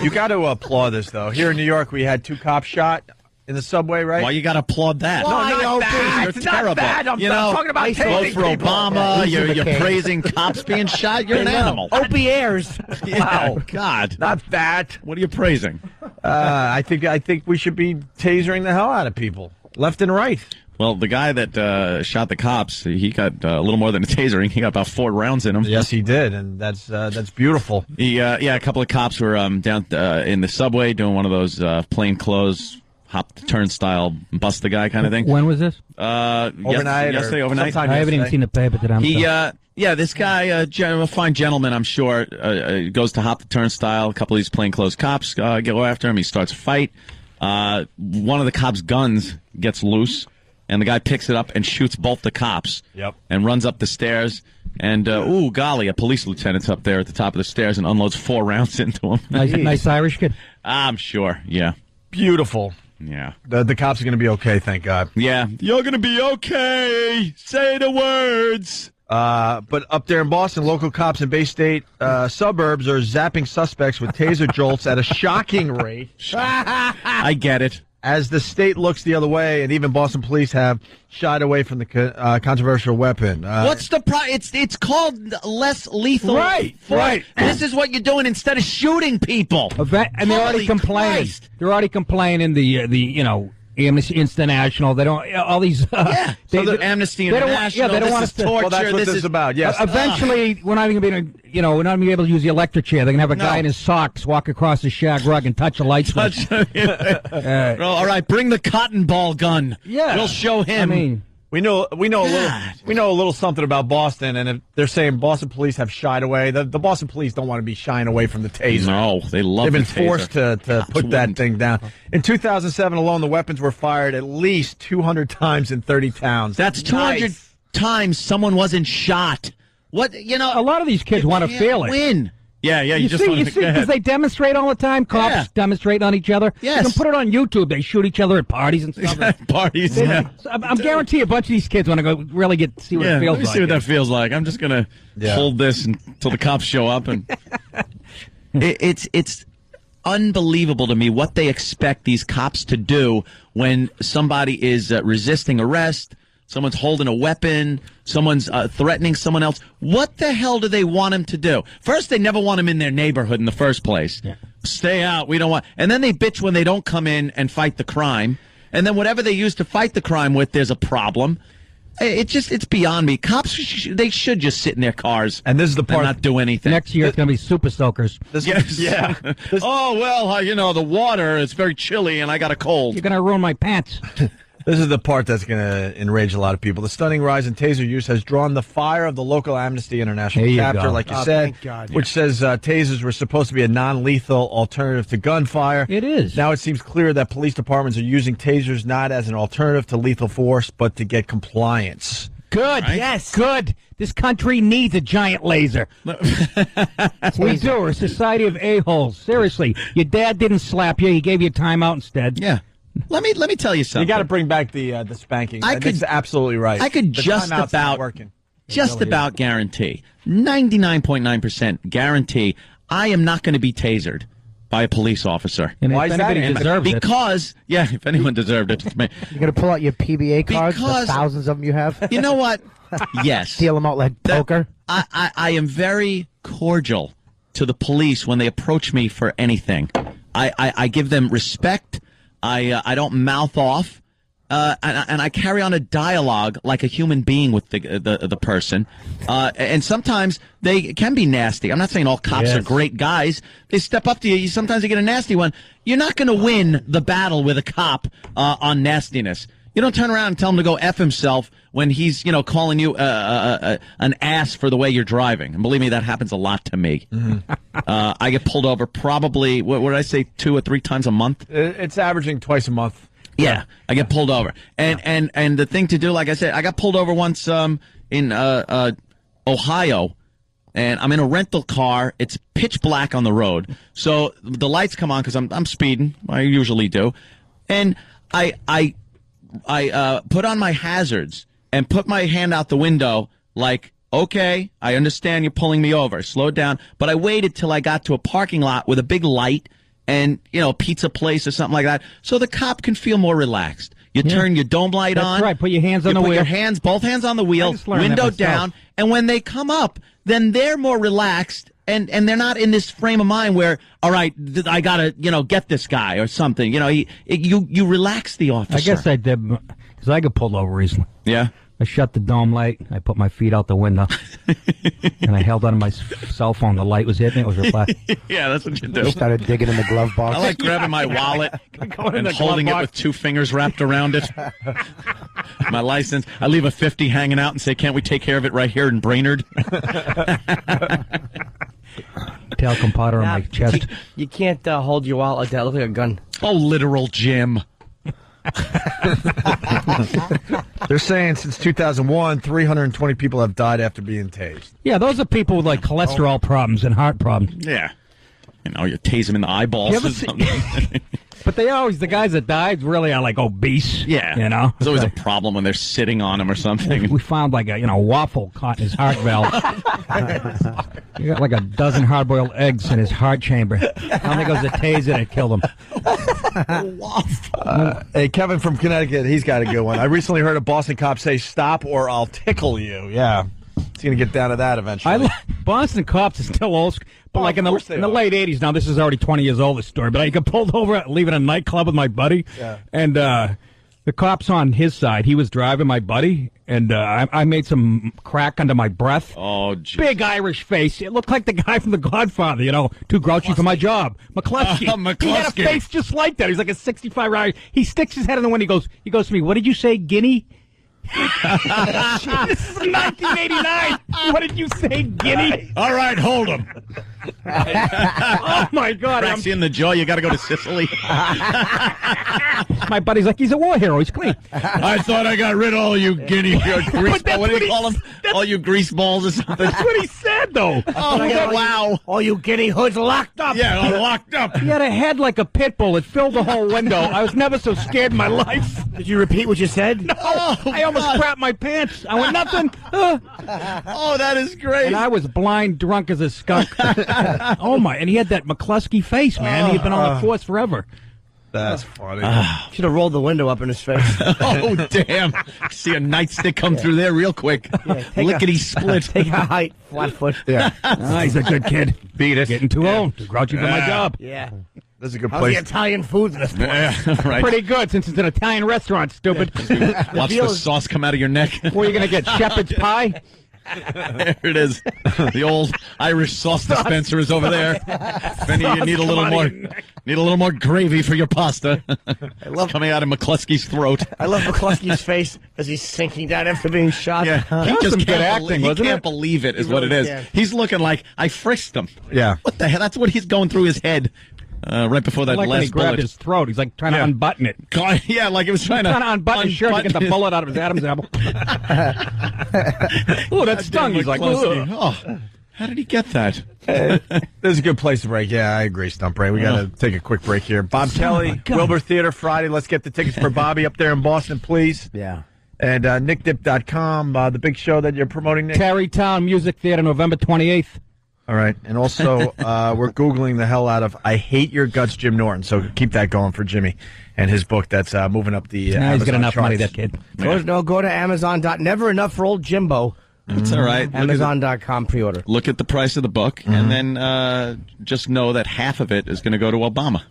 gotta applaud this though. Here in New York, we had 2 cops shot in the subway, right? Why you got to applaud that? No, not bad. You're terrible. Bad. I'm talking about vote for Obama. You're praising cops being shot. You're an animal. Opie Ayers. Wow, God, not that. What are you praising? I think we should be tasering the hell out of people, left and right. Well, the guy that shot the cops, he got a little more than a tasering. He got about 4 rounds in him. Yes, he did, and that's beautiful. A couple of cops were down in the subway doing one of those plain clothes, hop the turnstile, bust the guy kind of thing. When was this? Overnight. Yesterday, overnight. I haven't even seen the paper today. This guy, a fine gentleman, I'm sure, goes to hop the turnstile. A couple of these plainclothes cops go after him. He starts a fight. One of the cops' guns gets loose, and the guy picks it up and shoots both the cops. Yep. And runs up the stairs. And, golly, a police lieutenant's up there at the top of the stairs and unloads 4 rounds into him. Nice Irish kid. I'm sure, yeah. Beautiful. Yeah. The cops are going to be okay, thank God. Yeah. You're going to be okay. Say the words. But up there in Boston, local cops in Bay State suburbs are zapping suspects with taser jolts at a shocking rate. I get it. As the state looks the other way, and even Boston police have shied away from the controversial weapon. What's the problem? It's called less lethal. Right. This is what you're doing instead of shooting people. And they're already complaining. Christ. They're already complaining. Amnesty International. They don't. All these. So the Amnesty International. They don't want this us to. is torture. Well, that's what this is about. Yes. Eventually, we're not even going to. We're not going to be able to use the electric chair. They're going to have a guy in his socks walk across the shag rug and touch a light switch. All right, bring the cotton ball gun. Yeah, we'll show him. I mean, we know a little something about Boston, and if they're saying Boston police have shied away. The Boston police don't want to be shying away from the taser. No, they love. They've been the taser. forced to put that thing down. In 2007 alone, the weapons were fired at least 200 times in 30 towns. That's 200 times someone wasn't shot. What a lot of these kids want to feel it. Win. Yeah. You see, because they demonstrate all the time. Cops demonstrate on each other. Yes. You can put it on YouTube. They shoot each other at parties and stuff. Parties. I'm guarantee a bunch of these kids want to go really see what it feels like. Let me see what that feels like. I'm just gonna hold this until the cops show up, and it's unbelievable to me what they expect these cops to do when somebody is resisting arrest. Someone's holding a weapon. Someone's threatening someone else. What the hell do they want him to do? First, they never want him in their neighborhood in the first place. Yeah. Stay out. We don't want. And then they bitch when they don't come in and fight the crime. And then whatever they use to fight the crime with, there's a problem. It's beyond me. Cops, they should just sit in their cars. And this is the part. And not do anything. Next year, it's going to be super soakers. Yeah. Oh, well, the water is very chilly and I got a cold. You're going to ruin my pants. This is the part that's going to enrage a lot of people. The stunning rise in taser use has drawn the fire of the local Amnesty International chapter, like you said, which says tasers were supposed to be a non-lethal alternative to gunfire. It is. Now it seems clear that police departments are using tasers not as an alternative to lethal force, but to get compliance. Good. Right? Yes. Good. This country needs a giant laser. We do. We're a society of a-holes. Seriously. Your dad didn't slap you. He gave you a timeout instead. Yeah. Let me tell you something. You got to bring back the spanking. That's absolutely right. I could just about guarantee, 99.9% guarantee, I am not going to be tasered by a police officer. And why is that? Because if anyone deserved it, it's me. You're going to pull out your PBA cards, the thousands of them you have? You know what? Yes. Deal them out like poker? I am very cordial to the police when they approach me for anything. I give them respect. I don't mouth off, and I carry on a dialogue like a human being with the person. And sometimes they can be nasty. I'm not saying all cops are great guys. They step up to you. Sometimes they get a nasty one. You're not going to win the battle with a cop on nastiness. You don't turn around and tell him to go F himself when he's, calling you an ass for the way you're driving. And believe me, that happens a lot to me. Mm-hmm. I get pulled over probably, what did I say, 2 or 3 times a month? It's averaging twice a month. Yeah, I get pulled over. And the thing to do, like I said, I got pulled over once in Ohio. And I'm in a rental car. It's pitch black on the road. So the lights come on because I'm speeding. I usually do. And I put on my hazards and put my hand out the window like, okay, I understand you're pulling me over. Slow down. But I waited till I got to a parking lot with a big light and, pizza place or something like that so the cop can feel more relaxed. You turn your dome light on. That's right. Put your hands on the wheel. Put your both hands on the wheel, window down. And when they come up, then they're more relaxed. And they're not in this frame of mind where, all right, I gotta, get this guy or something. You relax the officer. I guess I did, because I got pulled over recently. Yeah? I shut the dome light. I put my feet out the window. And I held onto my cell phone. The light was hitting it. It was reflecting. Yeah, that's what you do. You started digging in the glove box. I like grabbing my wallet and holding it with 2 fingers wrapped around it. My license. I leave a 50 hanging out and say, can't we take care of it right here in Brainerd? Talcum powder on my chest. You can't hold your wallet like that. Look like a gun. Oh, literal Jim. They're saying since 2001, 320 people have died after being tased. Yeah, those are people with cholesterol problems and heart problems. Yeah. You tase him in the eyeballs You ever or see- something. But the guys that died really are like obese. Yeah. There's always a problem when they're sitting on him or something. We found like a waffle caught in his heart valve. He got like a dozen hard-boiled eggs in his heart chamber. Finally goes to tase it and it killed him. Hey, Kevin from Connecticut, he's got a good one. I recently heard a Boston cop say, "Stop or I'll tickle you." Yeah. He's going to get down to that eventually. Boston cops is still old school, but like in the late 80s, now this is already 20 years old, this story, but I got pulled over leaving a nightclub with my buddy, and the cop's on his side. He was driving my buddy, and I made some crack under my breath. Oh, geez. Big Irish face. It looked like the guy from The Godfather, too grouchy for my job. McCluskey. McCluskey. He had a face just like that. He's like a 65 Irish. He sticks his head in the window. He goes to me, "What did you say, Guinea?" This is 1989. What did you say, Guinea? All right, hold him. Oh my God! Cracks you in the jaw. You got to go to Sicily. My buddy's like, he's a war hero. He's clean. I thought I got rid of all you guinea grease. What do you call them? All you grease balls or something. That's what he said, though. Oh, wow. All you guinea hoods locked up. Yeah, I'm locked up. He had a head like a pit bull. It filled the whole window. I was never so scared in my life. Did you repeat what you said? No. I almost crapped my pants. I went, nothing. Oh, that is great. And I was blind, drunk as a skunk. Oh, my. And he had that McCluskey face, man. He had been on the force forever. That's funny. Should have rolled the window up in his face. Oh, damn. See a nightstick come through there real quick. Lickety split. Take a height, flat foot. Yeah. He's a good kid. Beat it. Getting too old. Too grouchy for my job. Yeah. This is a good How's place. the Italian food in this place? Yeah, right. Pretty good, since it's an Italian restaurant, stupid. Watch the sauce come out of your neck. Where are you going to get shepherd's pie? There it is. The old Irish sauce dispenser is over there. Benny, you need a little more gravy for your pasta. I love coming out of McCluskey's throat. I love McCluskey's face as he's sinking down after being shot. Yeah, he just some good acting, wasn't he can't it? believe it. Is He what really it is. can't. He's looking like I frisked him. Yeah. What the hell? That's what he's going through his head right before that Like when he last grabbed bullet. his throat, he's like trying to unbutton it. Yeah, like it was trying to unbutton his shirt to get the bullet out of his Adam's apple. Oh, that stung. He's like, McCluskey. "Ugh." Oh, how did he get that? This is a good place to break. Yeah, I agree, Stump Ray. We got to take a quick break here. Bob Kelly, Wilbur Theater Friday. Let's get the tickets for Bobby up there in Boston, please. Yeah. And nickdip.com, the big show that you're promoting, Nick. Tarrytown Music Theater, November 28th. All right. And also, we're Googling the hell out of I Hate Your Guts, Jim Norton. So keep that going for Jimmy and his book that's moving up the He's Amazon got enough charts. money, that kid. Go to Amazon. Never enough for old Jimbo. It's all right. Amazon.com pre-order. Look at the price of the book, and then just know that half of it is going to go to Obama.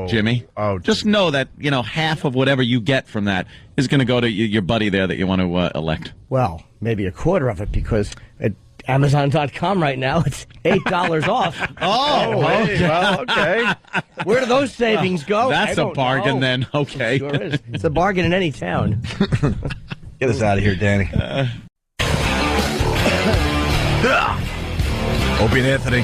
Jimmy. Oh, just know that half of whatever you get from that is going to go to your buddy there that you want to elect. Well, maybe a quarter of it because at Amazon.com right now it's $8 off. Okay. Where do those savings go? That's I a don't bargain know. then. Okay. It sure is. It's a bargain in any town. Get us out of here, Danny. Opie and Anthony,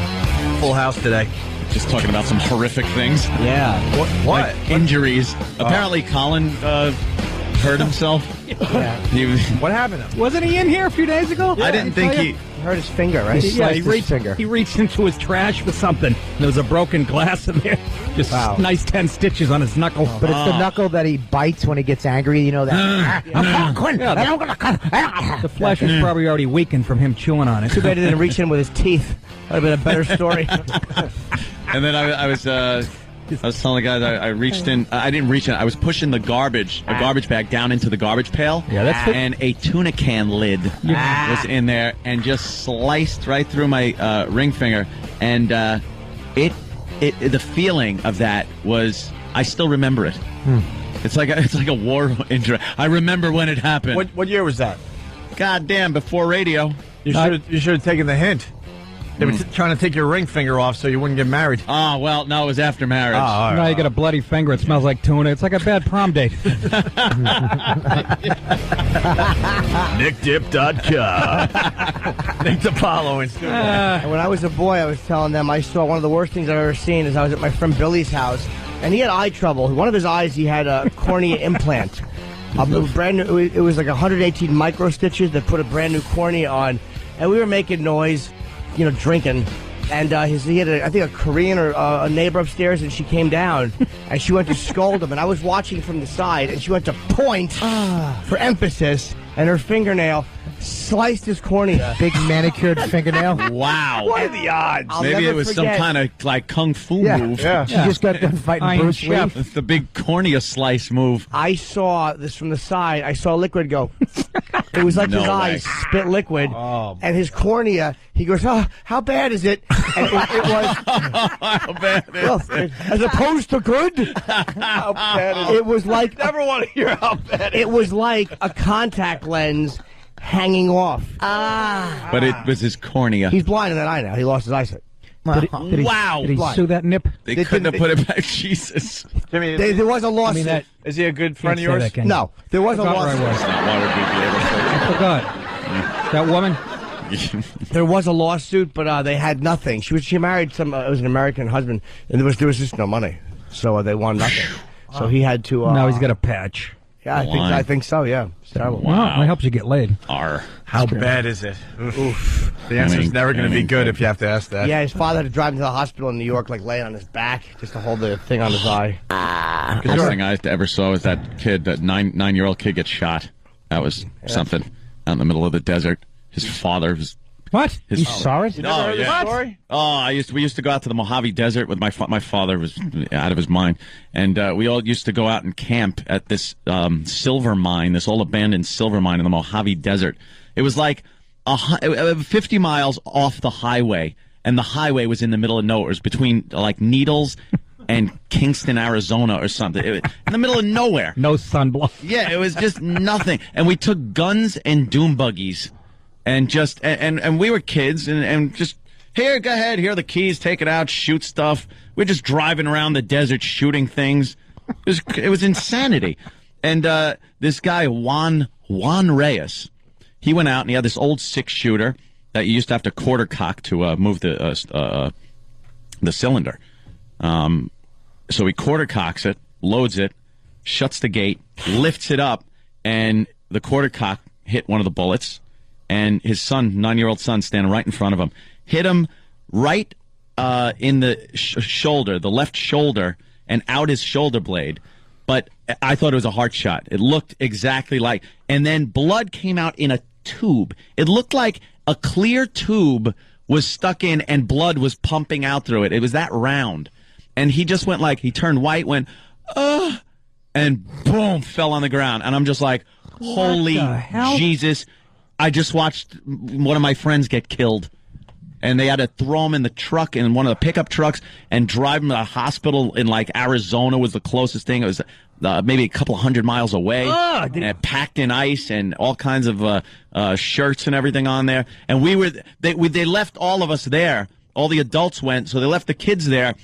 full house today. Just talking about some horrific things. Yeah. What? Like injuries. Apparently, Colin hurt himself. Yeah. What happened? Wasn't he in here a few days ago? I didn't think he hurt his finger, right? He reached into his trash for something. There was a broken glass in there. Just nice 10 stitches on his knuckle. But it's the knuckle that he bites when he gets angry. You know that. The flesh was probably already weakened from him chewing on it. Too bad he didn't reach in with his teeth. That would have been a better story. And then I was telling the guys I reached in. I didn't reach in. I was pushing a garbage bag down into the garbage pail. Yeah, that's and a tuna can lid was in there and just sliced right through my ring finger. And the feeling of that was, I still remember it. It's like a war injury. I remember when it happened. What year was that? God damn! Before radio. You should have taken the hint. They were trying to take your ring finger off so you wouldn't get married. Oh, well, no, it was after marriage. Now you got a bloody finger. It smells like tuna. It's like a bad prom date. NickDip.com. Nick DiPaolo in studio. When I was a boy, I was telling them I saw one of the worst things I've ever seen is I was at my friend Billy's house, and he had eye trouble. One of his eyes, he had a cornea implant. Brand new. It was like 118 micro stitches that put a brand new cornea on, and we were making noise, drinking, And he had, I think, a Korean or a neighbor upstairs, and she came down, and she went to scold him. And I was watching from the side, and she went to point for emphasis, and her fingernail sliced his cornea. Big manicured fingernail. Wow. What are the odds? Maybe it was some kind of like kung fu move. Yeah. She just got done fighting Bruce Lee. It's the big cornea slice move. I saw this from the side. I saw liquid go. It was like No his way. eyes spit liquid, and his cornea. He goes, "Oh, how bad is it?" And it was how bad is it? as opposed to good. How bad is it? It was like Never want to hear how bad it was like a contact lens hanging off. But it was his cornea. He's blind in that eye now. He lost his eyesight. Wow. Did he sue that nip? They couldn't have put it back. Jesus. Jimmy, There was a lawsuit. is he a good friend of Can't say yours? that, can you? No, there was a Forgot where I lawsuit. was. Why would we be able to? I forgot. That woman? There was a lawsuit, but they had nothing. She married it was an American husband, and there was just no money, so they won nothing. So he had to. Now he's got a patch. Yeah, I think so. Yeah, it's terrible. Well, that helps you get laid. How bad is it? Oof. The answer is never going to be good if you have to ask that. Yeah, his father had to drive him to the hospital in New York, like laying on his back, just to hold the thing on his eye. The first thing I ever saw was that kid, that nine-year-old kid, get shot. That was something out in the middle of the desert. His father was. What? You saw it? Oh, yeah. Story? Oh, we used to go out to the Mojave Desert with my father was out of his mind, and we all used to go out and camp at this silver mine, this old abandoned silver mine in the Mojave Desert. It was like 50 miles off the highway, and the highway was in the middle of nowhere. It was between like Needles and Kingston, Arizona, or something. In the middle of nowhere. No sunblock. Yeah, it was just nothing. And we took guns and doom buggies. And just and we were kids and just here, go ahead, here are the keys, take it out, shoot stuff. We're just driving around the desert shooting things. It was insanity. And this guy Juan Reyes, he went out and he had this old 6-shooter that you used to have to quarter cock to move the cylinder. So he quarter cocks it, loads it, shuts the gate, lifts it up, and the quarter cock hit one of the bullets. And his son, 9-year-old son, standing right in front of him, hit him right in the shoulder, the left shoulder, and out his shoulder blade. But I thought it was a heart shot. It looked exactly like. And then blood came out in a tube. It looked like a clear tube was stuck in and blood was pumping out through it. It was that round. And he just went like, he turned white, went, and boom, fell on the ground. And I'm just like, holy Jesus. I just watched one of my friends get killed, and they had to throw him in the truck, in one of the pickup trucks, and drive him to the hospital in, like, Arizona was the closest thing. It was maybe a couple 100 miles away, and packed in ice and all kinds of shirts and everything on there. And they left all of us there. All the adults went, so they left the kids there.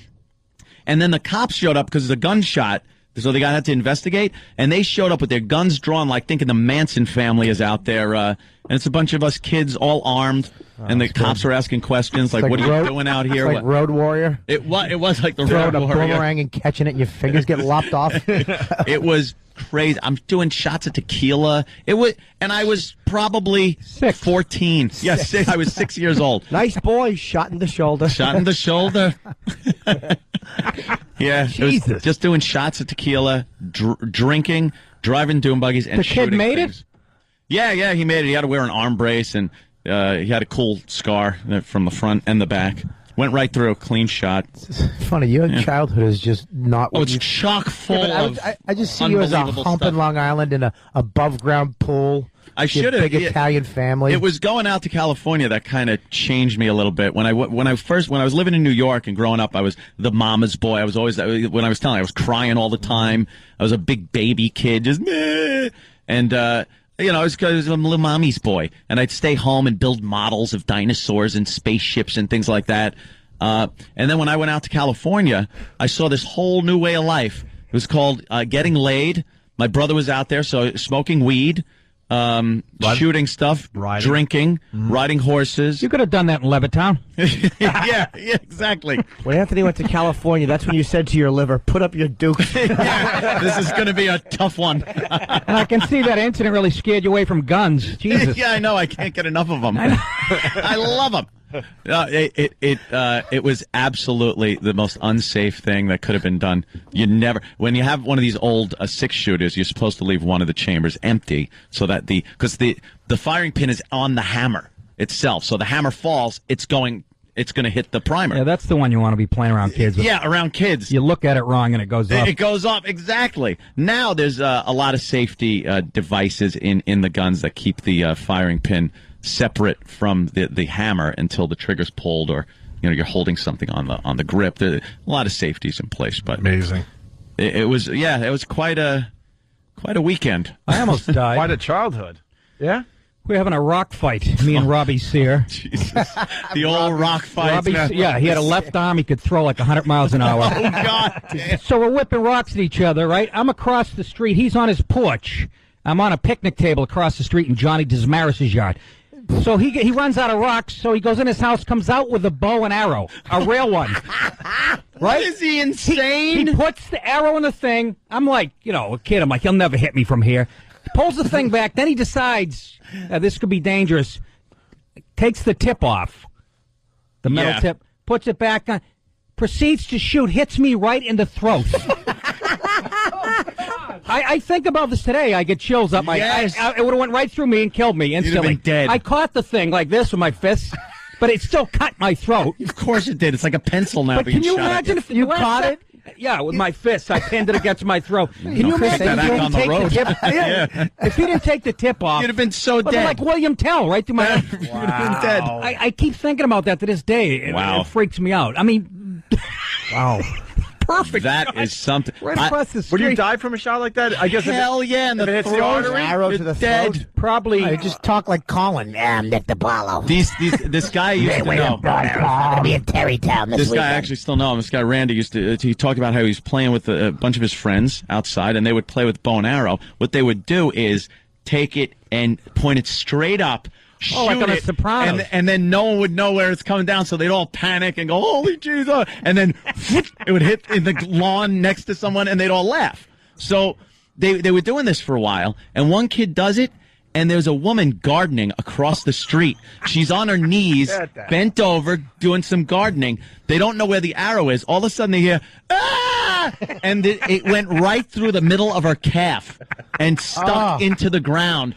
And then the cops showed up because of the gunshot. So they had to investigate, and they showed up with their guns drawn, like thinking the Manson family is out there. And it's a bunch of us kids all armed, and the cops are asking questions like, what are you doing out here? It's like Road Warrior. It was like the Throwing Road a Warrior. boomerang and catching it, and your fingers get lopped off. It was crazy. I'm doing shots of tequila. And I was probably 14. Yes, I was 6 years old. Nice boy, shot in the shoulder. Shot in the shoulder. Yeah, it was just doing shots of tequila, drinking, driving doom buggies, and the kid shooting made things. it? Yeah, he made it. He had to wear an arm brace, and he had a cool scar from the front and the back. Went right through, clean shot. Funny, your childhood is just not. Oh, what it's you, chock full of I just see you as a unbelievable hump in stuff. Long Island in a above ground pool. I Your should have. big Italian family. It was going out to California that kind of changed me a little bit. When I was living in New York and growing up, I was the mama's boy. I was always, when I was telling, I was crying all the time. I was a big baby kid, just meh. And I was a little mommy's boy, and I'd stay home and build models of dinosaurs and spaceships and things like that. And then when I went out to California, I saw this whole new way of life. It was called getting laid. My brother was out there, so smoking weed. Shooting stuff, drinking, riding horses. You could have done that in Levittown. yeah, exactly. When Anthony went to California, that's when you said to your liver, put up your Duke. Yeah, this is going to be a tough one. And I can see that incident really scared you away from guns. Jesus. Yeah, I know. I can't get enough of them. I love them. It was absolutely the most unsafe thing that could have been done. When you have one of these old 6-shooters, you're supposed to leave one of the chambers empty so that because the firing pin is on the hammer itself. So the hammer falls, it's going to hit the primer. Yeah, that's the one you want to be playing around kids with. Yeah, around kids. You look at it wrong and it goes up. It goes up, exactly. Now there's a lot of safety devices in the guns that keep the firing pin separate from the hammer until the trigger's pulled, or you're holding something on the grip. There are a lot of safeties in place, but amazing. It was quite a weekend. I almost died. Quite a childhood. Yeah. We're having a rock fight, me and Robbie Sear. Jesus. The old rock fight. Yeah, he had a left arm he could throw like 100 miles an hour. Oh, God. So we're whipping rocks at each other, right? I'm across the street. He's on his porch. I'm on a picnic table across the street in Johnny Dismaris's yard. So he runs out of rocks, so he goes in his house, comes out with a bow and arrow, a real one. Right? Is he insane? He puts the arrow in the thing. I'm like, a kid. I'm like, he'll never hit me from here. He pulls the thing back. Then he decides this could be dangerous. Takes the tip off, the metal tip, puts it back on, proceeds to shoot, hits me right in the throat. I think about this today. I get chills up my. Yes. It would have went right through me and killed me instantly. You'd have been dead. I caught the thing like this with my fist, but it still cut my throat. Of course it did. It's like a pencil now. But can you imagine if you caught it? Yeah, with my fist, I pinned it against my throat. Can you imagine that back on the road? If he didn't take the tip off, you'd have been so dead. Like William Tell, right through my head. You'd have been dead. I keep thinking about that to this day. It freaks me out. I mean, wow. Perfect. That is something. Right across the street. Would you die from a shot like that? I guess. Hell yeah! And if it hits the artery, arrow to the dead. throat. Probably. I just talk like Colin. Nick DiPaolo. This guy used to know. I'll be in Terrytown this weekend. Guy I actually still know him. This guy Randy he talked about how he was playing with a bunch of his friends outside, and they would play with bow and arrow. What they would do is take it and point it straight up. Oh, like on The Sopranos. And then no one would know where it's coming down, so they'd all panic and go, "Holy Jesus!" And then it would hit in the lawn next to someone, and they'd all laugh. So they were doing this for a while, and one kid does it, and there's a woman gardening across the street. She's on her knees, bent over, doing some gardening. They don't know where the arrow is. All of a sudden, they hear, "Ah!" And it went right through the middle of her calf and stuck into the ground.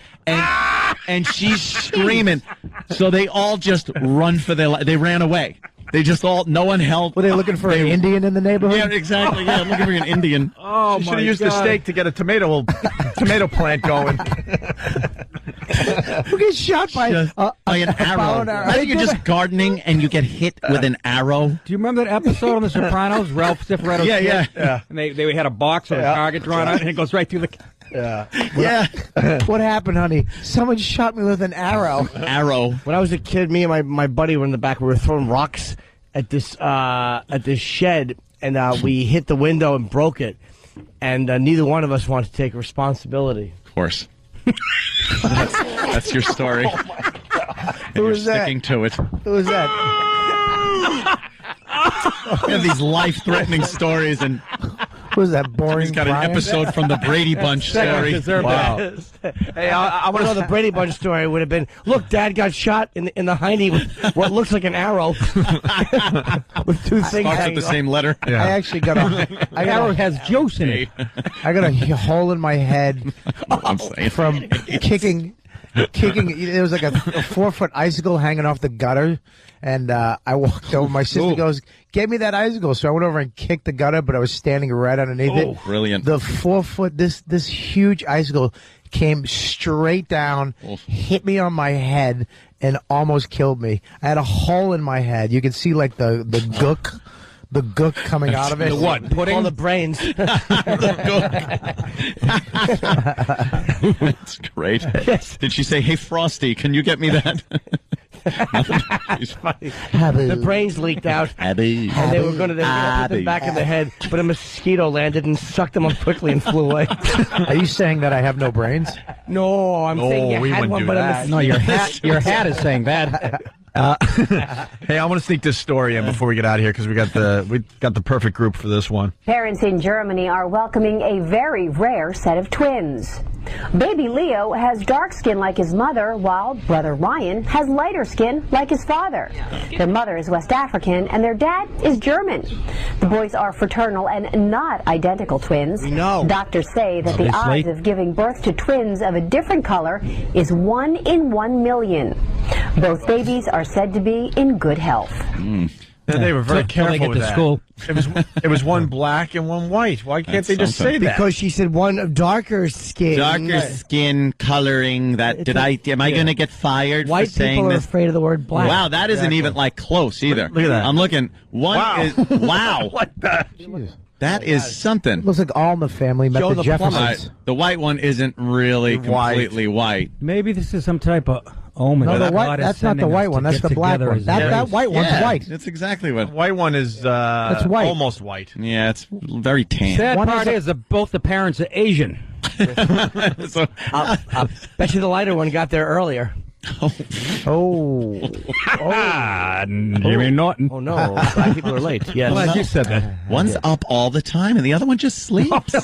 And she's screaming. So they all just run for their life. They ran away. They just no one helped. Were they looking for an Indian in the neighborhood? Yeah, exactly. Yeah, looking for an Indian. Oh, you should have used the stake to get a tomato plant going. Who gets shot by an arrow? I think you're just gardening and you get hit with an arrow. Do you remember that episode on The Sopranos? Ralph Cifaretto's kid? Yeah. And they had a box with a target drawn out, and it goes right through the. Yeah. What happened, honey? Someone shot me with an arrow. Arrow. When I was a kid, me and my buddy were in the back. We were throwing rocks at this shed, and we hit the window and broke it. And neither one of us wanted to take responsibility. Of course. That's your story. Oh my God. Who was that? Sticking to it. Who was that? We have these life-threatening stories, and who was that? Boring. He's got Brian? an episode from the Brady Bunch story. Wow. Hey, I want to know the Brady Bunch story. Would have been, look, Dad got shot in the hiney with what looks like an arrow with two things. Starts with the same letter. Yeah. I actually got a arrow has juice in it. I got a hole in my head from kicking. There was like a 4-foot icicle hanging off the gutter, and I walked over. My sister goes, "Get me that icicle." So I went over and kicked the gutter, but I was standing right underneath it. Brilliant! The 4-foot, this huge icicle came straight down, hit me on my head, and almost killed me. I had a hole in my head. You could see like the gook. The gook coming out of it. The what? Pudding? All the brains. That's great. Yes. Did she say, "Hey, Frosty, can you get me that?" It's funny. The brains leaked out. And they were going to put them back in the head, but a mosquito landed and sucked them up quickly and flew away. Are you saying that I have no brains? No, I'm saying you had one, but a mosquito. No, your hat is saying that. Hey, I want to sneak this story in before we get out of here because we got the perfect group for this one. Parents in Germany are welcoming a very rare set of twins. Baby Leo has dark skin like his mother, while brother Ryan has lighter skin like his father. Their mother is West African and their dad is German. The boys are fraternal and not identical twins. Doctors say that the odds of giving birth to twins of a different color is 1 in 1 million. Both babies are said to be in good health. Yeah, they were very careful with to that. school. It was one black and one white. Why can't they just say that? Because she said one of darker skin. Darker skin coloring. Am I going to get fired White for saying people are this? afraid of the word black. Wow, that isn't even like close either. Look at that. I'm looking. Wow. What the? That is something. Looks like All in the Family met the Jeffersons. Right. The white one isn't really completely white. Maybe this is some type of omen. No, that the white, God is that's not the sending white us one. to That's get the black together one. as That white one's white. That's exactly what. The white one is That's white. almost white. Yeah, it's very tan. Sad part is that both the parents are Asian. I'll bet you the lighter one got there earlier. Jimmy Norton. Oh, no. Black people are late. Yes. Glad you said that. One's up all the time, and the other one just sleeps.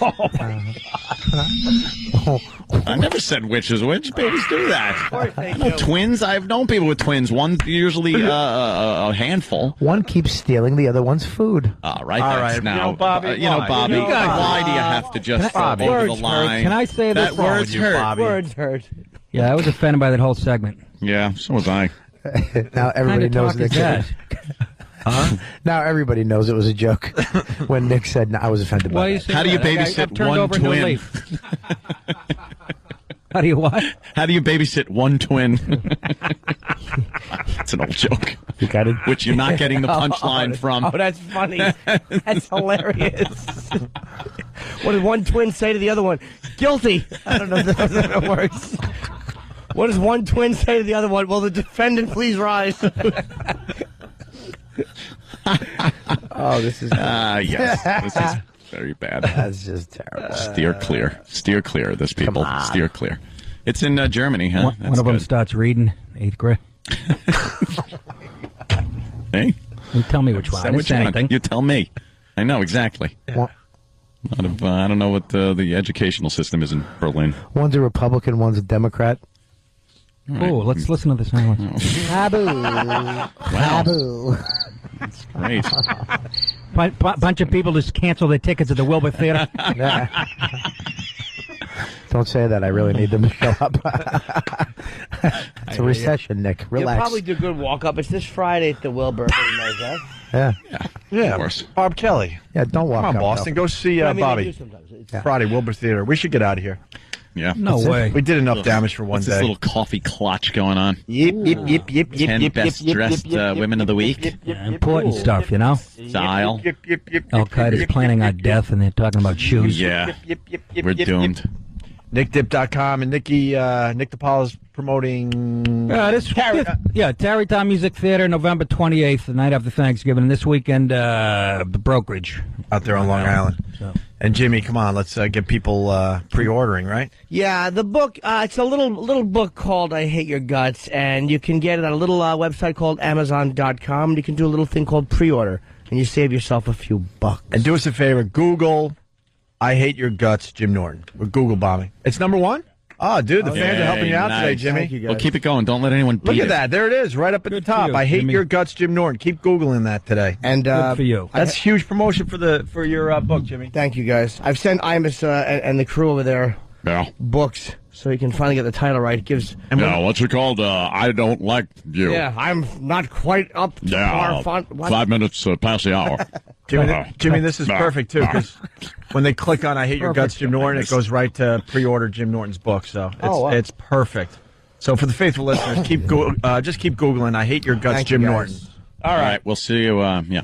I never said which is which. Babies do that. No, twins. I've known people with twins. One's usually a handful. One keeps stealing the other one's food. All right. All That's right. now, Bobby, Bobby. Why do you have to just go over the line? Can I say that this? words hurt? Bobby. Words hurt. Yeah, I was offended by that whole segment. Yeah, so was I. Now everybody knows Nick. Nick. Now everybody knows it was a joke when Nick said, no, I was offended by that. How do you babysit one twin? How do you what? How do you babysit one twin? It's an old joke. You got it. Which you're not getting the punchline from. Oh, that's funny. That's hilarious. What did one twin say to the other one? Guilty. I don't know if that works. What does one twin say to the other one? Will the defendant please rise? Oh, this is... yes. This is very bad. That's just terrible. Steer clear. Steer clear of this, people. Steer clear. It's in Germany, huh? One of them starts reading 8th grade. Hey? You tell me which one. I didn't say anything. You tell me. I know, exactly. I don't know what the educational system is in Berlin. One's a Republican, one's a Democrat. Oh, let's listen to this now. Taboo. Taboo. That's great. Bunch of people just cancel their tickets at the Wilbur Theater. Don't say that. I really need them to show up. It's a recession, Nick. Relax. You'll probably do a good walk-up. It's this Friday at the Wilbur. Everybody knows that. Yeah, of course. Bob Kelly. Yeah, don't walk Come on, up, Boston. no. Go see I mean, they Bobby. do sometimes. It's Friday, Wilbur Theater. We should get out of here. Yeah. No way. We did enough damage for one What's day. this little coffee clutch going on? Yip, yip, yip, yip, yip, 10 yip, best yip, dressed yip, yip, women of the week. Important stuff, you know? Style. Al Qaeda's planning our death, and they're talking about shoes. Yeah. We're doomed. NickDip.com and Nick DePaula's promoting. Tarrytown Music Theater, November 28th, the night after Thanksgiving, and this weekend, the Brokerage. Out there on Long Island. So. And Jimmy, come on, let's get people pre-ordering, right? Yeah, the book, it's a little book called I Hate Your Guts, and you can get it on a little website called Amazon.com. You can do a little thing called pre-order, and you save yourself a few bucks. And do us a favor, Google I Hate Your Guts, Jim Norton. We're Google bombing. It's number one? Oh, dude, the fans are helping you out today, Jimmy. Thank you, guys. Well, keep it going. Don't let anyone beat Look at it. that. There it is, right up at the top. you, I Hate Jimmy. Your Guts, Jim Norton. Keep Googling that today. And Good for you. That's huge promotion for your book, Jimmy. Thank you, guys. I've sent Imus and the crew over there books, so you can finally get the title right. It gives. What's it called? I Don't Like You. Yeah, I'm not quite up to par. 5 minutes past the hour. Jimmy, this is perfect, too, because when they click on I Hate Your Guts, Jim Norton, it goes right to pre-order Jim Norton's book, so it's perfect. So for the faithful listeners, just keep Googling I Hate Your Guts, Jim Norton. All right. We'll see you. Yeah.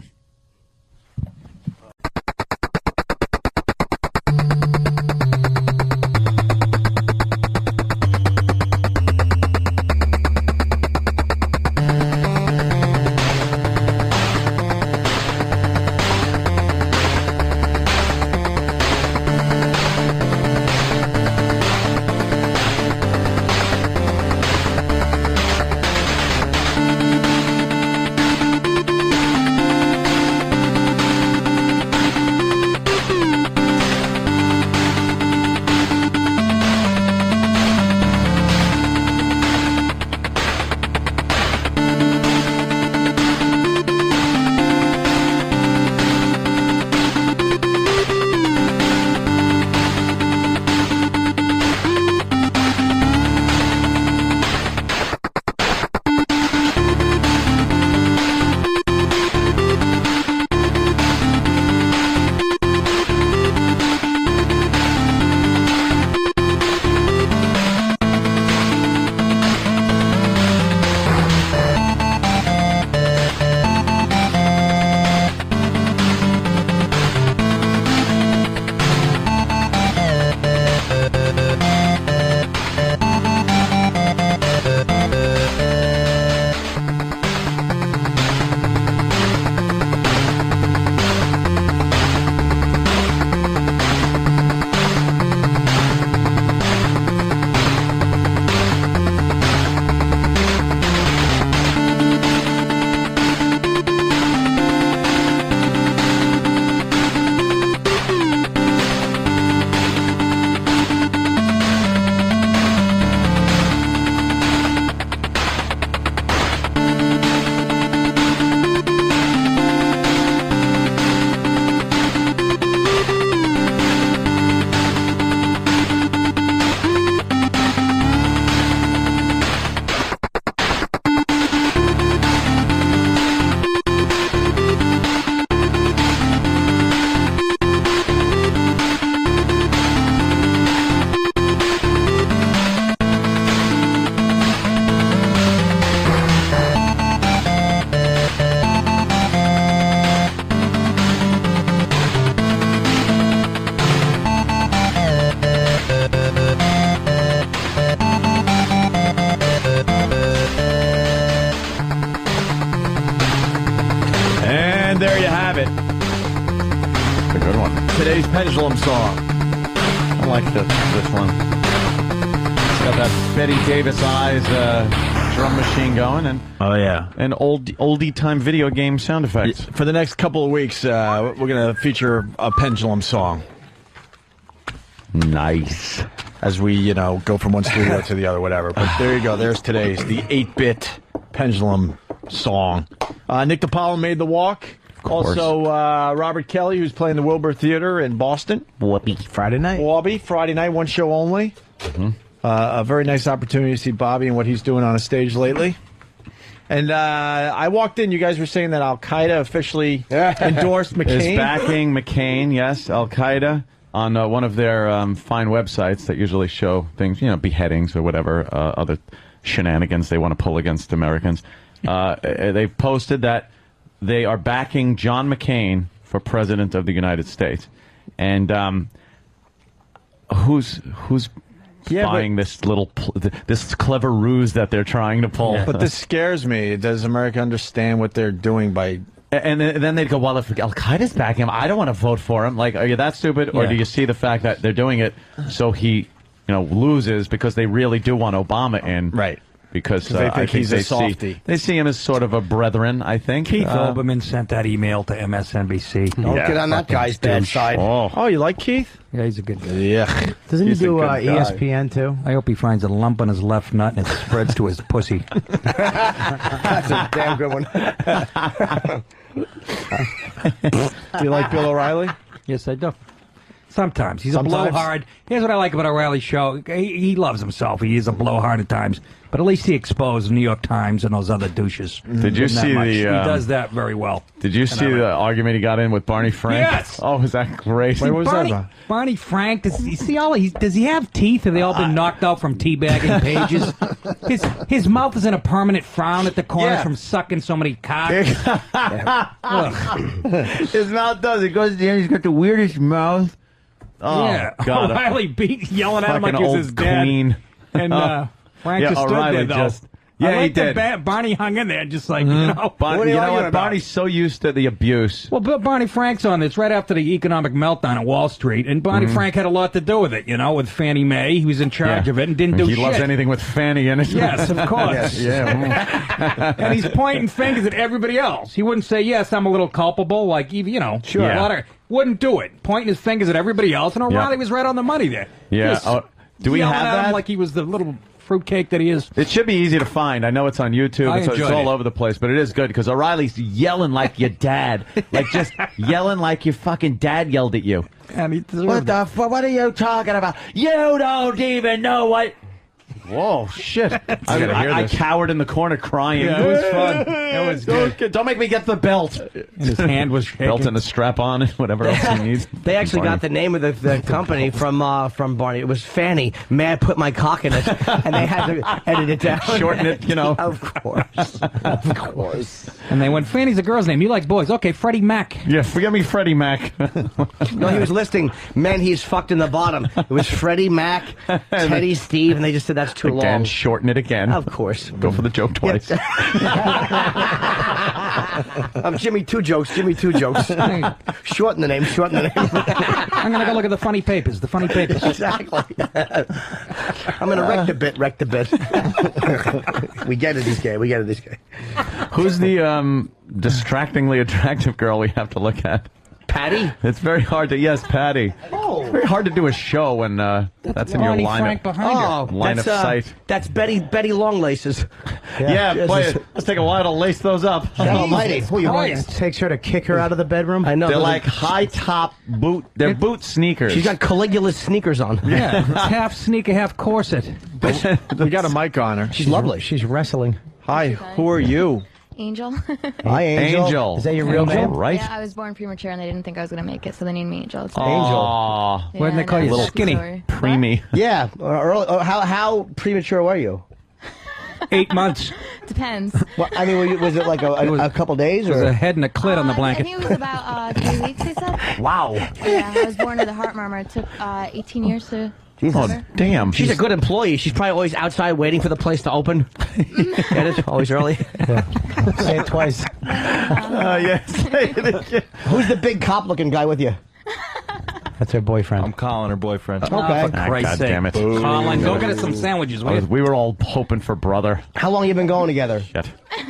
And there you have it. It's a good one. Today's pendulum song. I like this one. It's got that Betty Davis eyes drum machine going, and oh yeah, and oldie time video game sound effects. For the next couple of weeks, we're going to feature a pendulum song. Nice. As we, go from one studio to the other, whatever. But there you go. There's today's, the 8-bit pendulum song. Nick DiPaolo made the walk. Also, Robert Kelly, who's playing the Wilbur Theater in Boston. Friday night. Friday night, one show only. Mm-hmm. A very nice opportunity to see Bobby and what he's doing on a stage lately. And I walked in. You guys were saying that Al Qaeda officially endorsed McCain. Is backing McCain, yes. Al Qaeda on one of their fine websites that usually show things, beheadings or whatever, other shenanigans they want to pull against Americans. They posted that they are backing John McCain for president of the United States. And who's buying this this clever ruse that they're trying to pull? But this scares me. Does America understand what they're doing by... And then they'd go, well, if Al Qaeda's backing him, I don't want to vote for him. Like, are you that stupid? Or do you see the fact that they're doing it so he, loses because they really do want Obama in? Right. Because they think he's a softie. They see him as sort of a brethren, I think. Keith Olbermann sent that email to MSNBC. Don't get on that guy's bad side. Oh, you like Keith? Yeah, he's a good guy. Yeah. Doesn't he do ESPN too? I hope he finds a lump on his left nut and it spreads to his pussy. That's a damn good one. Do you like Bill O'Reilly? Yes, I do. Sometimes. He's Sometimes? a blowhard. Here's what I like about O'Reilly's show. He loves himself. He is a blowhard at times. But at least he exposed the New York Times and those other douches. Did you see He the... does that very well. Did you see the argument he got in with Barney Frank? Yes! Oh, was that great? Wait, what was Barney, that about? Barney Frank, does he have teeth? Have they all been knocked out from teabagging pages? His mouth is in a permanent frown at the corners from sucking so many cocks. His mouth does. It goes down. He's got the weirdest mouth. Oh, yeah. God. O'Reilly yelling at him like Fucking he's old his dad. queen. And Frank just stood O'Reilly there, though. just... I Yeah, like he did. that Barney hung in there, just like, Barney, you know what? Barney's so used to the abuse. Well, Barney Frank's on this right after the economic meltdown at Wall Street, and Barney Frank had a lot to do with it, with Fannie Mae. He was in charge of it and didn't do shit. He loves anything with Fannie in it. Yes, of course. And he's pointing fingers at everybody else. He wouldn't say, yes, I'm a little culpable, like, Sure. a lot of, wouldn't do it. Pointing his fingers at everybody else, and O'Reilly was right on the money there. Yeah. Just Do we yelling have at that? him like he was the little fruitcake that he is. It should be easy to find. I know it's on YouTube. It's all over the place, but it is good because O'Reilly's yelling like your dad. Like just yelling like your fucking dad yelled at you. What the fuck? What are you talking about? You don't even know what... Whoa, shit. I cowered in the corner crying. Yeah, it was fun. It was good. Don't make me get the belt. And his hand was shaking. Belt and a strap on and whatever else he needs. They actually got the name of the company from Barney. It was Fanny. May I put my cock in it? And they had to edit it down. Shorten it, Of course. Of course. And they went, Fanny's a girl's name. You like boys. Okay, Freddie Mac. Yeah, forget me, Freddie Mac. No, he was listing men he's fucked in the bottom. It was Freddie Mac, Teddy Steve, and they just said that's too long. Again, shorten it again. Of course. Go for the joke twice. I'm Jimmy Two Jokes. Shorten the name. I'm going to go look at the funny papers. The funny papers. Exactly. I'm going to wreck the bit. We get it this guy. Who's the distractingly attractive girl we have to look at? Patty? It's very hard to... Yes, Patty. Oh. It's very hard to do a show when that's in your Barney line Frank of, behind line of sight. That's Betty Longlaces. Yeah, boy, let's take a while to lace those up. Almighty. Who you want? It takes her to kick her out of the bedroom? I know. They're like high-top boot... They're boot sneakers. She's got Caligula's sneakers on. Yeah, it's half sneaker, half corset. We got a mic on her. She's lovely. She's wrestling. Hi, who are you? Angel. Hi, Angel. Is that your real name? Right. Yeah, I was born premature and they didn't think I was going to make it, so they named me Angel. It's Aww. Yeah, Why didn't they call you that's the skinny? story. Preemie. Yeah. How premature were you? 8 months. Depends. Well, I mean, was it like a couple days? There's Or? a head and a clit on the I blanket. think it was about 3 weeks, they said. Wow. Yeah, I was born with a heart murmur. It took 18 years to Jesus. Oh, damn. She's a good employee. She's probably always outside waiting for the place to open. Get it? Always early. Say it twice. Yeah, say it again. Who's the big cop-looking guy with you? That's her boyfriend. I'm Colin, her boyfriend. Okay. Ah, God damn it. Colin, go get us some sandwiches, will you? We were all hoping for brother. How long you been going together? Shit.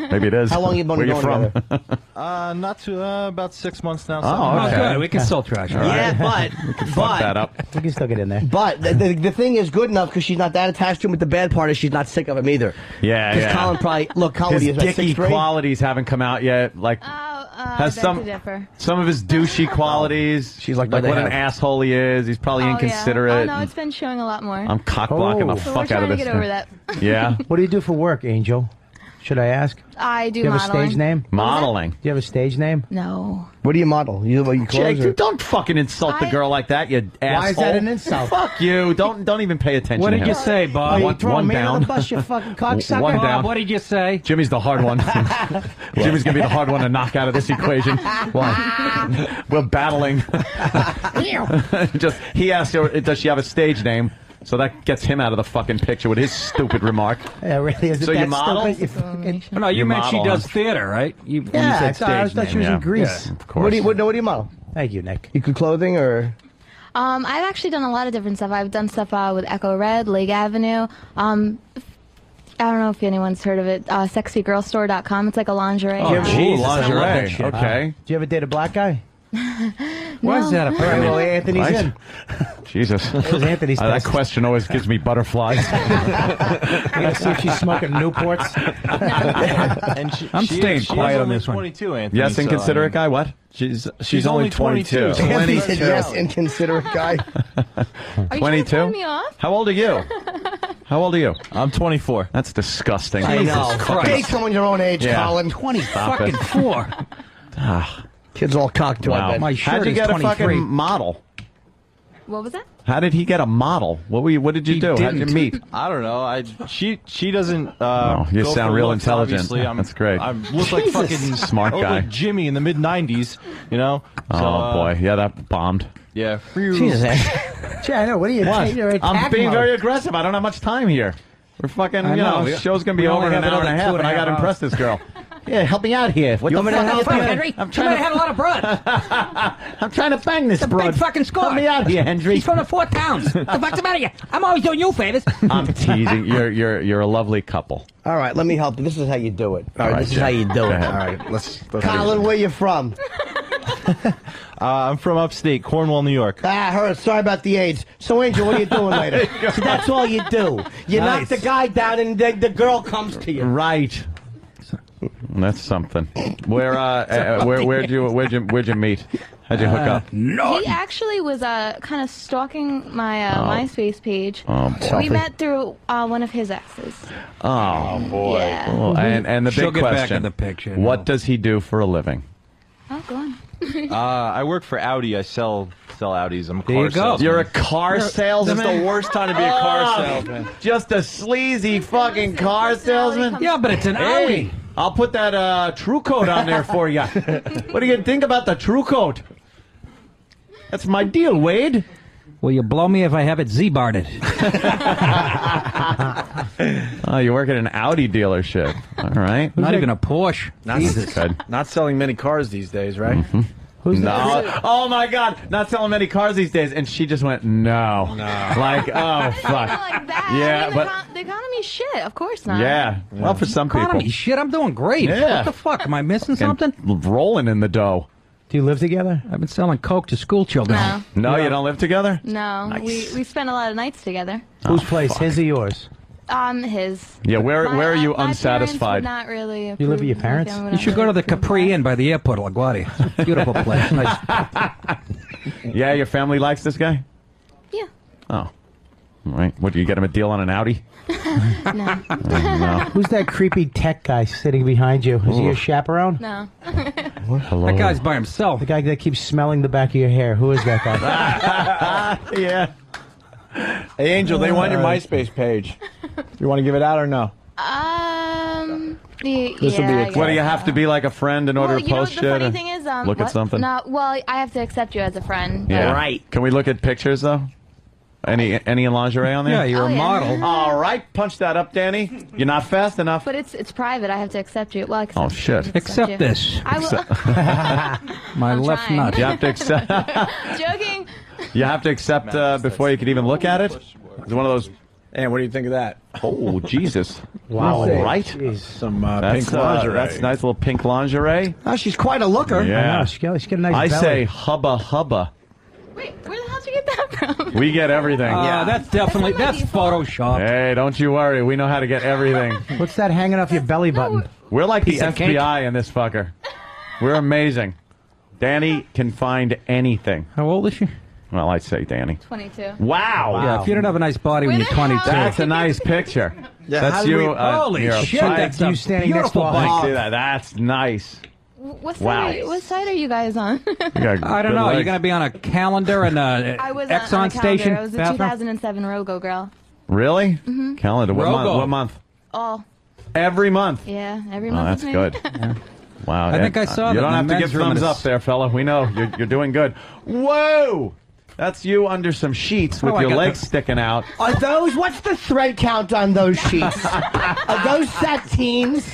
Maybe it is. How long you been Where going you from? together? Not too, about 6 months now. Oh, okay. Good. We can still trash her. Yeah, but Fuck that up. We can still get in there. But the thing is good enough because she's not that attached to him. But the bad part is she's not sick of him either. Yeah, Because Colin probably Colin His is like dicky 6th grade. qualities haven't come out yet. Like has I beg some to differ. some of his douchey qualities. She's like, what they an have. asshole he is. He's probably inconsiderate. Yeah. Oh no, it's been showing a lot more. I'm cock blocking the So fuck we're out of trying to this. get over that. Yeah. What do you do for work, Angel? Should I ask? I do you have modeling. a stage name? Modeling. Do you have a stage name? No. What do you model? You clothes? Jake, or- don't fucking insult the girl like that, you asshole. Why is that an insult? Fuck you. Don't even pay attention What to did him. you say, Bob? You throwing one me down. on the bus, you fucking cocksucker. One Bob, down. what did you say? Jimmy's the hard one. Jimmy's gonna be the hard one to knock out of this equation. Why? We're battling. Just he asked her, does she have a stage name? So that gets him out of the fucking picture with his stupid remark. Yeah, really? Is it So that you model? stupid? You fucking- Oh, no, you meant she model, does huh? theater, right? You Yeah, said I thought stage she was name, in Greece. Yeah. Of course. What do you model? Thank you, Nick. You could clothing or? I've actually done a lot of different stuff. I've done stuff with Echo Red, Lake Avenue. I don't know if anyone's heard of it. SexyGirlStore.com. It's like a lingerie. Oh, Jesus, I love that lingerie. shit. Okay. Do you ever date a black guy? Why is that a All right, well, Anthony's Right? in. Jesus. was Anthony's That test. question always gives me butterflies. Let's see if she's smoking Newports. And I'm staying she's quiet on only this one. 22, Anthony. Yes, so, inconsiderate guy. What? She's only 22. So Anthony 22. said yes, inconsiderate guy. Are you trying to 22? turn me off? How old are you? How old are you? I'm 24. That's disgusting. I know. Jesus Christ. Date someone your own age, Yeah. Colin. 20 Stop fucking it. 4. Kids all cocked to Wow. I bet. My How'd shirt you is get 23. a fucking model? What was that? How did he get a model? What did you He do? How did you didn't. meet? I don't know. She doesn't. Oh, you go sound for real looks, intelligent. Obviously. That's great. I look like fucking Smart I look guy. like Jimmy in the mid '90s. You know. Oh So, boy, yeah, that bombed. Yeah. Jesus. Gee, I know. What are you? What? You're in I'm attack being mode. very aggressive. I don't have much time here. We're fucking, I know. the show's gonna be We over only in an have hour and a another half, 2.5 and I gotta hours. impress this girl. Yeah, help me out here. What the fuck are you Fuck, doing? Henry. I'm Somebody trying had a lot of broad. I'm trying to bang this It's a broad. big fucking score. Help me out here, Henry. He's from the 4 towns. The fuck's the matter with you? I'm always doing you favors. I'm teasing. You're a lovely couple. All right, let me help you. This is how you do it. All right, this is Jim. how you do Go it. ahead. All right. Let's Colin, where you from? I'm from upstate, Cornwall, New York. I heard. Sorry about the AIDS. So, Angel, what are you doing later? So that's all you do. You knock the guy down, and the girl comes to you. Right. That's something. Where'd you meet? How'd you hook up? He actually was kind of stalking my MySpace page. Oh, boy. We met through one of his exes. Oh boy. Yeah. Oh, and the She'll big get back question: in the picture, what does he do for a living? Oh, go on. I work for Audi. I sell Audis. I'm a There car you go. salesman. You're a car salesman. This is the worst time to be a car salesman. Just a sleazy fucking car salesman. Yeah, but it's an Audi. I'll put that True Coat on there for you. What do you think about the True Coat? That's my deal, Wade. Will you blow me if I have it Z-barred? Oh, you work at an Audi dealership. All right. Not even a Porsche. Not selling many cars these days, right? Mm-hmm. Who's No. that? Oh my God! Not selling many cars these days, and she just went no. Like oh fuck. Like that. Yeah, I mean, but the economy's shit. Of course not. yeah. Well, for some Economy people, shit, I'm doing great. Yeah. What the fuck? Am I missing something? rolling in the dough. Do you live together? I've been selling coke to school children. No. No, you don't live together. No. Nice. We spent a lot of nights together. Whose place? His or yours? His. Yeah, where are you my unsatisfied? parents would not really. You live with your approve. My parents? family would You not should go to really the Capri Inn by the airport of LaGuardia. It's a beautiful place. Nice. Yeah, your family likes this guy. Yeah. Oh, all right. What do you get him a deal on an Audi? No. No. Who's that creepy tech guy sitting behind you? Is he your Ooh. chaperone? No. Hello. That guy's by himself. The guy that keeps smelling the back of your hair. Who is that guy? Yeah. Hey, Angel, they want your MySpace page. You want to give it out or no? This will be a- What do you have to be like a friend in order Well, to you know post what the shit? funny or thing is, look at what? something. No, well, I have to accept you as a friend. Yeah. but- Right. Can we look at pictures though? Any lingerie on there? Yeah, you're a model. All right, punch that up, Danny. You're not fast enough. But it's private. I have to accept you. Well, Oh shit! Accept you. this. I will. My I'm left trying. nut. You have to accept. Joking. You have to accept before you can even look at it. It's one of those. And what do you think of that? Oh Jesus! Wow. All right. Some That's, pink lingerie. That's nice little pink lingerie. Oh, she's quite a looker. Yeah. I know, she's got a nice I belly. say hubba hubba. Wait, where the hell did you get that from? We get everything. That's definitely that's Photoshop. Hey, don't you worry. We know how to get everything. What's that hanging off your belly button? We're like the Piece of cake. FBI in this fucker. We're amazing. Danny can find anything. How old is she? Well, I'd say Danny. 22. Wow. Yeah, if you don't have a nice body when you're 22. That's a nice picture. Yeah, That's how did you. we- Holy you're a shit, fine- that's you a standing next to beautiful a bike. hog. See that? That's nice. What Wow. side are you guys on? You got I don't good know. You're legs. going to be on a calendar and I was Exxon on a calendar. station I was a bathroom? 2007 Rogo girl. Really? Mm-hmm. Calendar. What month? Rogo. What month? Oh, Every month. yeah, every Oh, month. that's with good. me. Wow. I think I saw You that don't in the have to give men's room thumbs in a up there, fella. We know you're doing good. Whoa! That's you under some sheets with Oh, I your got legs the- sticking out. Are those? What's the thread count on those sheets? Are those satines?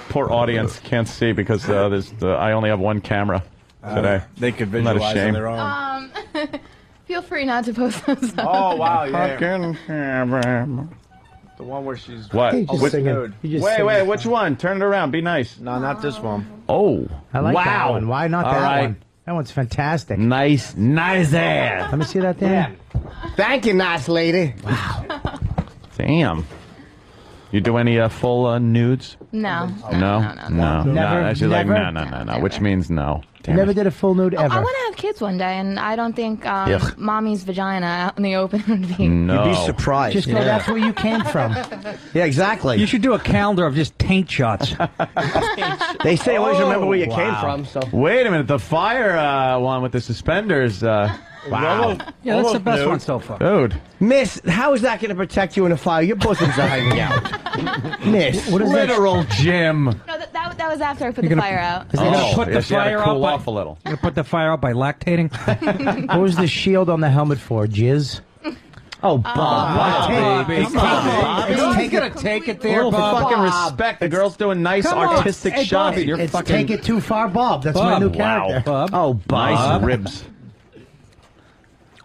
Poor audience can't see because I only have one camera today. They could Isn't that a visualize on shame? their own. Feel free not to post those up. Oh wow! Yeah. Fucking camera. The one where she's What? He's just Which- singing. He's just Wait, singing. which one? Turn it around. Be nice. No, not this one. Oh, I like wow. that one. Why not All that right. one? That one's fantastic. Nice ass. Let me see that thing. Thank you, nice lady. Damn. You do any full nudes? No. No. Never? She's like, Never? no, which means no. Damn Never it. did a full nude I ever. want to have kids one day, and I don't think Yuck. mommy's vagina out in the open would be. No. You'd be surprised. Just go, that's where you came from. Yeah, exactly. You should do a calendar of just taint shots. They say always remember where you wow. came from. So Wait a minute. The fire one with the suspenders. Wow. Yeah, that's the best one so far. Dude. Miss, how is that going to protect you in a fire? Your bosoms are hanging out. Miss, What is literal Jim? No, that was after I put You're the gonna- fire out. Is they gonna put the yes, you had to fire cool out off a little. You're gonna put the fire out by lactating? What was the shield on the helmet for? Jizz? Oh, Bob. Bobby, It's take it. gonna take it there, Little Bob. fucking respect. The girl's doing nice Come on. artistic Hey, shots. Bobby, and you're It's fucking take it too far, Bob. That's my Bob. new Wow. character. Bob. Oh, Bob. nice ribs.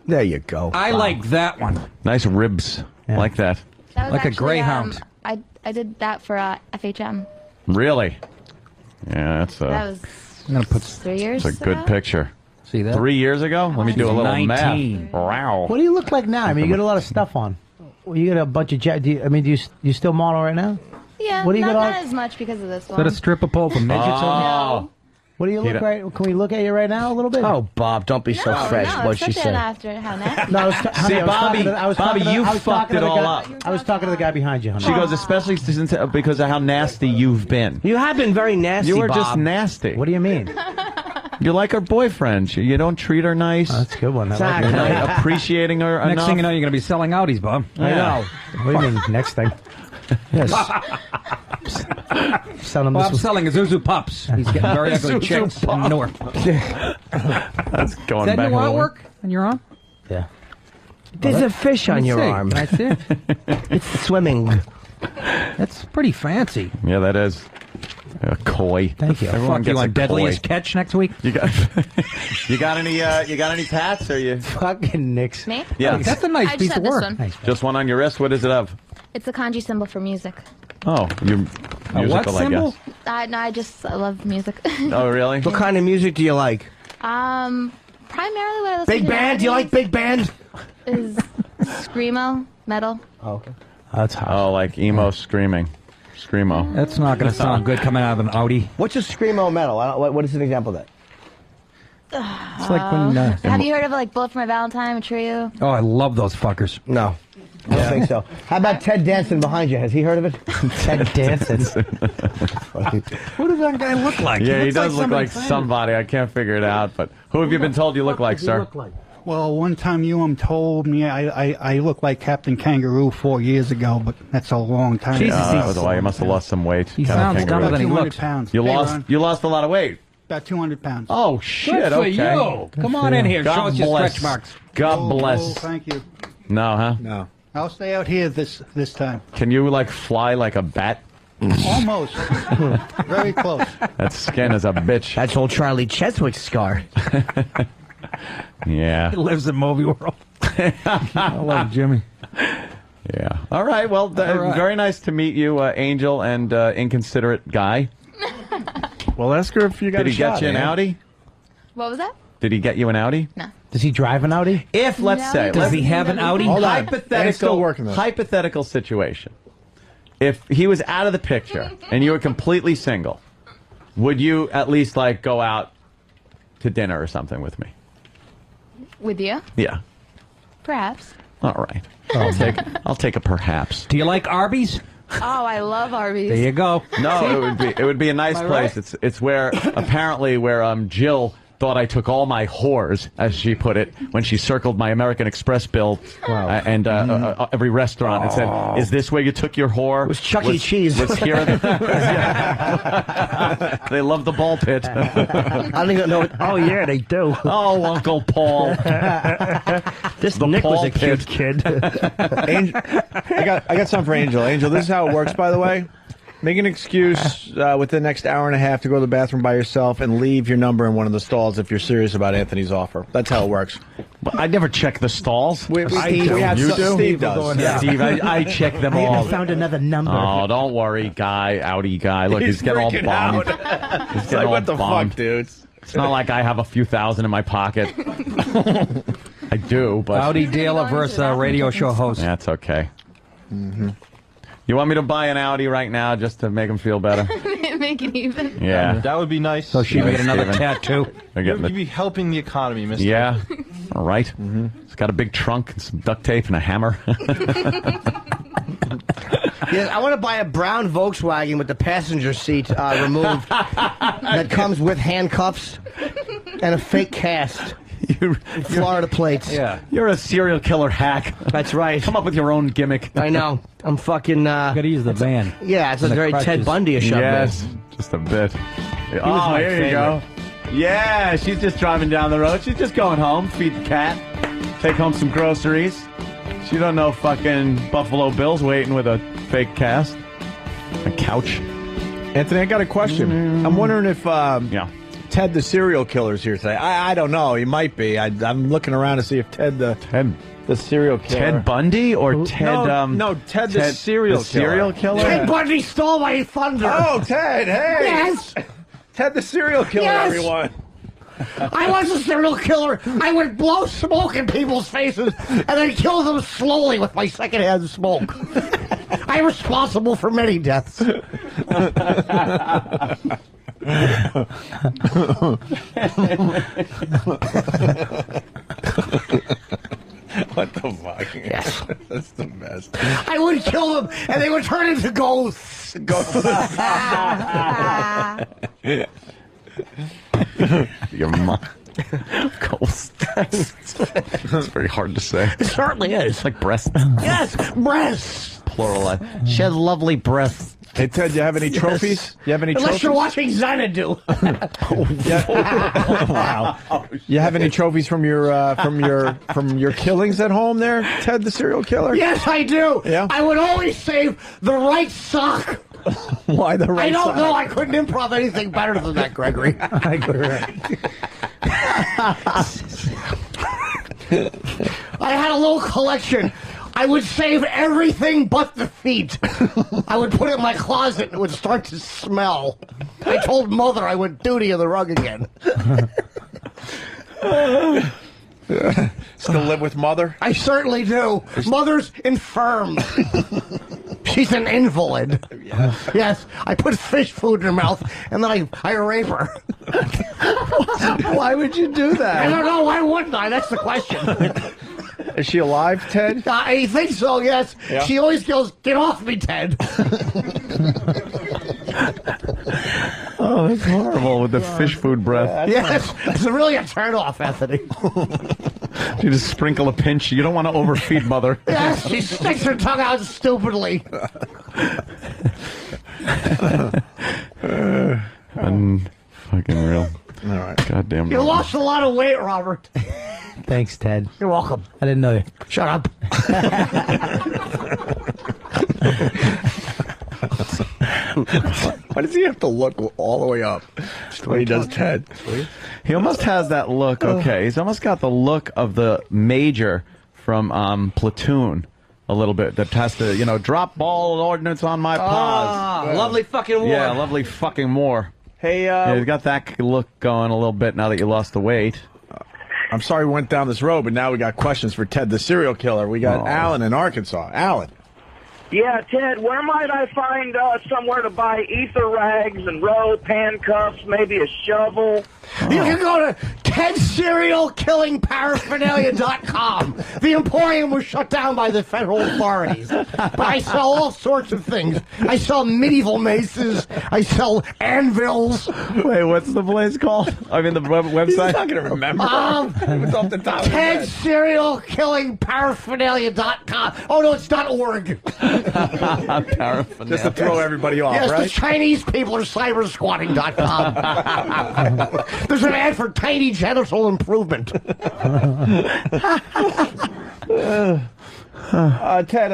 There you go. I like that one. Nice ribs. Like that. That was Like a actually, greyhound. I did that for FHM. Really? Yeah, that's That was I'm gonna put 3 years that's a good ago? picture. see that. 3 years ago? Let me do a little 19. math. Wow. What do you look like now? I mean, you got a lot of stuff on. Well, you got a bunch of. Do you still model right now? Yeah, What do you not, got on? not as much because of this Is one. that a stripper pole for midgets? Oh. What do you look don't- right? Can we look at you right now a little bit? Oh, Bob, don't be so no, fresh. no, What'd she such say? an after how nasty. No, I was honey, See, I was talking Bobby, to- I was Bobby, talking to- you I was fucked talking it to the all guy- up. I was talking to the guy behind you, honey. She goes, especially because of how nasty you've been. You have been very nasty, You were Bob. just nasty. What do you mean? You're like her boyfriend. You don't treat her nice. That's a good one. I like Exactly. You're it. not appreciating her Next enough. thing you know, you're gonna be selling Audis, Bob. I know. What do you mean? Next thing. Yes. Sell him Bob's this. selling Isuzu pups. He's getting very ugly Isuzu chicks in pup. Newark. That's going Is that back new a little. artwork on your arm? Yeah. There's a fish on Let me your see. arm. Can I see it? It's swimming. That's pretty fancy. Yeah, that is. Coy. Thank you. Everyone Fuck you gets on a Deadliest coy. Catch next week? You got any tats? Or you Fucking Nix. Me? Yeah. That's a nice I just piece have of this work. one. Thanks. just one on your wrist? What is it of? It's a kanji symbol for music. Oh, you A what musical, I symbol? guess. No, I love music. Oh, really? What kind of music do you like? Primarily what I listen Big to band? Do you like big band? is screamo, metal. Oh, okay. That's hot. Oh, like emo screaming. Screamo. That's not going to sound good coming out of an Audi. What's a screamo metal? What is an example of that? It's like when... Have you heard of like Bullet for My Valentine, a trio? oh, I love those fuckers. No. I don't think so. How about Ted Danson behind you? Has he heard of it? Ted Danson. Who does that guy look like? Yeah, he looks does look somebody like famous. somebody. I can't figure it out. But who have you been told you look like, sir? Well, Well, one time told me I look like Captain Kangaroo 4 years ago, but that's a long time ago. That was why you must have lost some weight. He Captain sounds Kangaroo. dumber than he looks. Pounds. You Hey, lost. Ron. You lost a lot of weight. About 200 pounds. Oh shit! Good for Okay. you. Come on in here. Show us your bless. stretch marks. God bless. Oh, thank you. No, huh? No. I'll stay out here this time. Can you like fly like a bat? Almost. Very close. That skin is a bitch. That's old Charlie Cheswick's scar. Yeah. He lives in Movie World. I love Jimmy. Yeah. All right. Well, right. very nice to meet you, Angel, and inconsiderate guy. Well, ask her if you got Did a he shot, get you an man. Audi? What was that? Did he get you an Audi? No. Does he drive an Audi? If, let's No, say... he doesn't. Does he have an Audi? Hold on. Hypothetical, Dan's still working on it. hypothetical situation. If he was out of the picture and you were completely single, would you at least like go out to dinner or something with me? With you? Yeah. Perhaps. All right. I'll take a perhaps. Do you like Arby's? Oh, I love Arby's. There you go. No, it would be a nice Am I place. right? It's where apparently where Jill thought I took all my whores, as she put it, when she circled my American Express bill and every restaurant and said, "Is this where you took your whore?" It was Chuck E. Cheese. Was here? They love the ball pit. I don't even know. Oh yeah, they do. Oh, Uncle Paul. This The Nick was Paul a cute pit. kid. Angel, I got something for Angel. Angel, this is how it works, by the way. Make an excuse within the next hour and a half to go to the bathroom by yourself and leave your number in one of the stalls if you're serious about Anthony's offer. That's how it works. I never check the stalls. We had You some- do? Steve does. Yeah, Steve, I check them all. I found another number. Oh, don't worry, Audi guy. Look, he's getting all freaking bummed. out. He's It's getting like, all what the bummed. fuck, dudes? It's not like I have a few thousand in my pocket. I do, but Audi dealer versus radio show host. that's okay. You want me to buy an Audi right now just to make him feel better? Make it even. Yeah. That would be nice. So she can get another Steven. tattoo. They're You'd getting be helping the economy, mister. yeah. All right. It's got a big trunk and some duct tape and a hammer. Yeah, I want to buy a brown Volkswagen with the passenger seat removed that comes with handcuffs and a fake cast. Florida plates. Yeah. You're a serial killer hack. That's right. Come up with your own gimmick. I know. I'm fucking. Gotta use the van. Yeah, it's a And the very Ted crutches. Bundy-ish of me. Yes, just a bit. was Oh, my here you go. favorite. Yeah, she's just driving down the road. She's just going home, feed the cat, take home some groceries. She don't know fucking Buffalo Bill's waiting with a fake cast. A couch. Anthony, I got a question. I'm wondering if Ted the serial killer's here today. I don't know. He might be. I'm looking around to see if Ted the serial killer. Ted Bundy or Ted? No, Ted the serial killer. Ted Bundy stole my thunder. Oh, Ted! Hey, Yes. Ted the serial killer. Yes. Everyone. I was a serial killer. I would blow smoke in people's faces and then kill them slowly with my secondhand smoke. I'm responsible for many deaths. What the fuck? Yes. That's the best. I would kill them and they would turn into ghosts. Your mom. Ghost. It's very hard to say. It certainly is. It's like breasts. Yes, breasts. Plural. She has lovely breasts. Hey Ted, you have any trophies? You have any Unless trophies? you're watching Xanadu. Wow. You have any trophies from your killings at home there, Ted the serial killer? Yes, I do. Yeah? I would always save the right sock. Why the right I don't sock? know. I couldn't improv anything better than that, Gregory. I had a little collection. I would save everything but the feet. I would put it in my closet and it would start to smell. I told Mother I would duty in the rug again. Still live with Mother? I certainly do. Mother's infirm. She's an invalid. Yes. I put fish food in her mouth and then I rape her. Why would you do that? I don't know. Why wouldn't I? That's the question. Is she alive, Ted? I think so, yes. Yeah. She always goes, "Get off me, Ted." Oh, that's horrible with the fish food breath. Yes. It's really a turn-off, Anthony. You just sprinkle a pinch. You don't want to overfeed Mother. Yes, she sticks her tongue out stupidly. Fucking real. All right. Goddamn. You lost a lot of weight, Robert. Thanks, Ted. You're welcome. I didn't know you. Shut up. Why does he have to look all the way up? Just the way he does Ted. He almost has that look. Okay, he's almost got the look of the Major from Platoon. A little bit. That has to, drop ball ordnance on my paws. Lovely fucking war. Yeah, lovely fucking war. Hey, Yeah, you got that look going a little bit now that you lost the weight. I'm sorry we went down this road, but now we got questions for Ted the serial killer. We got Alan in Arkansas. Alan. Yeah, Ted, where might I find somewhere to buy ether rags and rope, handcuffs, maybe a shovel? You can go to TedSerialKillingParaphernalia.com. The Emporium was shut down by the federal authorities. But I sell all sorts of things. I sell medieval maces. I sell anvils. Wait, what's the place called? I mean, the website? He's not going to remember. It was off the top of his head. TedSerialKillingParaphernalia.com. Oh, no, it's .org. Paraphernalia. Just to throw everybody off, yes, right? the Chinese people are cybersquatting.com. There's an ad for tiny genital improvement. Ted,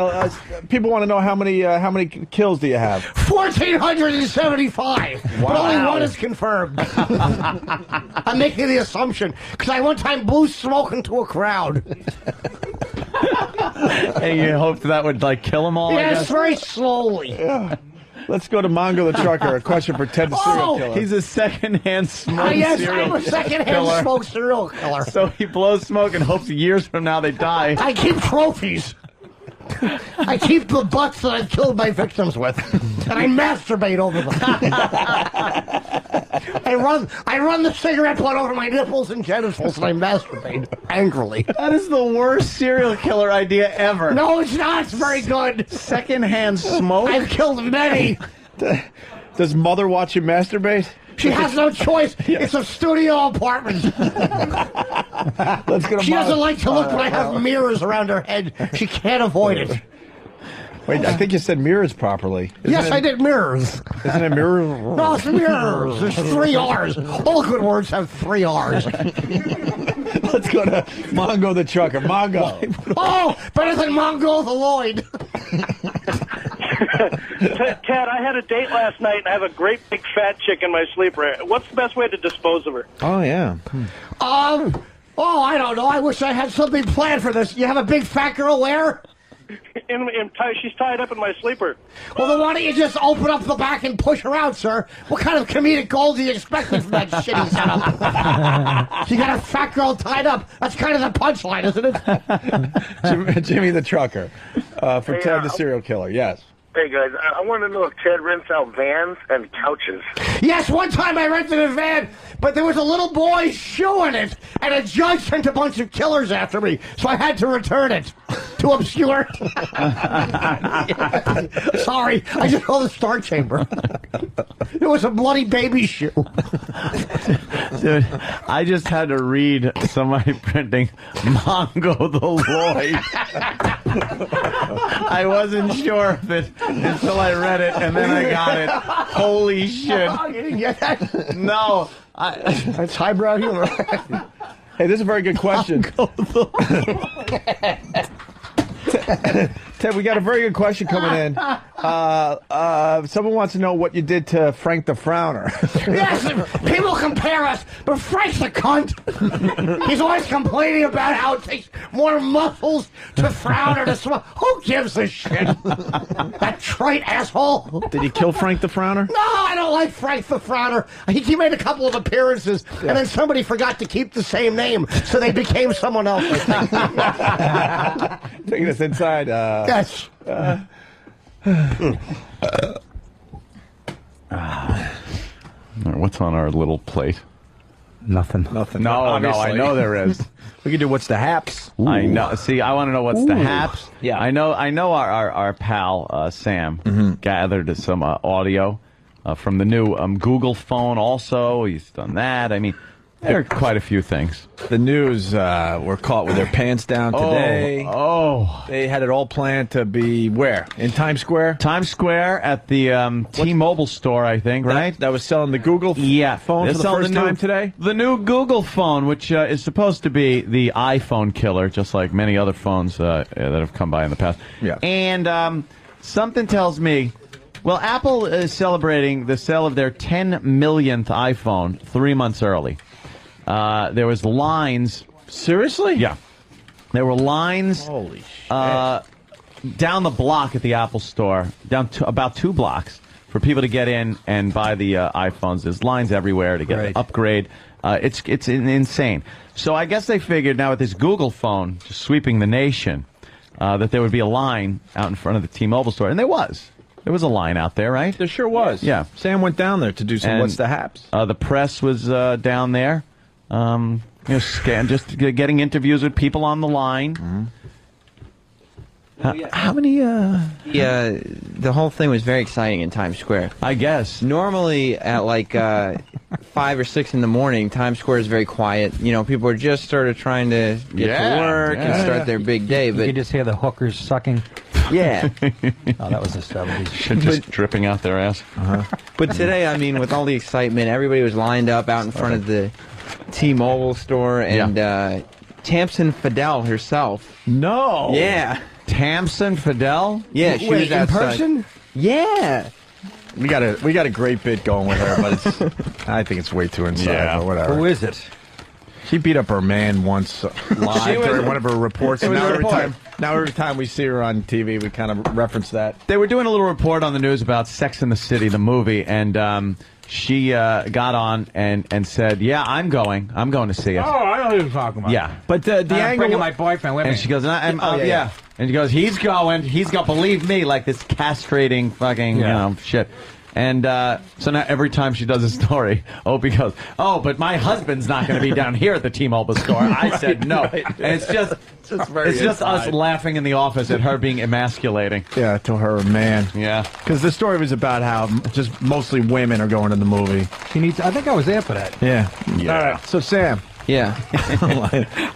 people want to know how many kills do you have? 1,475. Wow. But only one is confirmed. I'm making the assumption because I one time blew smoke into a crowd. And you hoped that would kill them all? Yes, very slowly. Yeah. Let's go to Mongo the Trucker. A question for Ted the serial killer. He's a second-hand smoke Yes, serial I'm a second-hand killer. smoke serial killer. So he blows smoke and hopes years from now they die. I keep trophies. I keep the butts that I've killed my victims with, and I masturbate over them. I run the cigarette butt over my nipples and genitals, and I masturbate angrily. That is the worst serial killer idea ever. No, it's not. It's very good. Second-hand smoke? I've killed many. Does Mother watch you masturbate? She has no choice. It's a studio apartment. Let's go to She doesn't Mongo. like to look when I have mirrors around her head. She can't avoid it. Wait, I think you said mirrors properly. Yes, I did mirrors. Isn't it mirrors? No, it's mirrors. There's 3 R's. All good words have 3 R's. Let's go to Mongo the Trucker. Mongo. Oh, better than Mongo the Lloyd. Ted, I had a date last night and I have a great big fat chick in my sleeper. What's the best way to dispose of her? Oh, yeah. Oh, I don't know. I wish I had something planned for this. You have a big fat girl where? She's tied up in my sleeper. Well, then why don't you just open up the back and push her out, sir? What kind of comedic gold do you expect from that shitty setup? You got a fat girl tied up. That's kind of the punchline, isn't it? Jimmy the Trucker. For Hey, Ted the serial killer, yes. Hey, guys, I want to know if Ted rents out vans and couches. Yes, one time I rented a van, but there was a little boy's shoe in it, and a judge sent a bunch of killers after me, so I had to return it. Too obscure. Sorry, I just called the Star Chamber. It was a bloody baby shoe. Dude, I just had to read somebody printing Mongo the Lloyd. I wasn't sure of it until I read it, and then I got it. Holy shit. Oh, you didn't get that? No. That's highbrow humor. Hey, this is a very good question. Ted, we got a very good question coming in. Someone wants to know what you did to Frank the Frowner. Yes, people compare us, but Frank's a cunt. He's always complaining about how it takes more muscles to frown or to smile. Who gives a shit? That trite asshole. Did you kill Frank the Frowner? No, I don't like Frank the Frowner. He made a couple of appearances, and then somebody forgot to keep the same name, so they became someone else, I think. Taking us inside. Yes. What's on our little plate? Nothing. No, I know there is. We can do what's the haps. I know. See, I want to know what's the haps. Yeah. I know. Our pal Sam gathered some audio from the new Google phone. Also, he's done that. I mean, There are quite a few things. The news were caught with their pants down today. Oh. They had it all planned to be where? In Times Square? Times Square at the T-Mobile store, I think, right? That was selling the Google phone for the first time today? The new Google phone, which is supposed to be the iPhone killer, just like many other phones that have come by in the past. Yeah. And something tells me, well, Apple is celebrating the sale of their 10 millionth iPhone 3 months early. There was lines. Seriously? Yeah. There were lines Holy shit. down the block at the Apple store, down to about 2 blocks, for people to get in and buy the iPhones. There's lines everywhere to get an upgrade. It's insane. So I guess they figured now with this Google phone just sweeping the nation that there would be a line out in front of the T-Mobile store. And there was. There was a line out there, right? There sure was. Yeah. Sam went down there to do some What's the Haps. The press was down there. Just getting interviews with people on the line. How many? The whole thing was very exciting in Times Square. I guess. Normally at like 5 or 6 in the morning, Times Square is very quiet. You know, people are just sort of trying to get to work and start their big day. You But can just hear the hookers sucking. yeah, Oh, that was the 70s. Just dripping out their ass. but today, I mean, with all the excitement, everybody was lined up out in front of the T-Mobile store, and Tamsin Fidel herself. No. Yeah. Tamsin Fidel? Yeah, she was in outside. person? Yeah. We got a great bit going with her, but I think it's way too inside. But whatever. Who is it? She beat up her man once live during one of her reports. And now every time we see her on TV, we kind of reference that. They were doing a little report on the news about Sex and the City, the movie, and she got on and said, "Yeah, I'm going to see it." Oh, I know who you're talking about. Yeah, but the I'm angle. bringing my boyfriend with me. and she goes, And she goes, he's going, believe me, like this castrating fucking, shit. And so now every time she does a story, Opie goes, "Oh, but my husband's not going to be down here at the T-Mobile store." I said no. And it's just us laughing in the office at her being emasculating. Yeah, to her man. Yeah. Because the story was about how just mostly women are going to the movie. She needs. I think I was there for that. Yeah. All right. So, Sam. Yeah.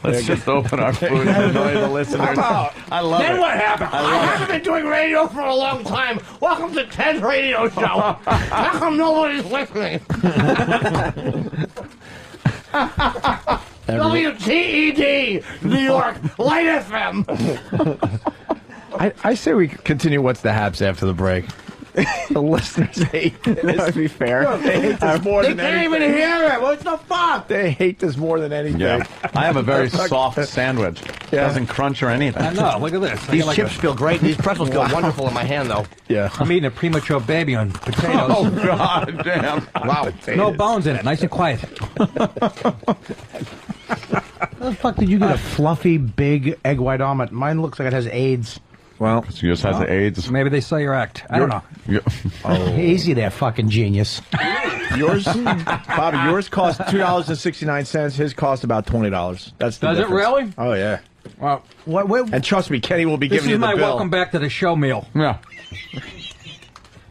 Let's just open our food and annoy the listeners. I love Then it. what happened? I haven't been doing radio for a long time. Welcome to Ted's radio show. How come nobody's listening? WTED, New York, Light FM. I say we continue What's the Haps after the break. The listeners hate this. To be fair, they hate this more than They anything. can't even hear it. What the fuck? They hate this more than anything. Yeah. I have a very soft sandwich. Yeah. Doesn't crunch or anything. I know. Look at this. I These got like chips feel great. These pretzels feel wonderful in my hand, though. Yeah. I'm eating a premature baby on potatoes. Oh, God damn. Wow. No bones in it. Nice and quiet. How the fuck did you get a fluffy, big egg white omelet? Mine looks like it has AIDS. Well, she just has AIDS. Maybe they saw your act. I don't know. Easy there, fucking genius. Yours, Bobby, yours cost $2.69. His cost about $20. That's the Does it difference. really? Oh yeah. Well, And trust me, Kenny will be this giving is you the my bill. welcome back to the show meal. Yeah.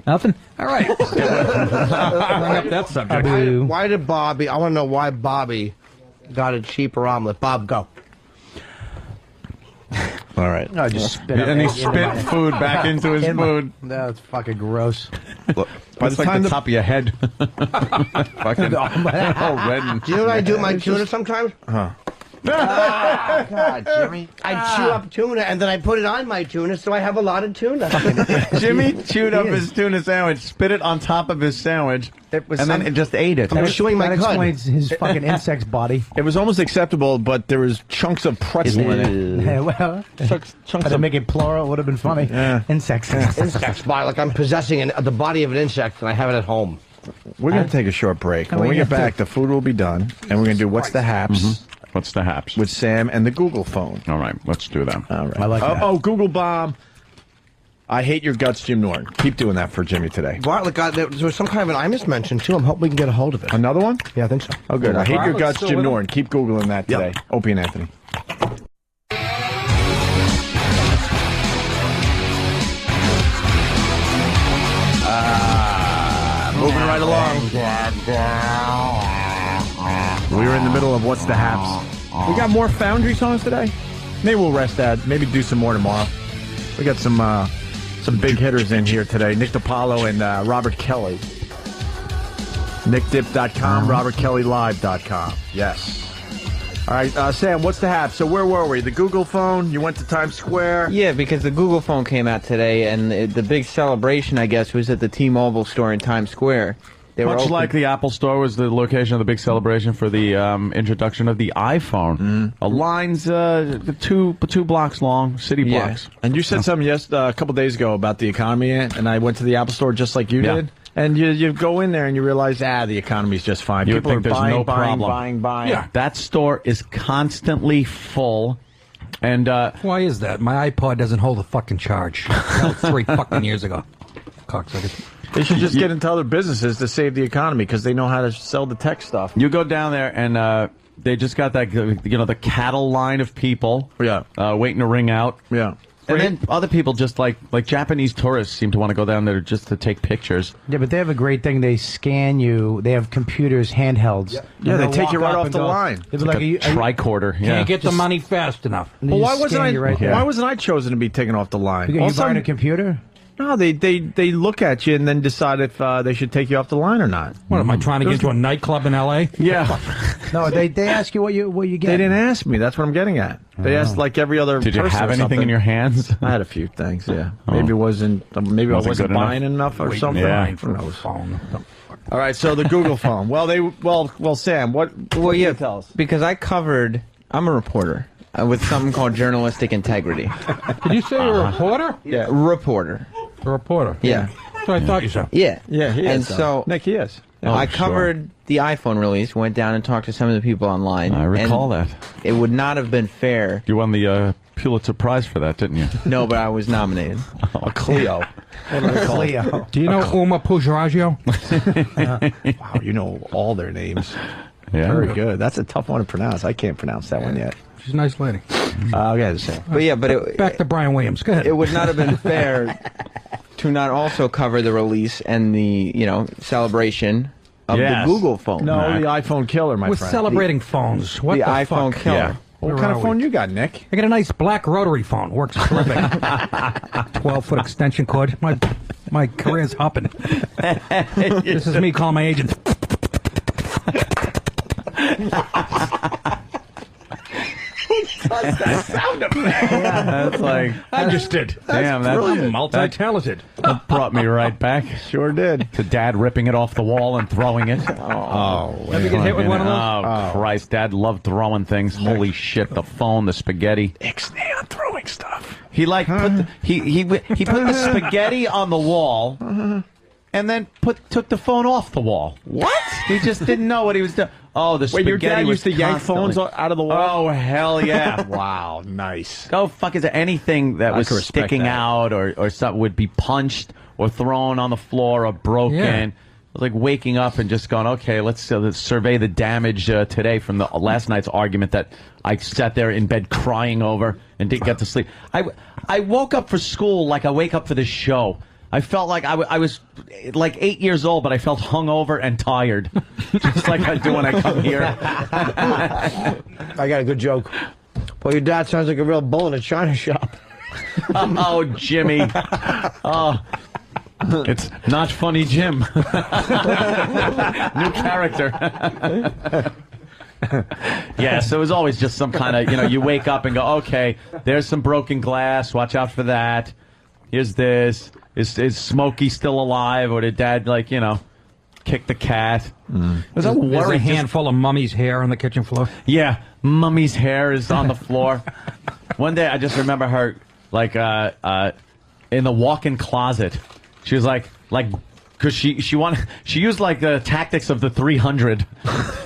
Nothing? All right. Bring up that subject. Why did Bobby, I want to know why Bobby got a cheaper omelet. Bob, go. All right. I just spit And he spit food back into his food. That's fucking gross. By That's the like time the top of your head. Fucking all red. And Do you know what I do with my tuna sometimes? God, Jimmy. I chew up tuna and then I put it on my tuna so I have a lot of tuna. Jimmy chewed up his tuna sandwich, spit it on top of his sandwich, and then it just ate it. I'm chewing my That cud. explains his fucking insect's body. It was almost acceptable, but there was chunks of pretzel in it. Yeah, well, Chunks had to make it plural. It would have been funny. Yeah. Insects. Insects by like I'm possessing the body of an insect and I have it at home. We're going to take a short break. When we get back, the food will be done, and we're going to do What's the Haps What's the haps? with Sam and the Google phone. All right, let's do that. All right. I like that. Oh, Google bomb. I hate your guts, Jim Norton. Keep doing that for Jimmy today. Bartlett got there was some kind of an Imus mention too. I'm hoping we can get a hold of it. Another one? Yeah, I think so. Oh, good. I hate your Bartlett's guts, still Jim with him? Norton. Keep Googling that today. Opie and Anthony. Moving right along. We were in the middle of What's the Haps. We got more Foundry songs today. Maybe we'll rest that. Maybe do some more tomorrow. We got some big hitters in here today. Nick DiPaolo and Robert Kelly. NickDip.com, RobertKellyLive.com. Yes. All right, Sam, what's the hap? So where were we? The Google phone? You went to Times Square? Yeah, because the Google phone came out today, and the big celebration, I guess, was at the T-Mobile store in Times Square. They were Much open. like the Apple Store was the location of the big celebration for the introduction of the iPhone. A line's two blocks long, city blocks. And you said something a couple days ago about the economy, and I went to the Apple Store just like you did. And you go in there and you realize, the economy's just fine. You People think are there's buying, no buying, problem. buying. Yeah, that store is constantly full. And why is that? My iPod doesn't hold a fucking charge. That was 3 fucking years ago. Cocksuckers. They should just get into other businesses to save the economy because they know how to sell the tech stuff. You go down there and they just got that, the cattle line of people. Waiting to ring out. Yeah. And then other people just like Japanese tourists seem to want to go down there just to take pictures. Yeah, but they have a great thing. They scan you. They have computers, handhelds. Yeah, they take you right off the line. It's like a tricorder. Can't get the money fast enough. Well, why wasn't I chosen to be taken off the line? Because you're buying a computer? No, they look at you and then decide if they should take you off the line or not. What, am I trying to get into a nightclub in L.A.? Yeah. No, they ask you what you get. They didn't ask me. That's what I'm getting at. They asked like every other Did you person have or anything something. in your hands? I had a few things, yeah. Maybe I wasn't Wasn't good buying enough? enough or something. Yeah. Who knows? All right, so the Google phone. Well, Sam, what can you tell us? Because I'm a reporter with something called journalistic integrity. Did you say you're a reporter? Yeah. Reporter. A reporter? Yeah. That's what I thought you said. Yeah. Yeah, he And is. so Nick, he is. I covered the iPhone release, went down and talked to some of the people online. I recall and that. It would not have been fair. You won the Pulitzer Prize for that, didn't you? No, but I was nominated. A Clio. Cleo. Do you know Uma Pujaraggio? Wow, you know all their names. Yeah. Very good. That's a tough one to pronounce. I can't pronounce that one yet. She's a nice lady. Okay, Sam. But yeah, but Back to Brian Williams. Go ahead. it would not have been fair to not also cover the release and the celebration of Yes. the Google phone. No, the iPhone killer, my We're friend. celebrating phones. What the the iPhone fuck? killer. Yeah. What Where kind are of we? phone you got, Nick? I got a nice black rotary phone. Works terrific. 12-foot extension cord. My career's hopping. This is me calling my agent. That sound effect. That's like I just did. damn. I'm multi-talented. That brought me right back. Sure did. To Dad ripping it off the wall and throwing it. Oh, Have you get hit with one of those? Oh, Christ. Dad loved throwing things. Holy shit. The phone, the spaghetti. Ixnay on throwing stuff. He like put he put the spaghetti on the wall and then took the phone off the wall. What? He just didn't know what he was doing. Oh, the spaghetti Wait, your dad was used to yank constantly- phones out of the wall? Oh, hell yeah. Wow, nice. Go fuck, is there anything that I was could respect sticking that. out or something would be punched or thrown on the floor or broken? Yeah. It was like waking up and just going, okay, let's survey the damage today from the last night's argument that I sat there in bed crying over and didn't get to sleep. I woke up for school like I wake up for this show. I felt like I was like 8 years old, but I felt hungover and tired, just like I do when I come here. I got a good joke. Well, your dad sounds like a real bull in a china shop. Oh, Jimmy. Oh, it's not funny, Jim. New character. Yeah, so it was always just some kind of, you wake up and go, okay, there's some broken glass. Watch out for that. Here's this. Is Smokey still alive, or did Dad, kick the cat? There's a handful of mummy's hair on the kitchen floor. Yeah, Mummy's hair is on the floor. One day, I just remember her, in the walk-in closet. She was because she used the tactics of the 300.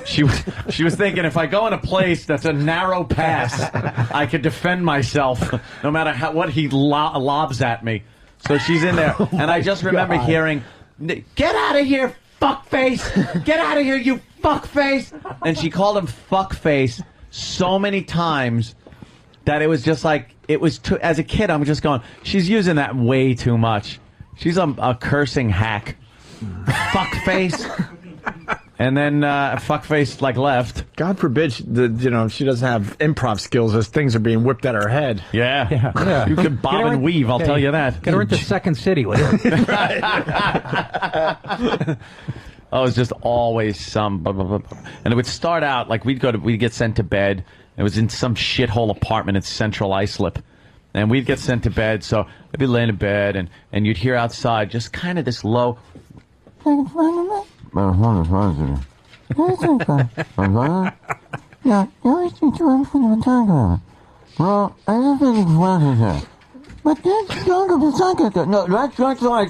She was thinking, if I go in a place that's a narrow pass, I can defend myself no matter what he lobs at me. So she's in there, and I just remember hearing, "Get out of here, fuckface! Get out of here, you fuckface!" And she called him fuckface so many times that it was just as a kid, I'm just going, she's using that way too much. She's a cursing hack. Fuckface. And then fuckface left. God forbid, she doesn't have improv skills as things are being whipped at her head. Yeah. You can bob and weave, I'll tell you that. Get her into Second City with it. Oh, it's just always some, and it would start out like we'd get sent to bed. It was in some shithole apartment in Central Islip, and we'd get sent to bed. So I'd be laying in bed, and you'd hear outside just kind of this low. But that's younger than second. No, that's right.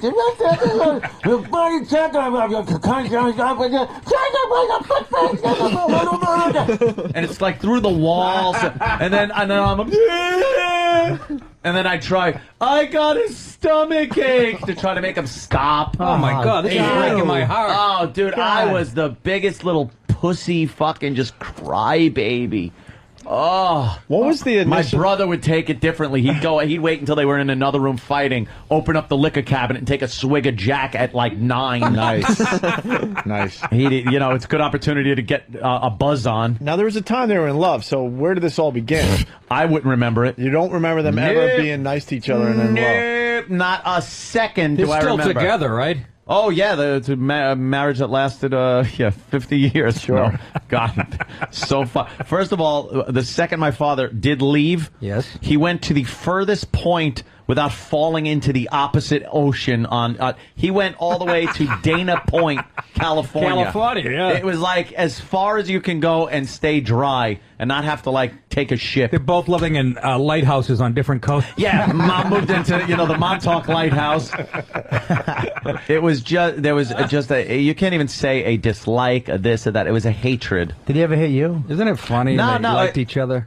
And it's like through the walls, and then I'm, and then I try. I got a stomach ache to try to make him stop. Oh my God, this is breaking my heart. Oh, dude, I was the biggest little pussy, fucking just crybaby. Oh, what was the My initial... brother would take it differently. He'd wait until they were in another room fighting, open up the liquor cabinet, and take a swig of Jack at like 9. Nice. Nice. It's a good opportunity to get a buzz on. Now, there was a time they were in love, so where did this all begin? I wouldn't remember it. You don't remember them ever being nice to each other and in love? Not a second do I still remember. Together, right? Oh, yeah, the marriage that lasted, 50 years. Sure. No, God, so fun. First of all, the second my father did leave, yes, he went to the furthest point without falling into the opposite ocean. He went all the way to Dana Point, California. Yeah. It was like as far as you can go and stay dry and not have to, like, take a ship. They're both living in lighthouses on different coasts. Yeah, Mom moved into, the Montauk Lighthouse. It was you can't even say a dislike, a this or that. It was a hatred. Did he ever hit you? Isn't it funny? No, they no. liked each other.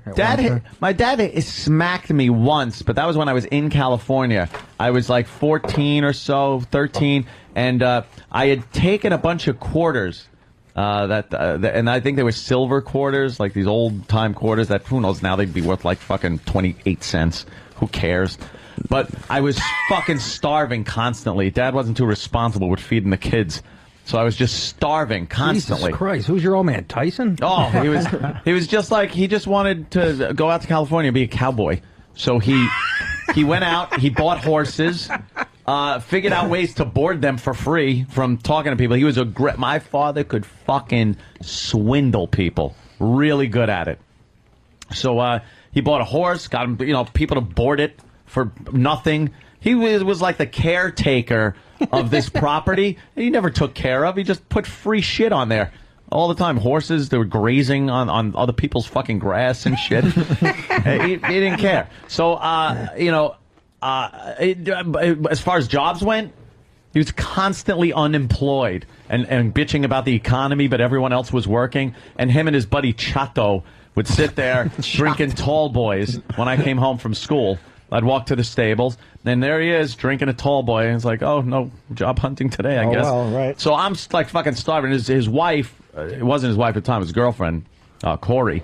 My dad smacked me once, but that was when I was in California. I was like 14 or so, 13, and I had taken a bunch of quarters. And I think they were silver quarters, like these old time quarters that, who knows, now they'd be worth like fucking 28 cents. Who cares? But I was fucking starving constantly. Dad wasn't too responsible with feeding the kids. So I was just starving constantly. Jesus Christ, who's your old man, Tyson? Oh, he was just like, he just wanted to go out to California and be a cowboy. So he went out, he bought horses, figured out ways to board them for free from talking to people. He was my father could fucking swindle people. Really good at it. So he bought a horse, got him, people to board it for nothing. He was like the caretaker of this property. He never took care of. He just put free shit on there all the time. Horses, they were grazing on other people's fucking grass and shit. he didn't care. So, as far as jobs went, he was constantly unemployed and bitching about the economy, but everyone else was working. And him and his buddy Chato would sit there drinking tall boys when I came home from school. I'd walk to the stables, and there he is drinking a tall boy, and it's like, oh, no job hunting today, I guess. Well, right. So I'm like fucking starving. His wife, it wasn't his wife at the time, it was his girlfriend, Corey.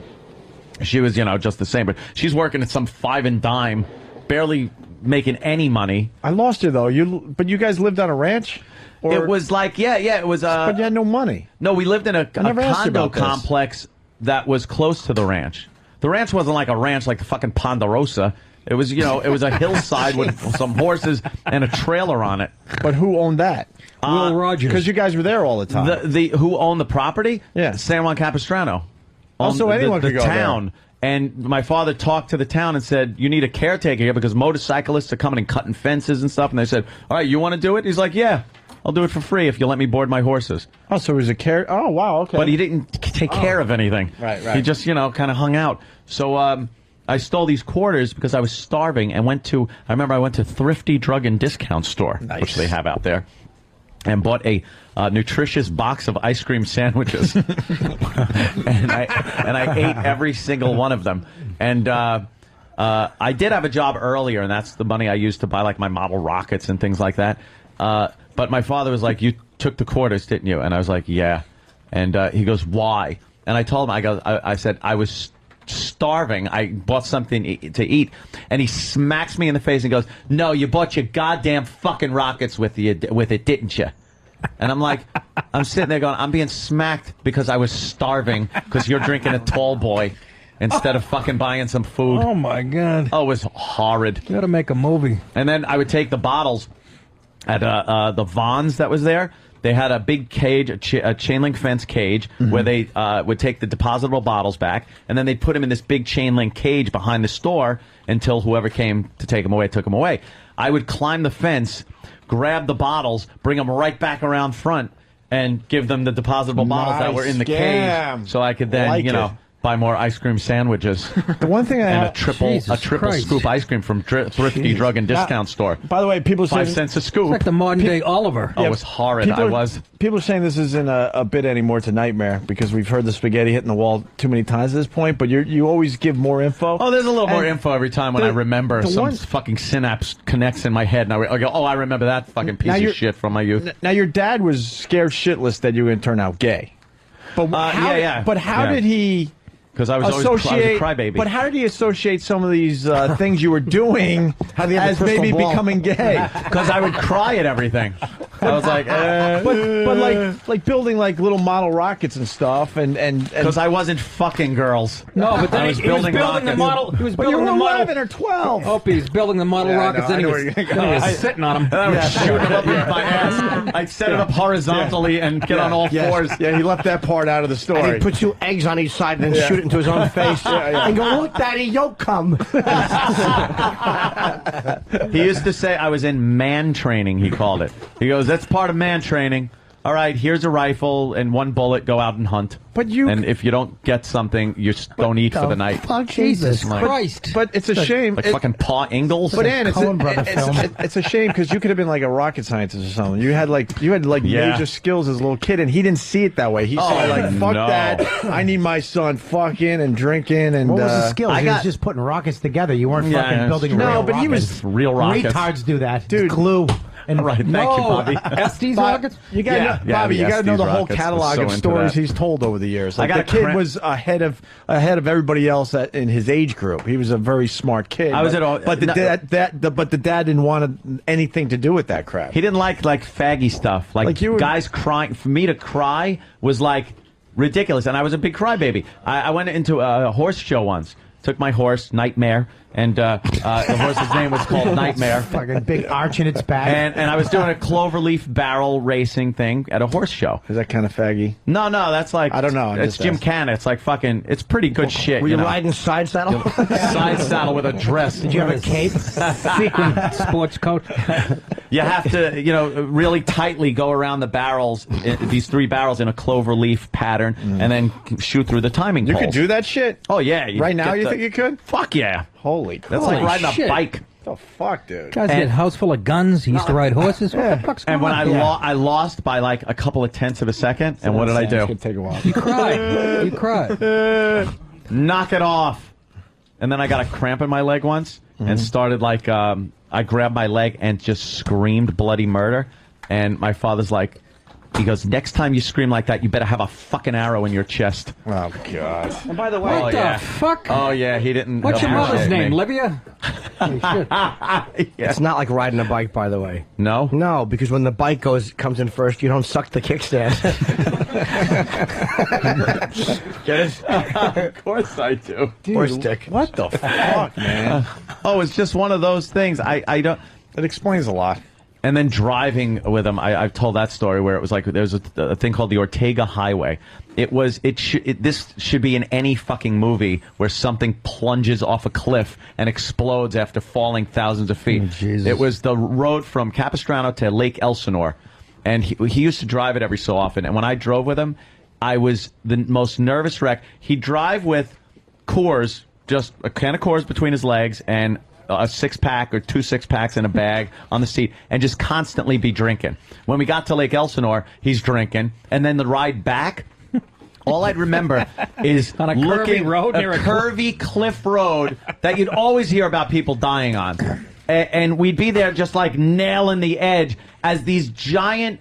She was, just the same, but she's working at some five and dime, barely making any money. I lost you, though. But you guys lived on a ranch? Or... It was like, it was... but you had no money. No, we lived in a condo complex that was close to the ranch. The ranch wasn't like a ranch like the fucking Ponderosa. It was, it was a hillside with some horses and a trailer on it. But who owned that? Will Rogers. Because you guys were there all the time. Who owned the property? Yeah. San Juan Capistrano. Also, anyone could go town. there. And my father talked to the town and said, you need a caretaker here because motorcyclists are coming and cutting fences and stuff. And they said, all right, you want to do it? He's like, yeah, I'll do it for free if you let me board my horses. Oh, so it was a care. Oh, wow, okay. But he didn't take care of anything. Right. He just, kind of hung out. So I stole these quarters because I was starving and I remember I went to Thrifty Drug and Discount Store, which they have out there, and bought a nutritious box of ice cream sandwiches. and I ate every single one of them. And I did have a job earlier, and that's the money I used to buy like my model rockets and things like that. But my father was like, you took the quarters, didn't you? And I was like, yeah. And he goes, why? And I told him, I said, I was starving. I bought something to eat. And he smacks me in the face and goes, no, you bought your goddamn fucking rockets with it, didn't you? And I'm sitting there going, I'm being smacked because I was starving because you're drinking a tall boy instead of fucking buying some food. Oh, my God. Oh, it was horrid. You got to make a movie. And then I would take the bottles at the Vons that was there. They had a big cage, a chain link fence cage, where they would take the depositable bottles back, and then they'd put them in this big chain link cage behind the store until whoever came to take them away took them away. I would climb the fence, grab the bottles, bring them right back around front, and give them the depositable bottles that were in the cage, so I could then, buy more ice cream sandwiches. The one thing and a triple scoop ice cream from Thrifty Drug and Discount Store. By the way, people say 5 cents a scoop. It's like the modern day Oliver. Oh, it was horrid. People are saying this isn't a bit anymore. It's a nightmare because we've heard the spaghetti hitting the wall too many times at this point. But you always give more info. Oh, there's a little more info every time when I remember some fucking synapse connects in my head, and I go, oh, I remember that fucking piece of shit from my youth. Now your dad was scared shitless that you were going to turn out gay. But But how did he? Because I was always a crybaby. But how did he associate some of these things you were doing as maybe becoming gay? Because I would cry at everything. I was like, but like building like little model rockets and stuff, and because I wasn't fucking girls. No, but then I was building rockets. the model. He was building the model. 11 or 12. Oh, he was building the model rockets, and he was sitting on them. I would shoot them up with my ass. I'd set it up horizontally and get on all fours. Yeah, he left that part out of the story. And he put 2 eggs on each side and then shoot it into his own face and go, look, Daddy, yolk come. He used to say I was in man training, he called it. He goes, that's part of man training. All right, here's a rifle and 1 bullet, go out and hunt. And if you don't get something, you just don't eat for the night. Fuck Jesus Christ. But it's a shame. Like fucking Paw Ingalls. But Ann, it's a shame because you could have been like a rocket scientist or something. You had major skills as a little kid, and he didn't see it that way. He saw like, fuck that. I need my son fucking and drinking. And what was the skills? He was just putting rockets together. You weren't fucking building real rockets. He was real rockets. Retards do that. Dude. Glue. And thank you, Bobby. Estes rockets? You got Bobby. You got to know the whole catalog of stories he's told over the years. Like, the kid was ahead of everybody else in his age group. He was a very smart kid. But the dad didn't want anything to do with that crap. He didn't like faggy stuff. Like guys crying. For me to cry was like ridiculous, and I was a big crybaby. I went into a horse show once. Took my horse, Nightmare, and the horse's name was called Nightmare. Fucking big arch in its back. And I was doing a cloverleaf barrel racing thing at a horse show. Is that kind of faggy? No, that's like... I don't know. It's Gymkhana. It's like fucking... It's pretty good shit, Were you riding side saddle? Side saddle with a dress. Did you have a cape? Sequin sports coat? You have to, really tightly go around the barrels, these 3 barrels in a cloverleaf pattern, and then shoot through the timing You poles. could do that shit? Oh, yeah. Right now you think you could? Fuck yeah. Holy crap. That's like riding a bike. What the fuck, dude? Guy's got a house full of guns. He used to ride horses. What the fuck's going And when on? I lost by like a couple of tenths of a second, and what did I do? It's gonna take a while. You cried. You cried. Knock it off. And then I got a cramp in my leg once and started like, I grabbed my leg and just screamed bloody murder. And my father's like, he goes, next time you scream like that, you better have a fucking arrow in your chest. Oh, God. And by the way, What the fuck? Oh, yeah, he didn't. What's your mother's name? me. Livia? it's not like riding a bike, by the way. No? No, because when the bike comes in first, you don't suck the kickstand. Get it? Of course I do. Or stick. What the fuck, man? It's just one of those things. I don't. It explains a lot. And then driving with him, I've told that story where it was like there's a thing called the Ortega Highway. This should be in any fucking movie where something plunges off a cliff and explodes after falling thousands of feet. It was the road from Capistrano to Lake Elsinore, and he used to drive it every so often. And when I drove with him, I was the most nervous wreck. He'd drive with Coors, just a can of Coors between his legs, and a 6-pack or 2 6-packs in a bag on the seat, and just constantly be drinking. When we got to Lake Elsinore, he's drinking, and then the ride back, all I'd remember is on a curvy road, a curvy cliff road that you'd always hear about people dying on. And we'd be there just like nailing the edge as these giant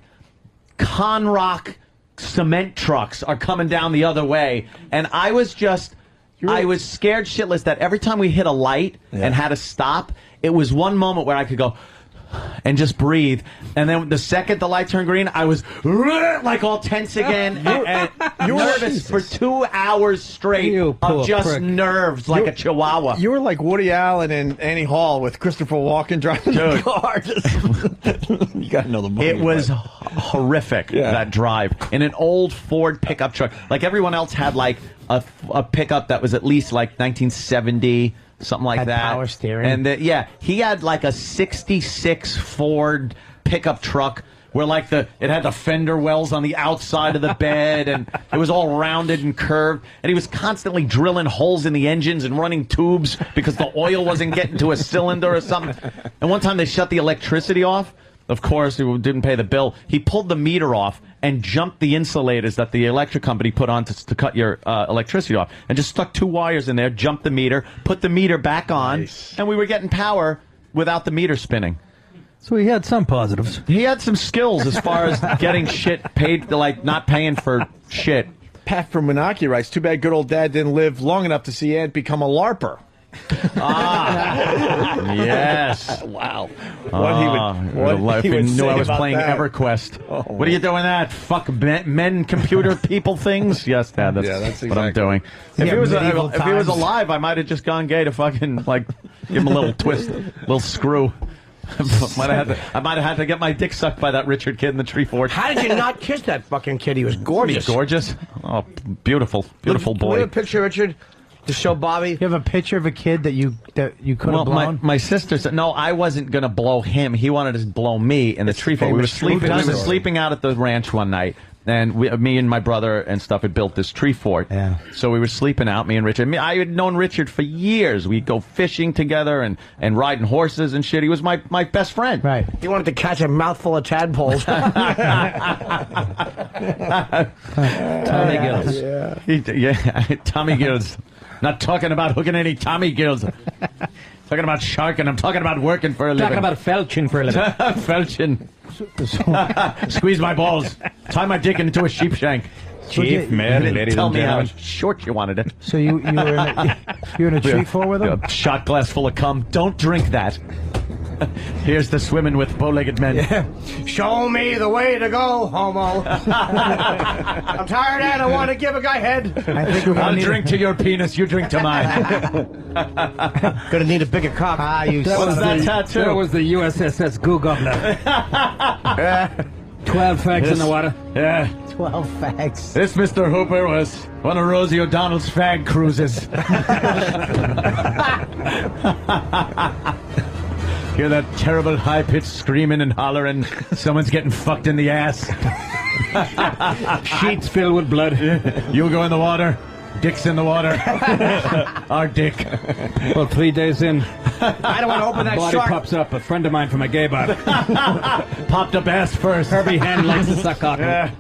Conrock cement trucks are coming down the other way, and I was just... I was scared shitless that every time we hit a light and had to stop, it was one moment where I could go, and just breathe. And then the second the light turned green, I was like all tense again and nervous for 2 hours straight of just nerves like a chihuahua. You were like Woody Allen and Annie Hall with Christopher Walken driving the car. You got to know the movie. It was horrific, that drive. In an old Ford pickup truck. Like everyone else had like a pickup that was at least like 1970, something like that. Power steering. And he had like a 66 Ford pickup truck where like it had the fender wells on the outside of the bed and it was all rounded and curved. And he was constantly drilling holes in the engines and running tubes because the oil wasn't getting to a cylinder or something. And one time they shut the electricity off. Of course, he didn't pay the bill. He pulled the meter off and jumped the insulators that the electric company put on to cut your electricity off, and just stuck 2 wires in there, jumped the meter, put the meter back on, and we were getting power without the meter spinning. So he had some positives. He had some skills as far as getting shit paid, like not paying for shit. Pat from Menachie writes, too bad good old dad didn't live long enough to see Aunt become a LARPer. Yes. Wow. If he knew I was playing EverQuest. What are you doing that? Fuck men computer people things? Yes, Dad, that's what I'm doing. If he was alive, I might have just gone gay to fucking, like, give him a little twist, a little screw. I might have had to get my dick sucked by that Richard kid in the tree fort. How did you not kiss that fucking kid? He was gorgeous. Gorgeous? Oh, beautiful boy. Do you have a picture, Richard? To show Bobby? You have a picture of a kid that you could have blown? My sister said, no, I wasn't going to blow him. He wanted to blow me in the tree fort. We were sleeping out at the ranch one night. And me and my brother and stuff had built this tree fort. Yeah. So we were sleeping out, me and Richard. I had known Richard for years. We'd go fishing together and riding horses and shit. He was my best friend. Right. He wanted to catch a mouthful of tadpoles. Tommy Gills. Tommy Gills. Not talking about hooking any Tommy Gills. Talking about sharking. I'm talking about working for a living. Talking about felching for a living. Felching. Squeeze my balls. Tie my dick into a sheep shank. Chief, man, ladies tell and me how gentlemen. short you wanted it. So you were in a tree fort with him? A shot glass full of cum. Don't drink that. Here's the swimming with bow-legged men. Yeah. Show me the way to go, homo. I'm tired and I want to give a guy head. I'll drink to your penis, you drink to mine. Gonna need a bigger cock. What was that tattoo? That was the USSS Goo Gobbler. 12 fags in the water. Yeah. 12 fags. This Mr. Hooper was one of Rosie O'Donnell's fag cruises. Hear that terrible high-pitched screaming and hollering. Someone's getting fucked in the ass. Sheets filled with blood. You'll go in the water. Dick's in the water. Our dick. Well, 3 days in, I don't want to open that body shark. pops up. A friend of mine from a gay bar. Popped up ass first. Herbie Hen likes to suck cock. Yeah.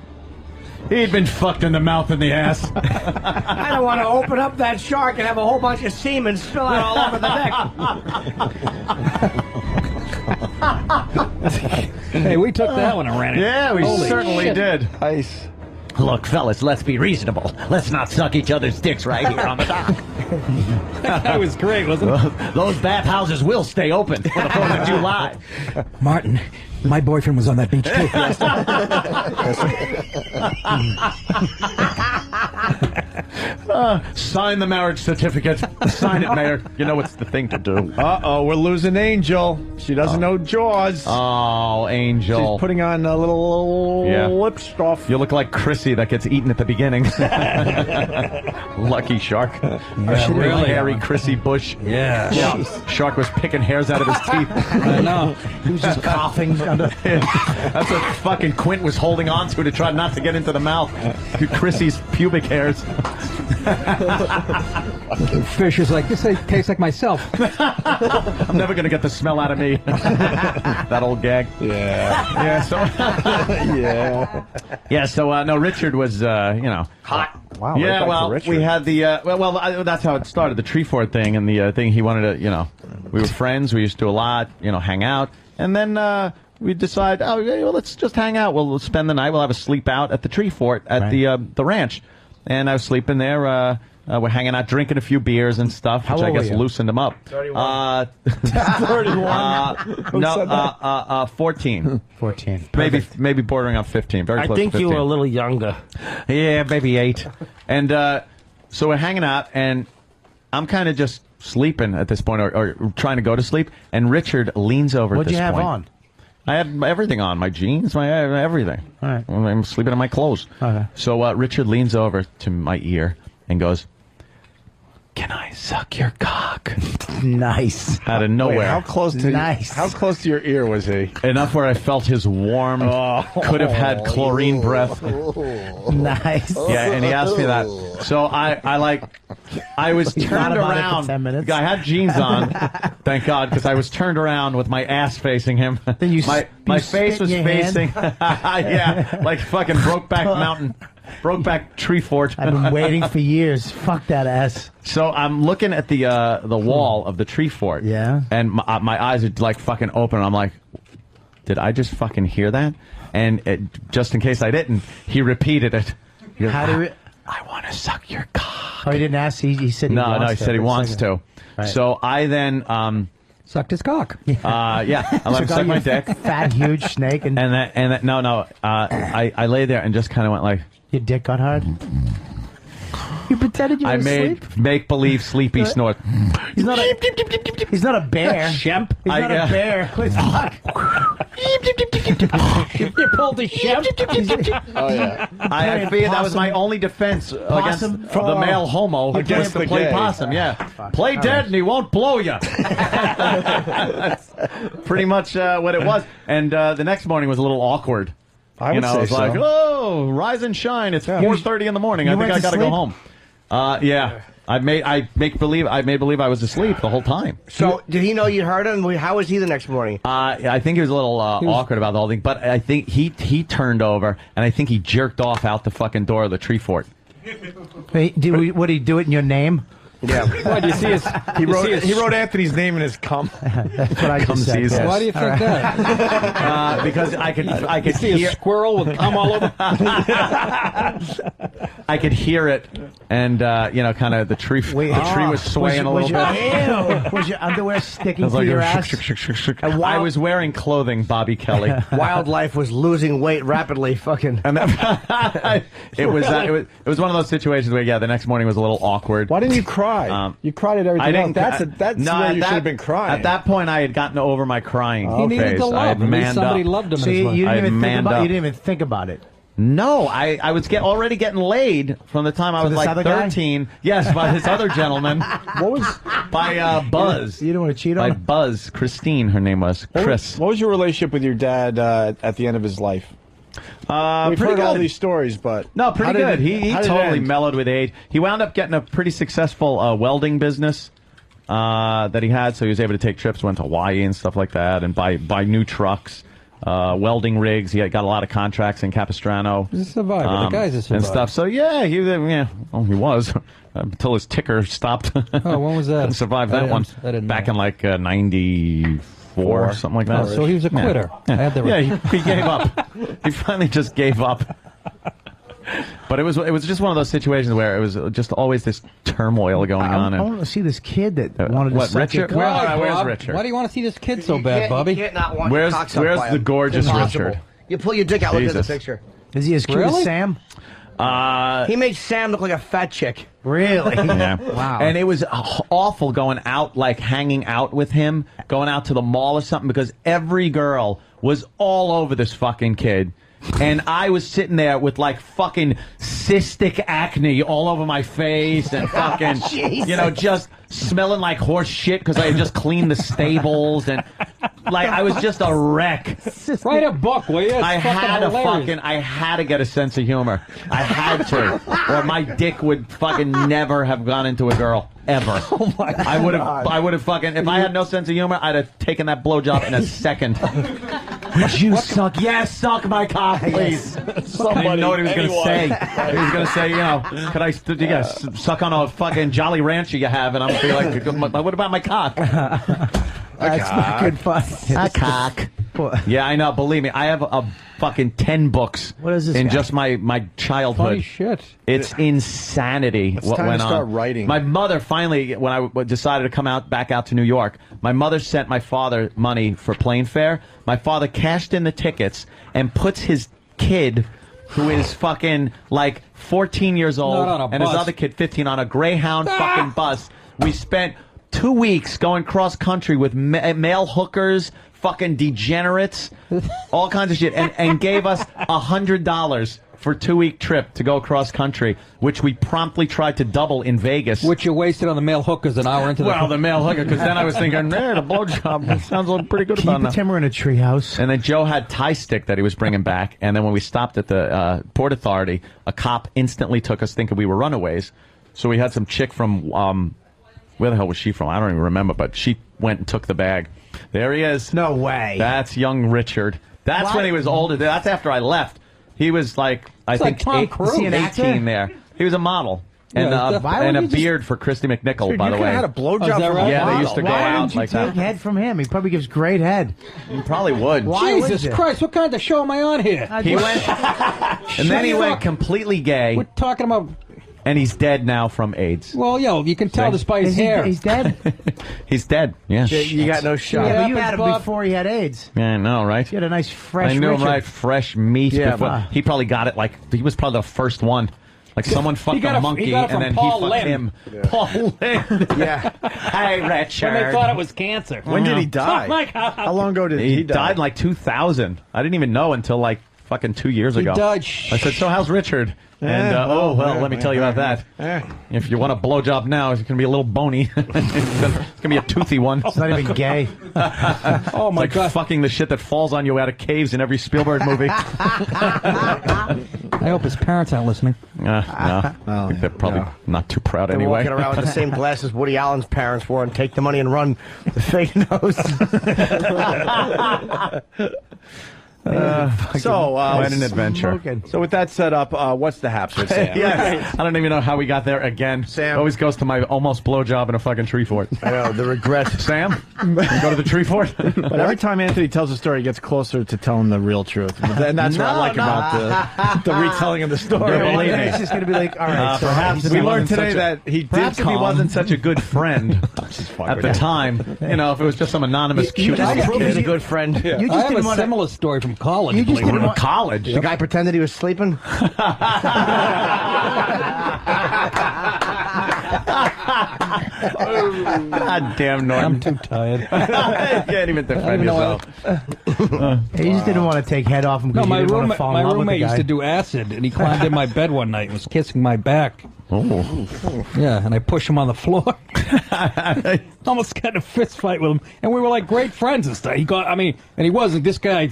He'd been fucked in the mouth and the ass. I don't want to open up that shark and have a whole bunch of semen spill out all over the neck. Hey, we took that one and ran it. Yeah, we Holy certainly shit. did. Nice. Look, fellas, let's be reasonable. Let's not suck each other's dicks right here on the dock. That was great, wasn't it? Those bathhouses will stay open for the 4th of July. Martin, my boyfriend was on that beach too. Sign the marriage certificate. Sign it, Mayor. You know it's the thing to do. Uh-oh, we're losing Angel. She doesn't know Jaws. Oh, Angel. She's putting on a little lip stuff. You look like Chrissy that gets eaten at the beginning. Lucky Shark. Really? Hairy Chrissy Bush. Yeah. Shark was picking hairs out of his teeth. I know. He was just coughing. That's what fucking Quint was holding on to try not to get into the mouth. Chrissy's pubic hairs. Fish is like, this tastes like myself. I'm never going to get the smell out of me. That old gag. Yeah. So no, Richard was, Hot. Wow. Yeah, right back well, to Richard. we had the, that's how it started, the tree fort thing, and the thing he wanted to, we were friends, we used to do a lot, hang out, and then we decide, let's just hang out, we'll spend the night, we'll have a sleep out at the tree fort at the ranch, and I was sleeping there, We're hanging out, drinking a few beers and stuff, which I guess loosened him up. 31. 14. 14. Maybe bordering on 15. Very close to 15. I think you were a little younger. Yeah, maybe 8. And so we're hanging out, and I'm kind of just sleeping at this point, or trying to go to sleep, and Richard leans over at this point. What'd you have on? I had everything on, my jeans, my everything. All right. I'm sleeping in my clothes. Okay. So Richard leans over to my ear and goes, "Can I suck your cock?" Nice. Out of nowhere. Wait, how close to your ear was he? Enough where I felt his warm, could have had chlorine breath. Nice. Yeah, and he asked me that. So I was turned around. 10 minutes. I had jeans on, thank God, because I was turned around with my ass facing him. Then my face was facing, yeah, like fucking Brokeback Mountain. Brokeback tree fort. I've been waiting for years. Fuck that ass. So I'm looking at the wall of the tree fort. Yeah. And my eyes are like fucking open. I'm like, did I just fucking hear that? And just in case I didn't, he repeated it. How do we? I want to suck your cock. Oh, he didn't ask. He said he wants to. No, he said he wants to. Right. So I then sucked his cock. Yeah, I let him suck my dick. Fat, huge snake, and I lay there and just kind of went like. Your dick got hard? You pretended you were asleep? I made make-believe sleepy snort. He's not a bear. Shemp? He's not a bear. You pulled the Shemp? Oh, yeah. I figured that was my only defense against the male homo who gets to play possum. Yeah. Play dead and he won't blow you. That's pretty much what it was. And the next morning was a little awkward. I would say was so. like, oh, rise and shine. It's 4:30 in the morning. I think I got to go home. Yeah. I made believe I was asleep the whole time. So, did he know you heard him? How was he the next morning? I think he was a little awkward about the whole thing, but I think he turned over, and I think he jerked off out the fucking door of the tree fort. Would he do it in your name? Yeah. Why do you see his? He wrote Anthony's name in his cum. That's what I just said. Yes. Why do you think that? Because I could see hear a squirrel with cum all over. I could hear it, and kind of the tree was swaying a little bit. Was your underwear sticking to like your ass? I was wearing clothing, Bobby Kelly. Wildlife was losing weight rapidly. Fucking. And it was one of those situations where the next morning was a little awkward. Why didn't you cry? You cried at everything else. That's where you should have been crying. At that point, I had gotten over my crying. He needed to love. Somebody loved him. So you didn't even think about it. No, I was already getting laid from the time I was like 13. Yes, by this other gentleman. What was by Buzz? You didn't want to cheat on by Buzz. Christine, her name was Chris. What was your relationship with your dad at the end of his life? We've heard all these stories, but no, pretty good. He totally mellowed with age. He wound up getting a pretty successful welding business that he had, so he was able to take trips, went to Hawaii and stuff like that, and buy new trucks, welding rigs. He got a lot of contracts in Capistrano. He's a survivor. The guy's a survivor and stuff. So yeah, he was until his ticker stopped. Oh, when was that? Didn't survive that one. Back in like 94, something like that. Oh, so he was a quitter. Yeah, he gave up. He finally just gave up. But it was just one of those situations where it was just always this turmoil going on. I want to see this kid that wanted to suck Richard? your cock. Where's Richard? Why do you want to see this kid so bad, Bobby? You can't not want Where's your cock sucked by the him. gorgeous It's impossible. Richard? You pull your dick out. Look at the Jesus. picture. Is he as cute as Sam? He makes Sam look like a fat chick. Really? Yeah. Wow. And it was awful going out, like hanging out with him, going out to the mall or something, because every girl was all over this fucking kid. And I was sitting there with like fucking cystic acne all over my face and fucking, just smelling like horse shit because I had just cleaned the stables and like I was just a wreck. Write a book, will you? I had to get a sense of humor. I had to, or my dick would fucking never have gone into a girl ever. Oh my God. I would have fucking, if I had no sense of humor, I'd have taken that blowjob in a second. Would you suck? Yes, suck my cock, please. I didn't know what he was going to say. He was going to say, could I suck on a fucking Jolly Rancher you have? And I'm going to be like, what about my cock? That's not good fun. A cock. Yeah, I know. Believe me, I have a fucking 10 books. What is this in guy? just my childhood? Funny shit. It's insanity. It's what time went to start on. writing. My mother finally, when I decided to come back out to New York, my mother sent my father money for plane fare. My father cashed in the tickets and puts his kid, who is fucking like 14 years old, Not on a and his bus. other kid 15 on a Greyhound fucking bus. We spent 2 weeks going cross country with male hookers, fucking degenerates, all kinds of shit, and gave us $100 for a 2-week trip to go cross country, which we promptly tried to double in Vegas. Which you wasted on the male hookers an hour into the male hooker, because then I was thinking, the blowjob sounds like pretty good about Keep him in a treehouse. And then Joe had Thai stick that he was bringing back, and then when we stopped at the Port Authority, a cop instantly took us thinking we were runaways. So we had some chick from, where the hell was she from? I don't even remember, but she went and took the bag. There he is. No way. That's young Richard. That's What? when he was older. That's after I left. He was like, I It's like think, Tom Cruise. Is he an actor? 18 there. He was a model. And, Yeah, why and would a you just- beard for Christy McNichol, Dude, by you the could've way. had a blowjob from a Yeah, they model. used to go Why out wouldn't you like take that. head from him? He probably gives great head. You probably would. Why would Jesus you? Christ, what kind of show am I on here? He went, and then he went completely gay. We're talking about... And he's dead now from AIDS. Well, yo, you can tell See? this by his hair. He's dead? He's dead, yeah. You got no shot. Yeah, but you but had him Bob- before he had AIDS. Yeah, I know, right? You had a nice fresh I knew him Richard. right, fresh meat. Yeah, before. wow. He probably got it like, he was probably the first one. Like someone fucked got a it- monkey he got it and from then Paul he fucked Lynde. him. Yeah. Paul Lynde. Yeah. Hey, Richard. When they thought it was cancer. When did he die? Oh, my God. How long ago did He he die? died in like 2000. I didn't even know until like fucking 2 years ago. died. I said, so how's Richard? And, let me tell you about that. If you want a blowjob now, it's going to be a little bony. It's going to be a toothy one. It's not even gay. Oh, my It's like God. fucking the shit that falls on you out of caves in every Spielberg movie. I hope his parents aren't listening. No. I think they're probably not too proud They're anyway. walking around with the same glasses Woody Allen's parents wore and take the money and run the fake nose. Quite an adventure. So with that set up, what's the haps with Sam? Yeah, I don't even know how we got there again. Sam always goes to my almost blowjob in a fucking tree fort. I know, the regret. Sam, you go to the tree fort. But every time Anthony tells a story, he gets closer to telling the real truth. And that's what I like about the retelling of the story. Yeah, believe me. It's just going to be like, all right. so Perhaps we learned today that he did Perhaps if he come. wasn't such a good friend at the time, you know, if it was just some anonymous cute little He's a kid. good friend. You just I have didn't a want to. similar story from college. You just believe it or didn't not. College. The guy pretended he was sleeping. God damn, Norm. I'm too tired. You can't even defend yourself. You just didn't want to take head off him No, because my you didn't want to roommate, fall my in love with the roommate used guy. to do acid, and he climbed in my bed one night and was kissing my back. Oh. Yeah, and I pushed him on the floor. Almost got in a fist fight with him, and we were like great friends and stuff. And he wasn't. This guy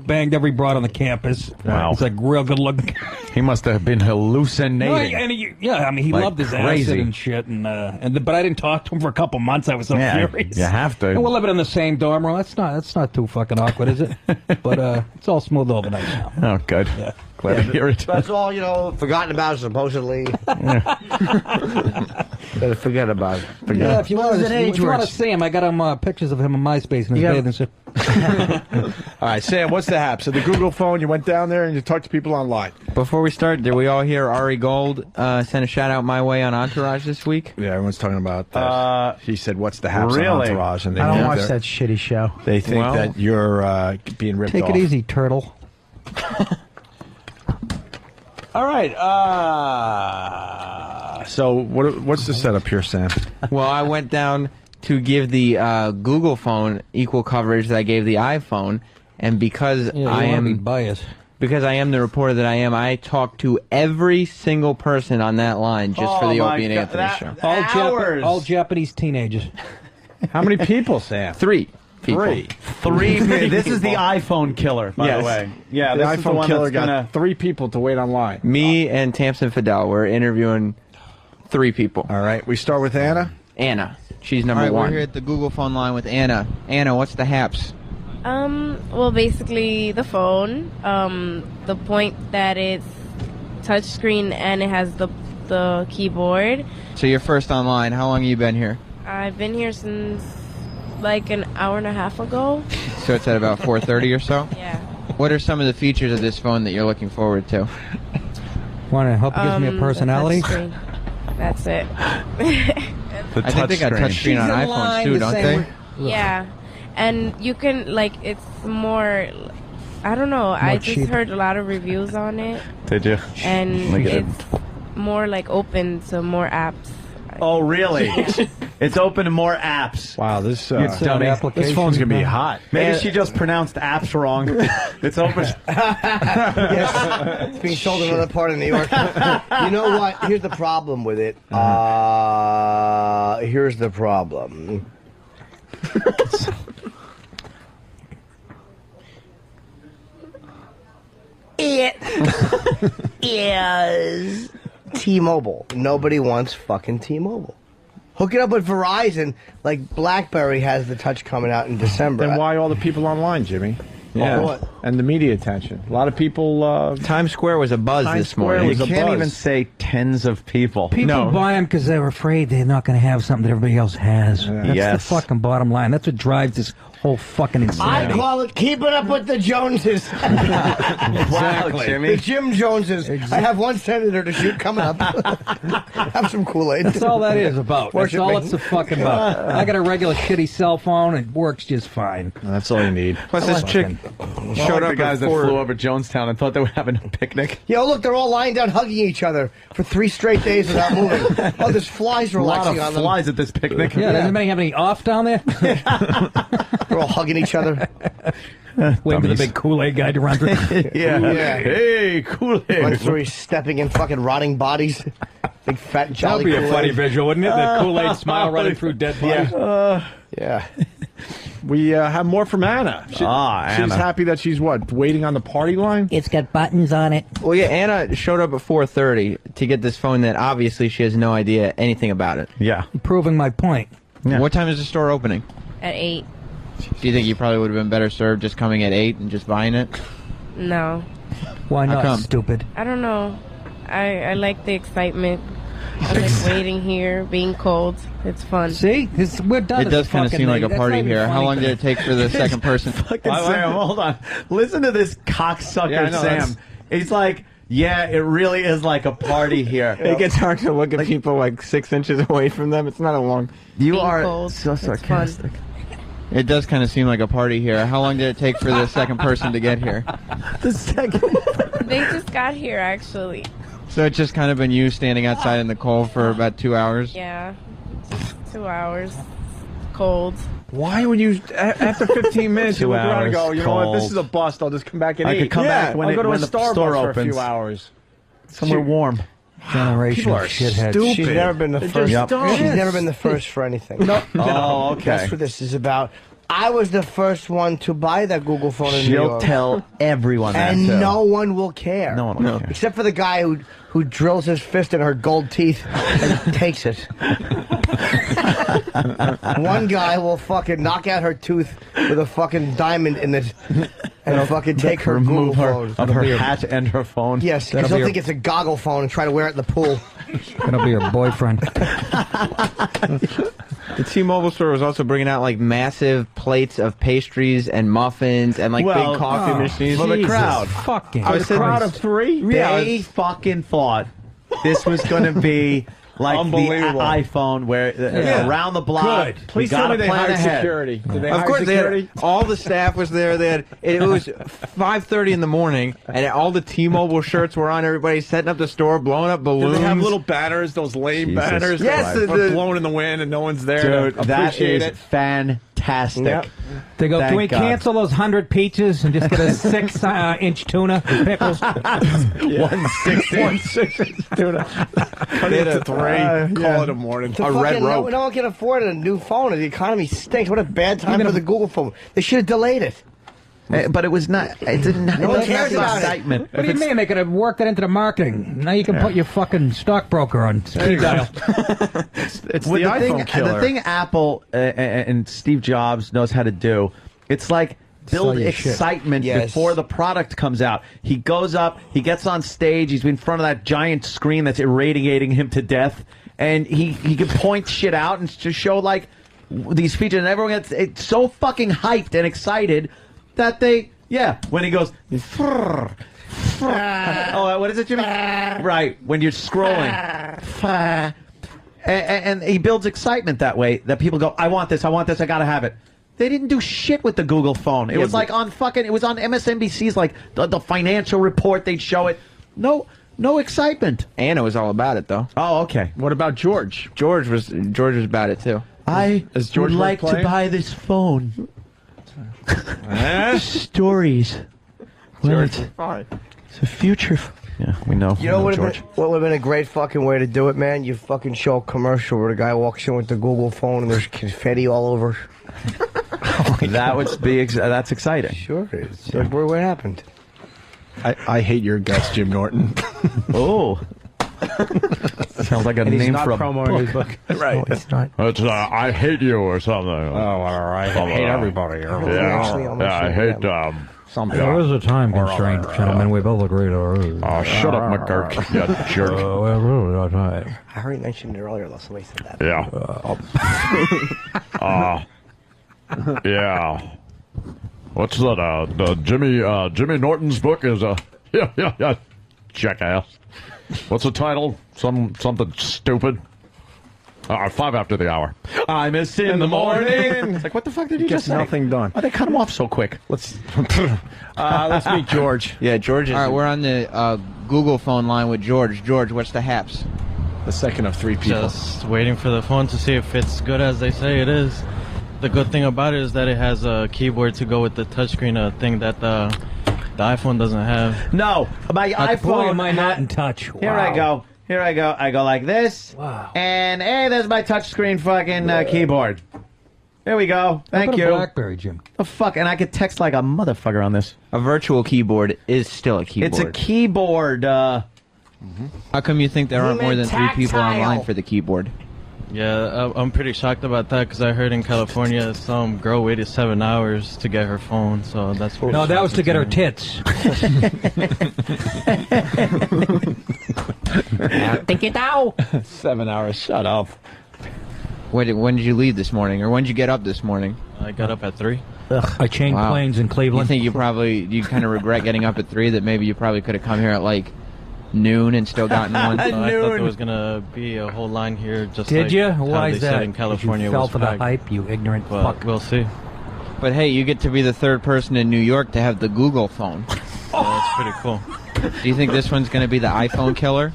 banged every broad on the campus. Wow. He's like real good looking. He must have been hallucinating. No, he Like loved his crazy. acid and shit, but I didn't talk to him for a couple months. I was so Yeah, furious. you have to. And we're living in the same dorm room. That's not too fucking awkward, is it? But it's all smooth over nice now. Oh, good. Yeah. Glad to hear it. That's all, forgotten about, supposedly. Better forget about it. Yeah, if you want Those are age to words. see him, I got him pictures of him on MySpace in his Yeah. bathing suit. All right, Sam, what's the hap? So the Google phone, you went down there and you talked to people online. Before we start, did we all hear Ari Gold send a shout out my way on Entourage this week? Yeah, everyone's talking about that. He said, what's the haps really? on Entourage? And they I don't think watch they're- that shitty show. They think Well, that you're being ripped Take off. it easy, turtle. All right. So what's the setup here, Sam? Well, I went down to give the Google phone equal coverage that I gave the iPhone, and because I am biased. Because I am the reporter that I am, I talked to every single person on that line just for the Opie and Anthony show. All Japanese teenagers. How many people, Sam? Three people. Three. This is the iPhone killer, by Yes. the way. Yeah, The this is the iPhone one killer that's got gonna. 3 people to wait online. Me and Tamsin Fidel were interviewing 3 people. All right, we start with Anna. Anna. She's number All right, one. we're here at the Google phone line with Anna. Anna, what's the haps? Well, basically the phone. The point that it's touchscreen and it has the keyboard. So you're first online. How long have you been here? I've been here since like an hour and a half ago. so it's at about 4:30 or so? Yeah. What are some of the features of this phone that you're looking forward to? Want to hope it gives me a personality? The touchscreen. That's it. I think they got touchscreen on iPhones too, don't they? Yeah. And you can, like, it's more, I don't know, I just heard a lot of reviews on it. Did you? And it's more, like, open to more apps. Oh, really? It's open to more apps. Wow, this phone's going to be hot. Maybe she just pronounced apps wrong. It's open. Yes, it's being sold in another part of New York. You know what? Here's the problem with it. Here's the problem. It is T-Mobile. Nobody wants fucking T-Mobile. Hook it up with Verizon, like BlackBerry has the touch coming out in December. Then why all the people online, Jimmy? Yeah. What? And the media attention. A lot of people... Times Square was a buzz this morning. You can't even say tens of people. People buy them because they're afraid they're not going to have something that everybody else has. That's the fucking bottom line. That's what drives this whole fucking insanity. I call it keeping up with the Joneses. Exactly. The Jim Joneses. I have one senator to shoot coming up. Have some Kool-Aid. That's all that is about. That's all it's fucking about. I got a regular shitty cell phone. It works just fine. That's all you need. Plus, this chick showed up the guys that flew over Jonestown and thought they were having a picnic. Yo, look, they're all lying down hugging each other for 3 straight days without moving. Oh, there's flies relaxing on them. A lot of flies at this picnic. Yeah, does anybody have any off down there? They're all hugging each other. Waiting for the big Kool-Aid guy to run through. Yeah. Hey, Kool-Aid. Run through, he's stepping in fucking rotting bodies. Big fat jolly That'd be Kool-Aid. a funny visual, wouldn't it? The Kool-Aid smile running through dead bodies. Yeah. We have more from Anna. She's Anna. happy that she's, waiting on the party line? It's got buttons on it. Well, yeah, Anna showed up at 4:30 to get this phone that obviously she has no idea anything about it. Yeah. Proving my point. Yeah. What time is the store opening? At 8. Do you think you probably would have been better served just coming at 8 and just buying it? No. Why How not, come? stupid? I don't know. I like the excitement. I like waiting here, being cold. It's fun. See? We're done. It does kind of seem like a party here. How long did it take for the second person? Fucking Sam, hold on. Listen to this cocksucker, Sam. He's like, yeah, it really is like a party here. It gets hard to look at people like 6 inches away from them. It's not a long... You Being are cold. so It's sarcastic. It does kind of seem like a party here. How long did it take for the second person to get here? The second... They just got here, actually. So it's just kind of been you standing outside in the cold for about 2 hours? Yeah. Just 2 hours. Cold. Why would you, after 15 minutes, you 2 look around and go, hours, you know what, this cold. is a bust. I'll just come back and I eat. could come back when I'll go to a the Starbucks store for a opens. few hours. Somewhere warm. Generation People of are shitheads. stupid. She's never been the first. just dumb. She's never been the first for anything. No. Oh, okay. That's what this is about. I was the first one to buy that Google phone in New She'll York. tell everyone that, And too. no one will care. No one will care. Except for the guy who drills his fist in her gold teeth and takes it. One guy will fucking knock out her tooth with a fucking diamond in it and fucking take her Google Remove her phone. of her hat and her phone. Yes, because they'll think it's a goggle phone and try to wear it in the pool. That'll be her boyfriend. The T-Mobile store was also bringing out like massive plates of pastries and muffins and like big coffee machines For the crowd. Fucking I was sitting Out of 3? They fucking thought this was going to be like the Unbelievable. iPhone where around the block. Good. Please we tell me gotta they plan hired ahead. security. Did they Of hire course, security? all the staff was there. It was 5:30 in the morning, and all the T-Mobile shirts were on. Everybody setting up the store, blowing up Did balloons. they have little banners, those lame Jesus banners? Yes, that the- are blown in the wind and no one's there Dude, to that appreciate is it. fantastic. Yep. They go, Thank can we God. cancel those 100 peaches and just get a 6-inch tuna with pickles? 1/6 tuna. Cut it to 3. Call it a morning. No one can afford a new phone. The economy stinks. What a bad time for the Google phone. They should have delayed it. But it was not. It didn't. No one it cares doesn't have about it. excitement. What do you mean? They could have worked that into the marketing. Now you can put your fucking stockbroker on speed dial. It's the Well, iPhone killer. The thing Apple and Steve Jobs knows how to do, it's like build Sell your shit. excitement Yes. before the product comes out. He goes up, he gets on stage, he's in front of that giant screen that's irradiating him to death, and he can point shit out and just show like, these features, and everyone gets so fucking hyped and excited that they, when he goes, oh, what is it, Jimmy? Right, when you're scrolling. And he builds excitement that way, that people go, I want this, I gotta have it. They didn't do shit with the Google phone. It was like on it was on MSNBC's, like, the financial report, they'd show it. No excitement. Anna was all about it, though. Oh, okay. What about George? George was about it, too. I would like to buy this phone. Stories. George, it's a future. Yeah, we know. You know what would have been a great fucking way to do it, man? You fucking show a commercial where the guy walks in with the Google phone and there's confetti all over. That would be that's exciting. Sure, it's like what happened. I hate your guts, Jim Norton. Oh. Sounds like a name for a book. Right. No, it's not. It's I hate you or something. I hate everybody. I hate something. There is a time constraint, gentlemen. We both agreed. Shut up, McGurk, you jerk. I heard you mentioned it earlier. Somebody said that. Yeah. Yeah. What's that? Jimmy Norton's book is yeah, jackass. What's the title? Something stupid. 5 after the hour. I miss in the morning. It's like, what the fuck did he just say? Nothing done. Why they cut him off so quick? Let's meet George. Yeah, George is... All right, we're on the Google phone line with George. George, what's the haps? The second of 3 people. Just waiting for the phone to see if it's good as they say it is. The good thing about it is that it has a keyboard to go with the touchscreen, a thing that the iPhone doesn't have. No, my iPhone... Boy, am I not in touch. Wow. Here I go. I go like this. Wow. And hey, there's my touchscreen fucking keyboard. There we go. Thank you. BlackBerry, Jim. The fuck? And I could text like a motherfucker on this. A virtual keyboard is still a keyboard. It's a keyboard. How come you think there aren't more than 3 people online for the keyboard? Yeah, I'm pretty shocked about that because I heard in California some girl waited 7 hours to get her phone, so that's... No, that was to get her tits. Take it out. 7 hours. Shut up. When did you leave this morning, or when did you get up this morning? I got up at 3. I changed planes in Cleveland. You think you kind of regret getting up at 3? That maybe you probably could have come here at like noon and still gotten one. I thought there was gonna be a whole line here. Just did like you? How Why they is said that? in California You fell was for the packed. hype, you ignorant But fuck. we'll see. But hey, you get to be the 3rd person in New York to have the Google phone. So that's pretty cool. Do you think this one's going to be the iPhone killer?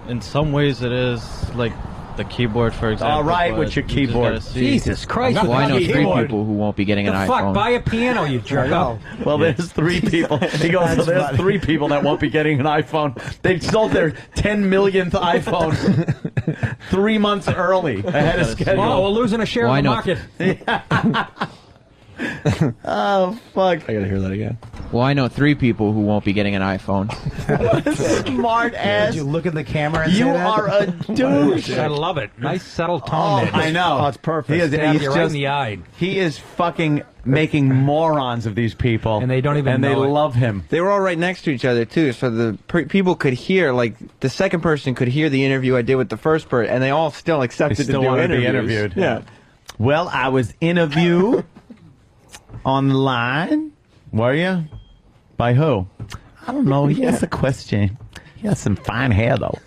In some ways, it is like the keyboard, for example. All right, but with your you just keyboard. gotta see. Jesus Christ! Well, I know 3 keyboard. people who won't be getting an The iPhone. fuck? Buy a piano, you jerk. Well, there's 3 people. He goes, so there's 3 people that won't be getting an iPhone. They sold their 10 millionth iPhone 3 months early ahead of schedule. Oh, we're losing a share of the market. Oh, fuck. I gotta hear that again. Well, I know 3 people who won't be getting an iPhone. What a smart ass. Did you look at the camera and You say that? are a douche. I love it. Nice, subtle tone. I know. Oh, it's perfect. He is, Stab he's you right in the eye. He is fucking making morons of these people. And they don't even And they know it. love him. They were all right next to each other, too, so the people could hear, like, the second person could hear the interview I did with the first person, and they all still accepted They still to do wanted to be interviews. interviewed. Yeah. Well, I was interviewed online. Were you? By who? I don't know. He asked a question. He has some fine hair, though.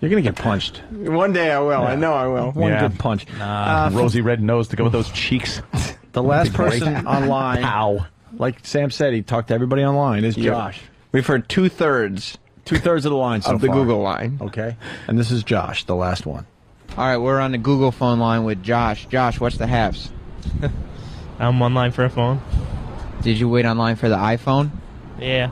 You're gonna get punched. One day I will. I know I will. One good punch. Rosy red nose to go with those cheeks. The last person online, Ow. like Sam said, he talked to everybody online, is Josh. We've heard 2/3 2/3 of the line so of the far. Google line. Okay. And this is Josh, the last one. All right, we're on the Google phone line with Josh. Josh, what's the haps? I'm online for a phone. Did you wait online for the iPhone? Yeah.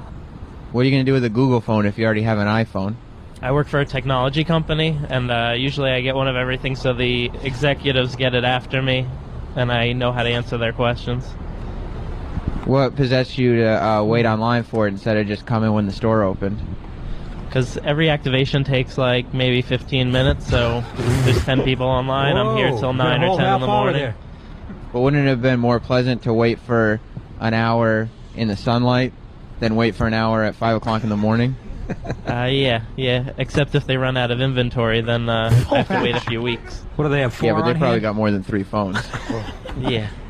What are you going to do with a Google phone if you already have an iPhone? I work for a technology company, and usually I get one of everything, so the executives get it after me, and I know how to answer their questions. What possessed you to wait online for it instead of just coming when the store opened? Because every activation takes like maybe 15 minutes, so there's 10 people online. I'm here till 9 or 10 in the morning. But wouldn't it have been more pleasant to wait for an hour in the sunlight than wait for an hour at 5 o'clock in the morning? Yeah. Except if they run out of inventory, then I have to wait a few weeks. What do they have? 4 Yeah, but they on probably hand? got more than 3 phones.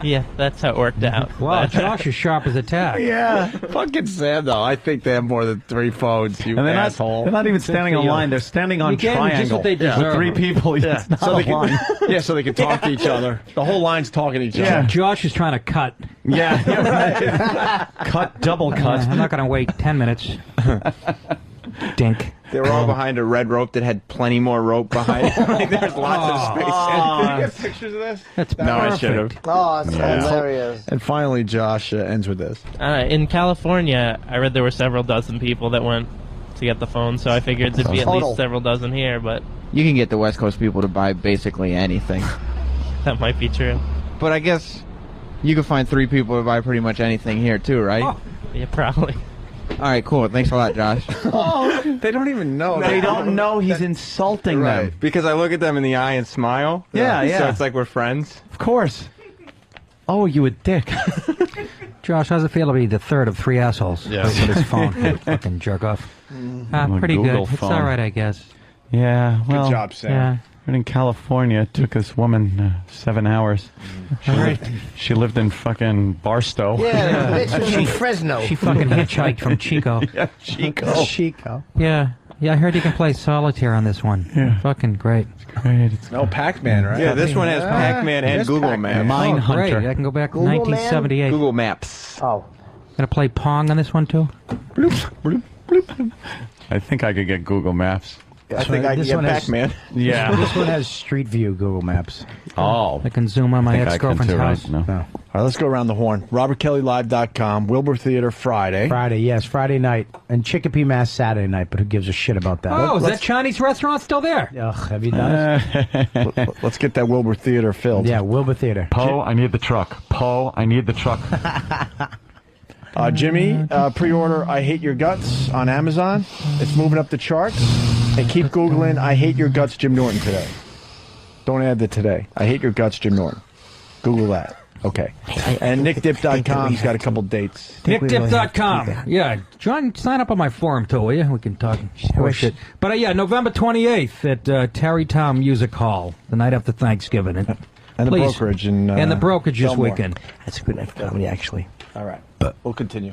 Yeah, that's how it worked out. Wow, Josh is sharp as a tack. Yeah, fucking Sam though. I think they have more than 3 phones. You And they're asshole. They're not even standing on line. They're standing on triangle. With 3 people. Yeah. It's not So a they can, line. yeah, so they can talk to each other. The whole line's talking to each Yeah, other. Josh is trying to cut. Yeah, cut, double cut. I'm not going to wait 10 minutes. Dink. They were all behind a red rope that had plenty more rope behind it. Like, there's lots of space. Did you get pictures of this? That's No, I should have. Oh, it's Yeah. hilarious. And finally, Josh ends with this. In California, I read there were several dozen people that went to get the phone, so I figured there'd be at Total. least several dozen here, but You can get the West Coast people to buy basically anything. that might be true. But I guess you can find 3 people to buy pretty much anything here, too, right? Yeah, probably. All right, cool. Thanks a lot, Josh. Oh, they don't even know. They don't know he's insulting them. Because I look at them in the eye and smile. Yeah, yeah. So it's like we're friends. Of course. Oh, you a dick. Josh, how's it feel to be the third of 3 assholes? Yeah. With his phone. Fucking jerk off. Pretty Google good. It's phone. all right, I guess. Yeah, well. Good job, Sam. Yeah. But in California, it took this woman 7 hours. She lived in fucking Barstow. Yeah, the bitch was in Fresno. She fucking hitchhiked from Chico. Yeah, Chico. Chico. Yeah. Yeah, I heard you can play solitaire on this one. Yeah. Fucking great. Great. It's No, Pac-Man, right? Yeah, this one has Pac-Man and there's Google Pac-Man. Maps. Mine Oh, great. Hunter. I can go back to Google Man? 1978. Google Maps. Oh. Gonna play Pong on this one, too? I think I could get Google Maps. I think I can This get one has- Pac-Man. Yeah. This one has Street View Google Maps. Oh. I can zoom on my think I can ex-girlfriend's too, right? house. No. All right, let's go around the horn. RobertKellyLive.com, Wilbur Theater Friday. Friday, yes, Friday night. And Chicopee, Mass Saturday night, but who gives a shit about that? Oh, is that Chinese restaurant still there? Ugh, have you done it? Let's get that Wilbur Theater filled. Yeah, Wilbur Theater. Poe, I need the truck. Poe, I need the truck. Jimmy, pre-order I Hate Your Guts on Amazon. It's moving up the charts. And keep Googling I Hate Your Guts Jim Norton today. Don't add the today. I Hate Your Guts Jim Norton. Google that. Okay. And NickDip.com's got a couple dates. NickDip.com. Yeah, John, sign up on my forum too, will you? We can talk shit. But yeah, November 28th at Tarrytown Music Hall, the night after Thanksgiving. And the please, brokerage in and the brokerage this Belmore. weekend. That's a good night for comedy, actually. All right. We'll continue.